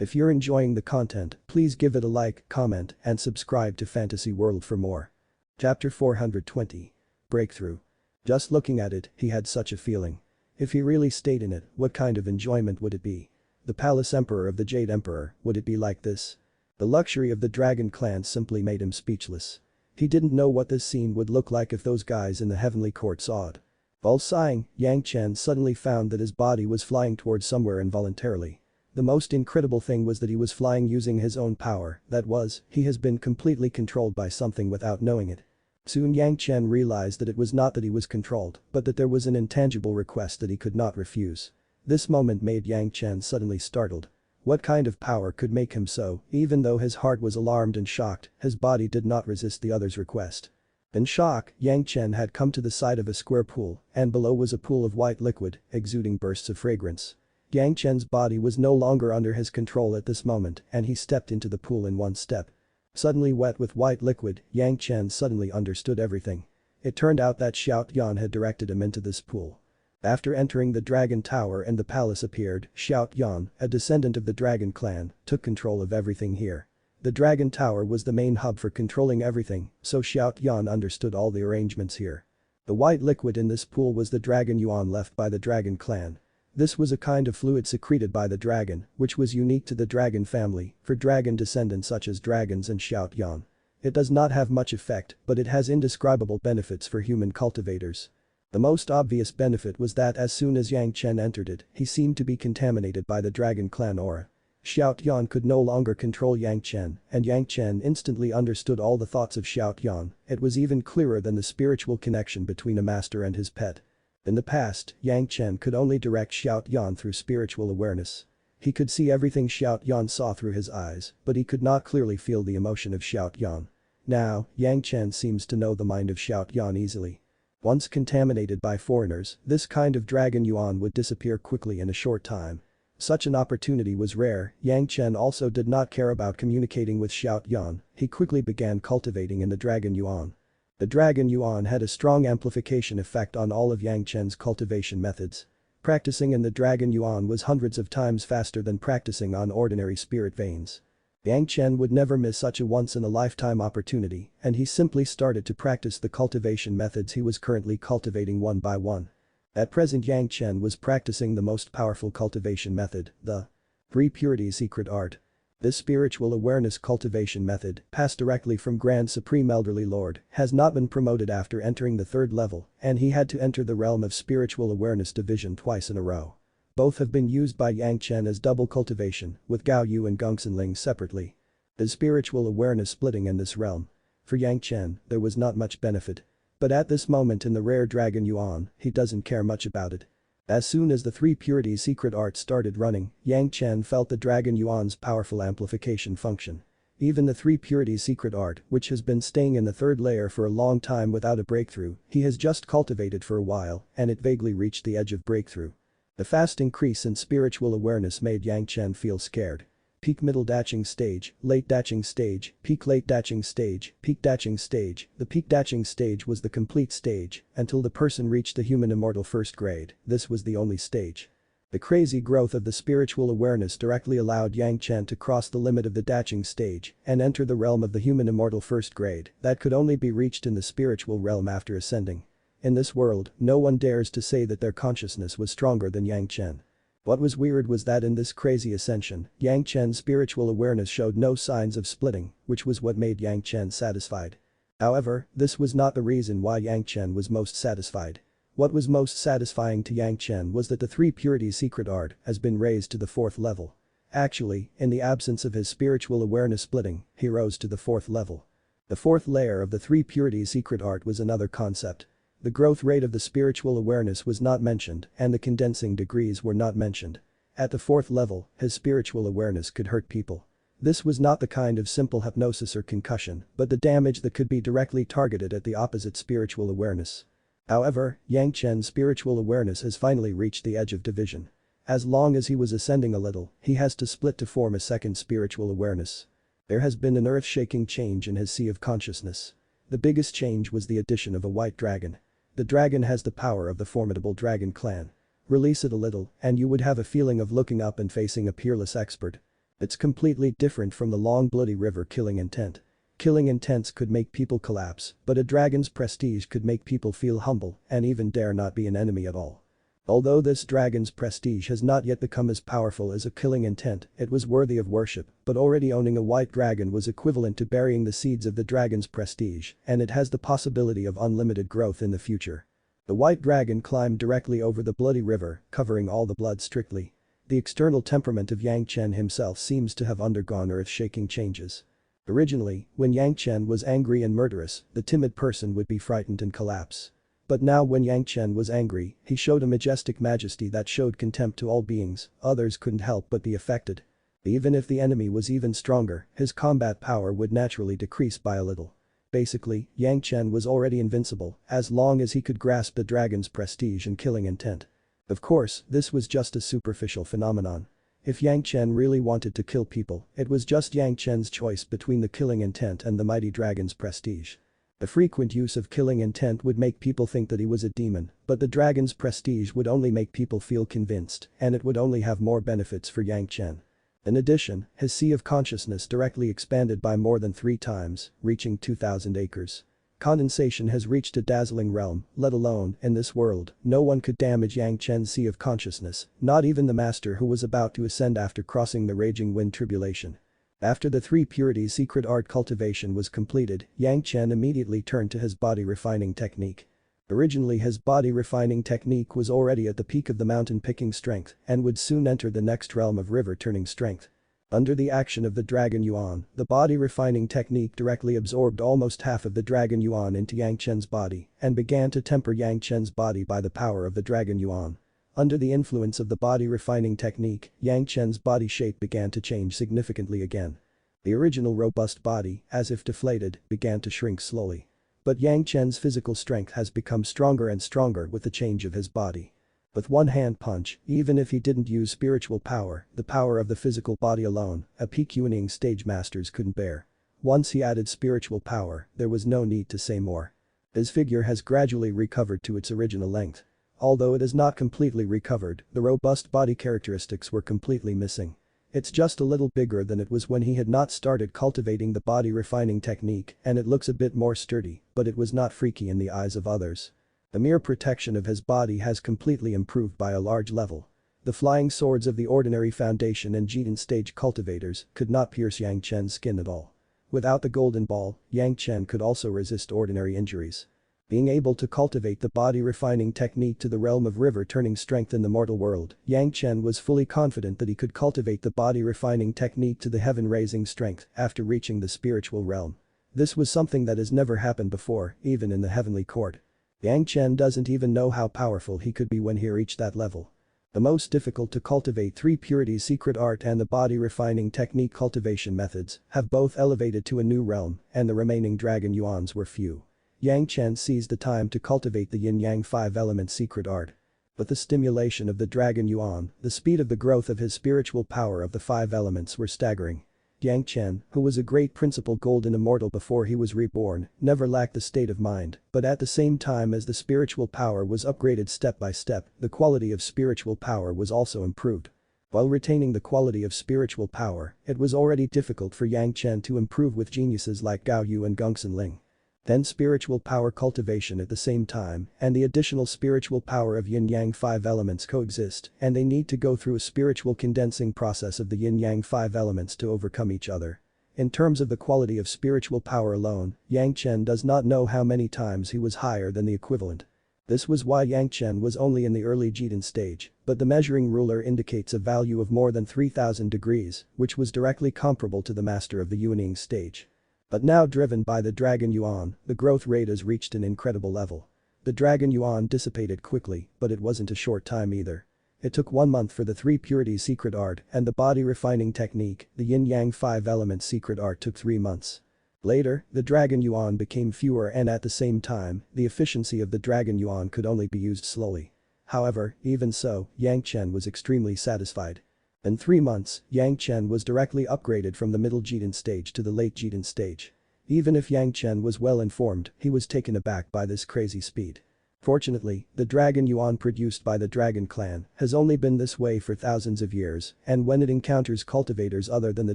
If you're enjoying the content, please give it a like, comment, and subscribe to Fantasy World for more. Chapter 420. Breakthrough. Just looking at it, he had such a feeling. If he really stayed in it, what kind of enjoyment would it be? The Palace Emperor of the Jade Emperor, would it be like this? The luxury of the Dragon Clan simply made him speechless. He didn't know what this scene would look like if those guys in the heavenly court saw it. While sighing, Yang Chen suddenly found that his body was flying towards somewhere involuntarily. The most incredible thing was that he was flying using his own power, that was, he has been completely controlled by something without knowing it. Soon Yang Chen realized that it was not that he was controlled, but that there was an intangible request that he could not refuse. This moment made Yang Chen suddenly startled. What kind of power could make him so? Even though his heart was alarmed and shocked, his body did not resist the other's request. In shock, Yang Chen had come to the side of a square pool, and below was a pool of white liquid, exuding bursts of fragrance. Yang Chen's body was no longer under his control at this moment, and he stepped into the pool in one step. Suddenly wet with white liquid, Yang Chen suddenly understood everything. It turned out that Xiaoyan had directed him into this pool. After entering the dragon tower and the palace appeared, Xiaoyan, a descendant of the dragon clan, took control of everything here. The dragon tower was the main hub for controlling everything, so Xiaoyan understood all the arrangements here. The white liquid in this pool was the dragon yuan left by the dragon clan. This was a kind of fluid secreted by the dragon, which was unique to the dragon family, for dragon descendants such as dragons and Xiaoyan. It does not have much effect, but it has indescribable benefits for human cultivators. The most obvious benefit was that as soon as Yang Chen entered it, he seemed to be contaminated by the dragon clan aura. Xiaoyan could no longer control Yang Chen, and Yang Chen instantly understood all the thoughts of Xiaoyan. It was even clearer than the spiritual connection between a master and his pet. In the past, Yang Chen could only direct Xiaoyan through spiritual awareness. He could see everything Xiaoyan saw through his eyes, but he could not clearly feel the emotion of Xiaoyan. Now, Yang Chen seems to know the mind of Xiaoyan easily. Once contaminated by foreigners, this kind of dragon yuan would disappear quickly in a short time. Such an opportunity was rare. Yang Chen also did not care about communicating with Xiaoyan. He quickly began cultivating in the dragon yuan. The dragon yuan had a strong amplification effect on all of Yang Chen's cultivation methods. Practicing in the dragon yuan was hundreds of times faster than practicing on ordinary spirit veins. Yang Chen would never miss such a once-in-a-lifetime opportunity, and he simply started to practice the cultivation methods he was currently cultivating one by one. At present Yang Chen was practicing the most powerful cultivation method, the Three Purities Secret Art. This spiritual awareness cultivation method, passed directly from Grand Supreme Elderly Lord, has not been promoted after entering the third level, and he had to enter the realm of spiritual awareness division twice in a row. Both have been used by Yang Chen as double cultivation, with Gao Yu and Gongsun Ling separately. The spiritual awareness splitting in this realm. For Yang Chen, there was not much benefit. But at this moment in the rare dragon yuan, he doesn't care much about it. As soon as the Three Purities secret art started running, Yang Chen felt the dragon yuan's powerful amplification function. Even the Three Purities secret art, which has been staying in the third layer for a long time without a breakthrough, he has just cultivated for a while, and it vaguely reached the edge of breakthrough. The fast increase in spiritual awareness made Yang Chen feel scared. Peak middle datching stage, late datching stage, peak late datching stage, peak datching stage. The peak datching stage was the complete stage until the person reached the human immortal first grade. This was the only stage. The crazy growth of the spiritual awareness directly allowed Yang Chen to cross the limit of the datching stage and enter the realm of the human immortal first grade that could only be reached in the spiritual realm after ascending. In this world, no one dares to say that their consciousness was stronger than Yang Chen. What was weird was that in this crazy ascension, Yang Chen's spiritual awareness showed no signs of splitting, which was what made Yang Chen satisfied. However, this was not the reason why Yang Chen was most satisfied. What was most satisfying to Yang Chen was that the three purities secret art has been raised to the 4th level. Actually, in the absence of his spiritual awareness splitting, he rose to the 4th level. The 4th layer of the three purities secret art was another concept. The growth rate of the spiritual awareness was not mentioned and the condensing degrees were not mentioned. At the 4th level, his spiritual awareness could hurt people. This was not the kind of simple hypnosis or concussion, but the damage that could be directly targeted at the opposite spiritual awareness. However, Yang Chen's spiritual awareness has finally reached the edge of division. As long as he was ascending a little, he has to split to form a second spiritual awareness. There has been an earth-shaking change in his sea of consciousness. The biggest change was the addition of a white dragon. The dragon has the power of the formidable dragon clan. Release it a little, and you would have a feeling of looking up and facing a peerless expert. It's completely different from the long bloody river killing intent. Killing intents could make people collapse, but a dragon's prestige could make people feel humble and even dare not be an enemy at all. Although this dragon's prestige has not yet become as powerful as a killing intent, it was worthy of worship, but already owning a white dragon was equivalent to burying the seeds of the dragon's prestige, and it has the possibility of unlimited growth in the future. The white dragon climbed directly over the bloody river, covering all the blood strictly. The external temperament of Yang Chen himself seems to have undergone earth-shaking changes. Originally, when Yang Chen was angry and murderous, the timid person would be frightened and collapse. But now when Yang Chen was angry, he showed a majestic majesty that showed contempt to all beings, others couldn't help but be affected. Even if the enemy was even stronger, his combat power would naturally decrease by a little. Basically, Yang Chen was already invincible, as long as he could grasp the dragon's prestige and killing intent. Of course, this was just a superficial phenomenon. If Yang Chen really wanted to kill people, it was just Yang Chen's choice between the killing intent and the mighty dragon's prestige. The frequent use of killing intent would make people think that he was a demon, but the dragon's prestige would only make people feel convinced, and it would only have more benefits for Yang Chen. In addition, his sea of consciousness directly expanded by more than 3 times, reaching 2,000 acres. Condensation has reached a dazzling realm, let alone, in this world, no one could damage Yang Chen's sea of consciousness, not even the master who was about to ascend after crossing the raging wind tribulation. After the 3 purities secret art cultivation was completed, Yang Chen immediately turned to his body refining technique. Originally his body refining technique was already at the peak of the mountain picking strength and would soon enter the next realm of river turning strength. Under the action of the Dragon Yuan, the body refining technique directly absorbed almost half of the Dragon Yuan into Yang Chen's body and began to temper Yang Chen's body by the power of the Dragon Yuan. Under the influence of the body refining technique, Yang Chen's body shape began to change significantly again. The original robust body, as if deflated, began to shrink slowly. But Yang Chen's physical strength has become stronger and stronger with the change of his body. With one hand punch, even if he didn't use spiritual power, the power of the physical body alone, a peak Yuaning stage masters couldn't bear. Once he added spiritual power, there was no need to say more. His figure has gradually recovered to its original length. Although it is not completely recovered, the robust body characteristics were completely missing. It's just a little bigger than it was when he had not started cultivating the body refining technique, and it looks a bit more sturdy, but it was not freaky in the eyes of others. The mere protection of his body has completely improved by a large level. The flying swords of the ordinary foundation and Zhanxian stage cultivators could not pierce Yang Chen's skin at all. Without the golden ball, Yang Chen could also resist ordinary injuries. Being able to cultivate the body refining technique to the realm of river turning strength in the mortal world, Yang Chen was fully confident that he could cultivate the body refining technique to the heaven raising strength after reaching the spiritual realm. This was something that has never happened before, even in the heavenly court. Yang Chen doesn't even know how powerful he could be when he reached that level. The most difficult to cultivate 3 purities secret art and the body refining technique cultivation methods have both elevated to a new realm, and the remaining Dragon Yuans were few. Yang Chen seized the time to cultivate the Yin-Yang 5 element secret art. But the stimulation of the Dragon Yuan, the speed of the growth of his spiritual power of the 5 elements were staggering. Yang Chen, who was a Great Principle Golden Immortal before he was reborn, never lacked the state of mind, but at the same time as the spiritual power was upgraded step by step, the quality of spiritual power was also improved. While retaining the quality of spiritual power, it was already difficult for Yang Chen to improve with geniuses like Gao Yu and Gongsun Ling. Then spiritual power cultivation at the same time, and the additional spiritual power of yin-yang 5 elements coexist, and they need to go through a spiritual condensing process of the yin-yang 5 elements to overcome each other. In terms of the quality of spiritual power alone, Yang Chen does not know how many times he was higher than the equivalent. This was why Yang Chen was only in the early Jidan stage, but the measuring ruler indicates a value of more than 3000 degrees, which was directly comparable to the master of the Yuaning stage. But now driven by the Dragon Yuan, the growth rate has reached an incredible level. The Dragon Yuan dissipated quickly, but it wasn't a short time either. It took 1 month for the 3 purities secret art and the body refining technique, the yin-yang 5 elements secret art took 3 months. Later, the Dragon Yuan became fewer and at the same time, the efficiency of the Dragon Yuan could only be used slowly. However, even so, Yang Chen was extremely satisfied. In 3 months, Yang Chen was directly upgraded from the middle Jidan stage to the late Jidan stage. Even if Yang Chen was well informed, he was taken aback by this crazy speed. Fortunately, the Dragon Yuan produced by the Dragon Clan has only been this way for thousands of years, and when it encounters cultivators other than the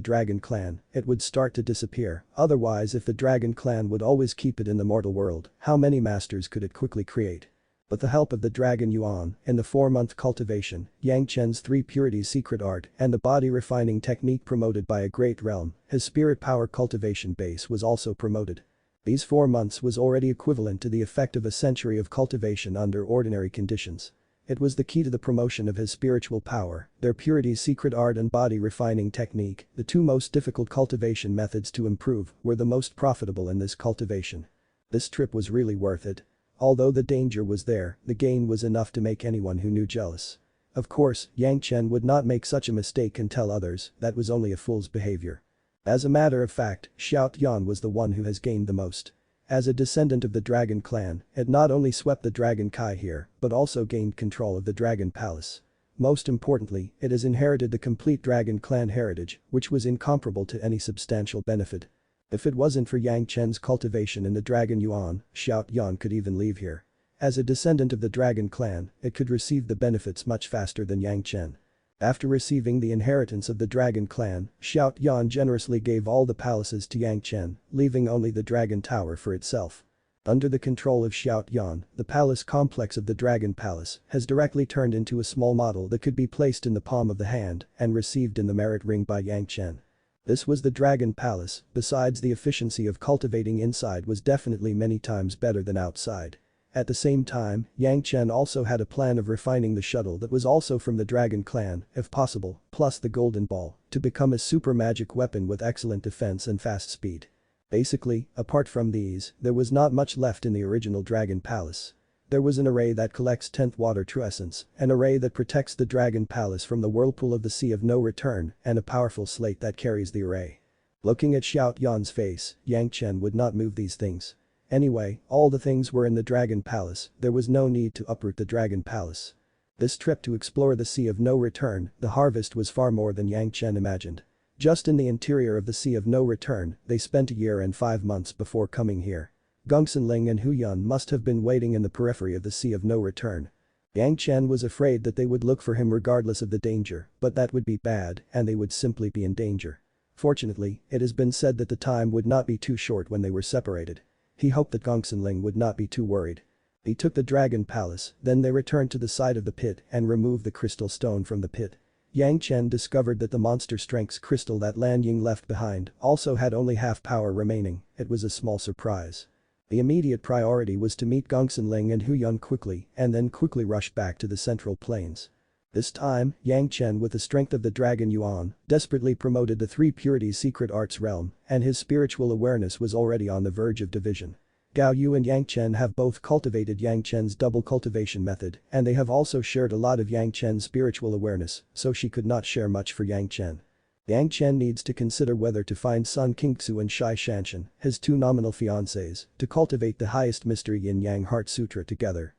Dragon Clan, it would start to disappear. Otherwise, if the Dragon Clan would always keep it in the mortal world, how many masters could it quickly create? With the help of the Dragon Yuan, in the 4-month cultivation, Yang Chen's 3 purities secret art and the body refining technique promoted by a great realm, his spirit power cultivation base was also promoted. These 4 months was already equivalent to the effect of a century of cultivation under ordinary conditions. It was the key to the promotion of his spiritual power, their purities secret art and body refining technique, the 2 most difficult cultivation methods to improve, were the most profitable in this cultivation. This trip was really worth it. Although the danger was there, the gain was enough to make anyone who knew jealous. Of course, Yang Chen would not make such a mistake and tell others, that was only a fool's behavior. As a matter of fact, Xiao Yan was the one who has gained the most. As a descendant of the Dragon Clan, it not only swept the Dragon Kai here, but also gained control of the Dragon Palace. Most importantly, it has inherited the complete Dragon Clan heritage, which was incomparable to any substantial benefit. If it wasn't for Yang Chen's cultivation in the Dragon Yuan, Xiao Yan could even leave here. As a descendant of the Dragon Clan, it could receive the benefits much faster than Yang Chen. After receiving the inheritance of the Dragon Clan, Xiao Yan generously gave all the palaces to Yang Chen, leaving only the Dragon Tower for itself. Under the control of Xiao Yan, the palace complex of the Dragon Palace has directly turned into a small model that could be placed in the palm of the hand and received in the merit ring by Yang Chen. This was the Dragon Palace, besides the efficiency of cultivating inside was definitely many times better than outside. At the same time, Yang Chen also had a plan of refining the shuttle that was also from the Dragon Clan, if possible, plus the Golden Ball, to become a super magic weapon with excellent defense and fast speed. Basically, apart from these, there was not much left in the original Dragon Palace. There was an array that collects 10th water true essence, an array that protects the Dragon Palace from the whirlpool of the Sea of No Return, and a powerful slate that carries the array. Looking at Xiao Yan's face, Yang Chen would not move these things. Anyway, all the things were in the Dragon Palace, there was no need to uproot the Dragon Palace. This trip to explore the Sea of No Return, the harvest was far more than Yang Chen imagined. Just in the interior of the Sea of No Return, they spent a year and 5 months before coming here. Gongsun Ling and Hu Yun must have been waiting in the periphery of the Sea of No Return. Yang Chen was afraid that they would look for him regardless of the danger, but that would be bad and they would simply be in danger. Fortunately, it has been said that the time would not be too short when they were separated. He hoped that Gongsun Ling would not be too worried. He took the Dragon Palace, then they returned to the side of the pit and removed the crystal stone from the pit. Yang Chen discovered that the monster strength's crystal that Lan Ying left behind also had only half power remaining, it was a small surprise. The immediate priority was to meet Gongsun Ling and Hu Yun quickly and then quickly rush back to the central plains. This time, Yang Chen with the strength of the Dragon Yuan desperately promoted the 3 purities secret arts realm and his spiritual awareness was already on the verge of division. Gao Yu and Yang Chen have both cultivated Yang Chen's double cultivation method and they have also shared a lot of Yang Chen's spiritual awareness, so she could not share much for Yang Chen. Yang Chen needs to consider whether to find Sun Qingxu and Shai Zhanxian, his 2 nominal fiancés, to cultivate the highest mystery Yin-Yang Heart Sutra together.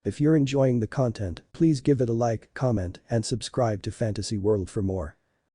If you're enjoying the content, please give it a like, comment, and subscribe to Fantasy World for more.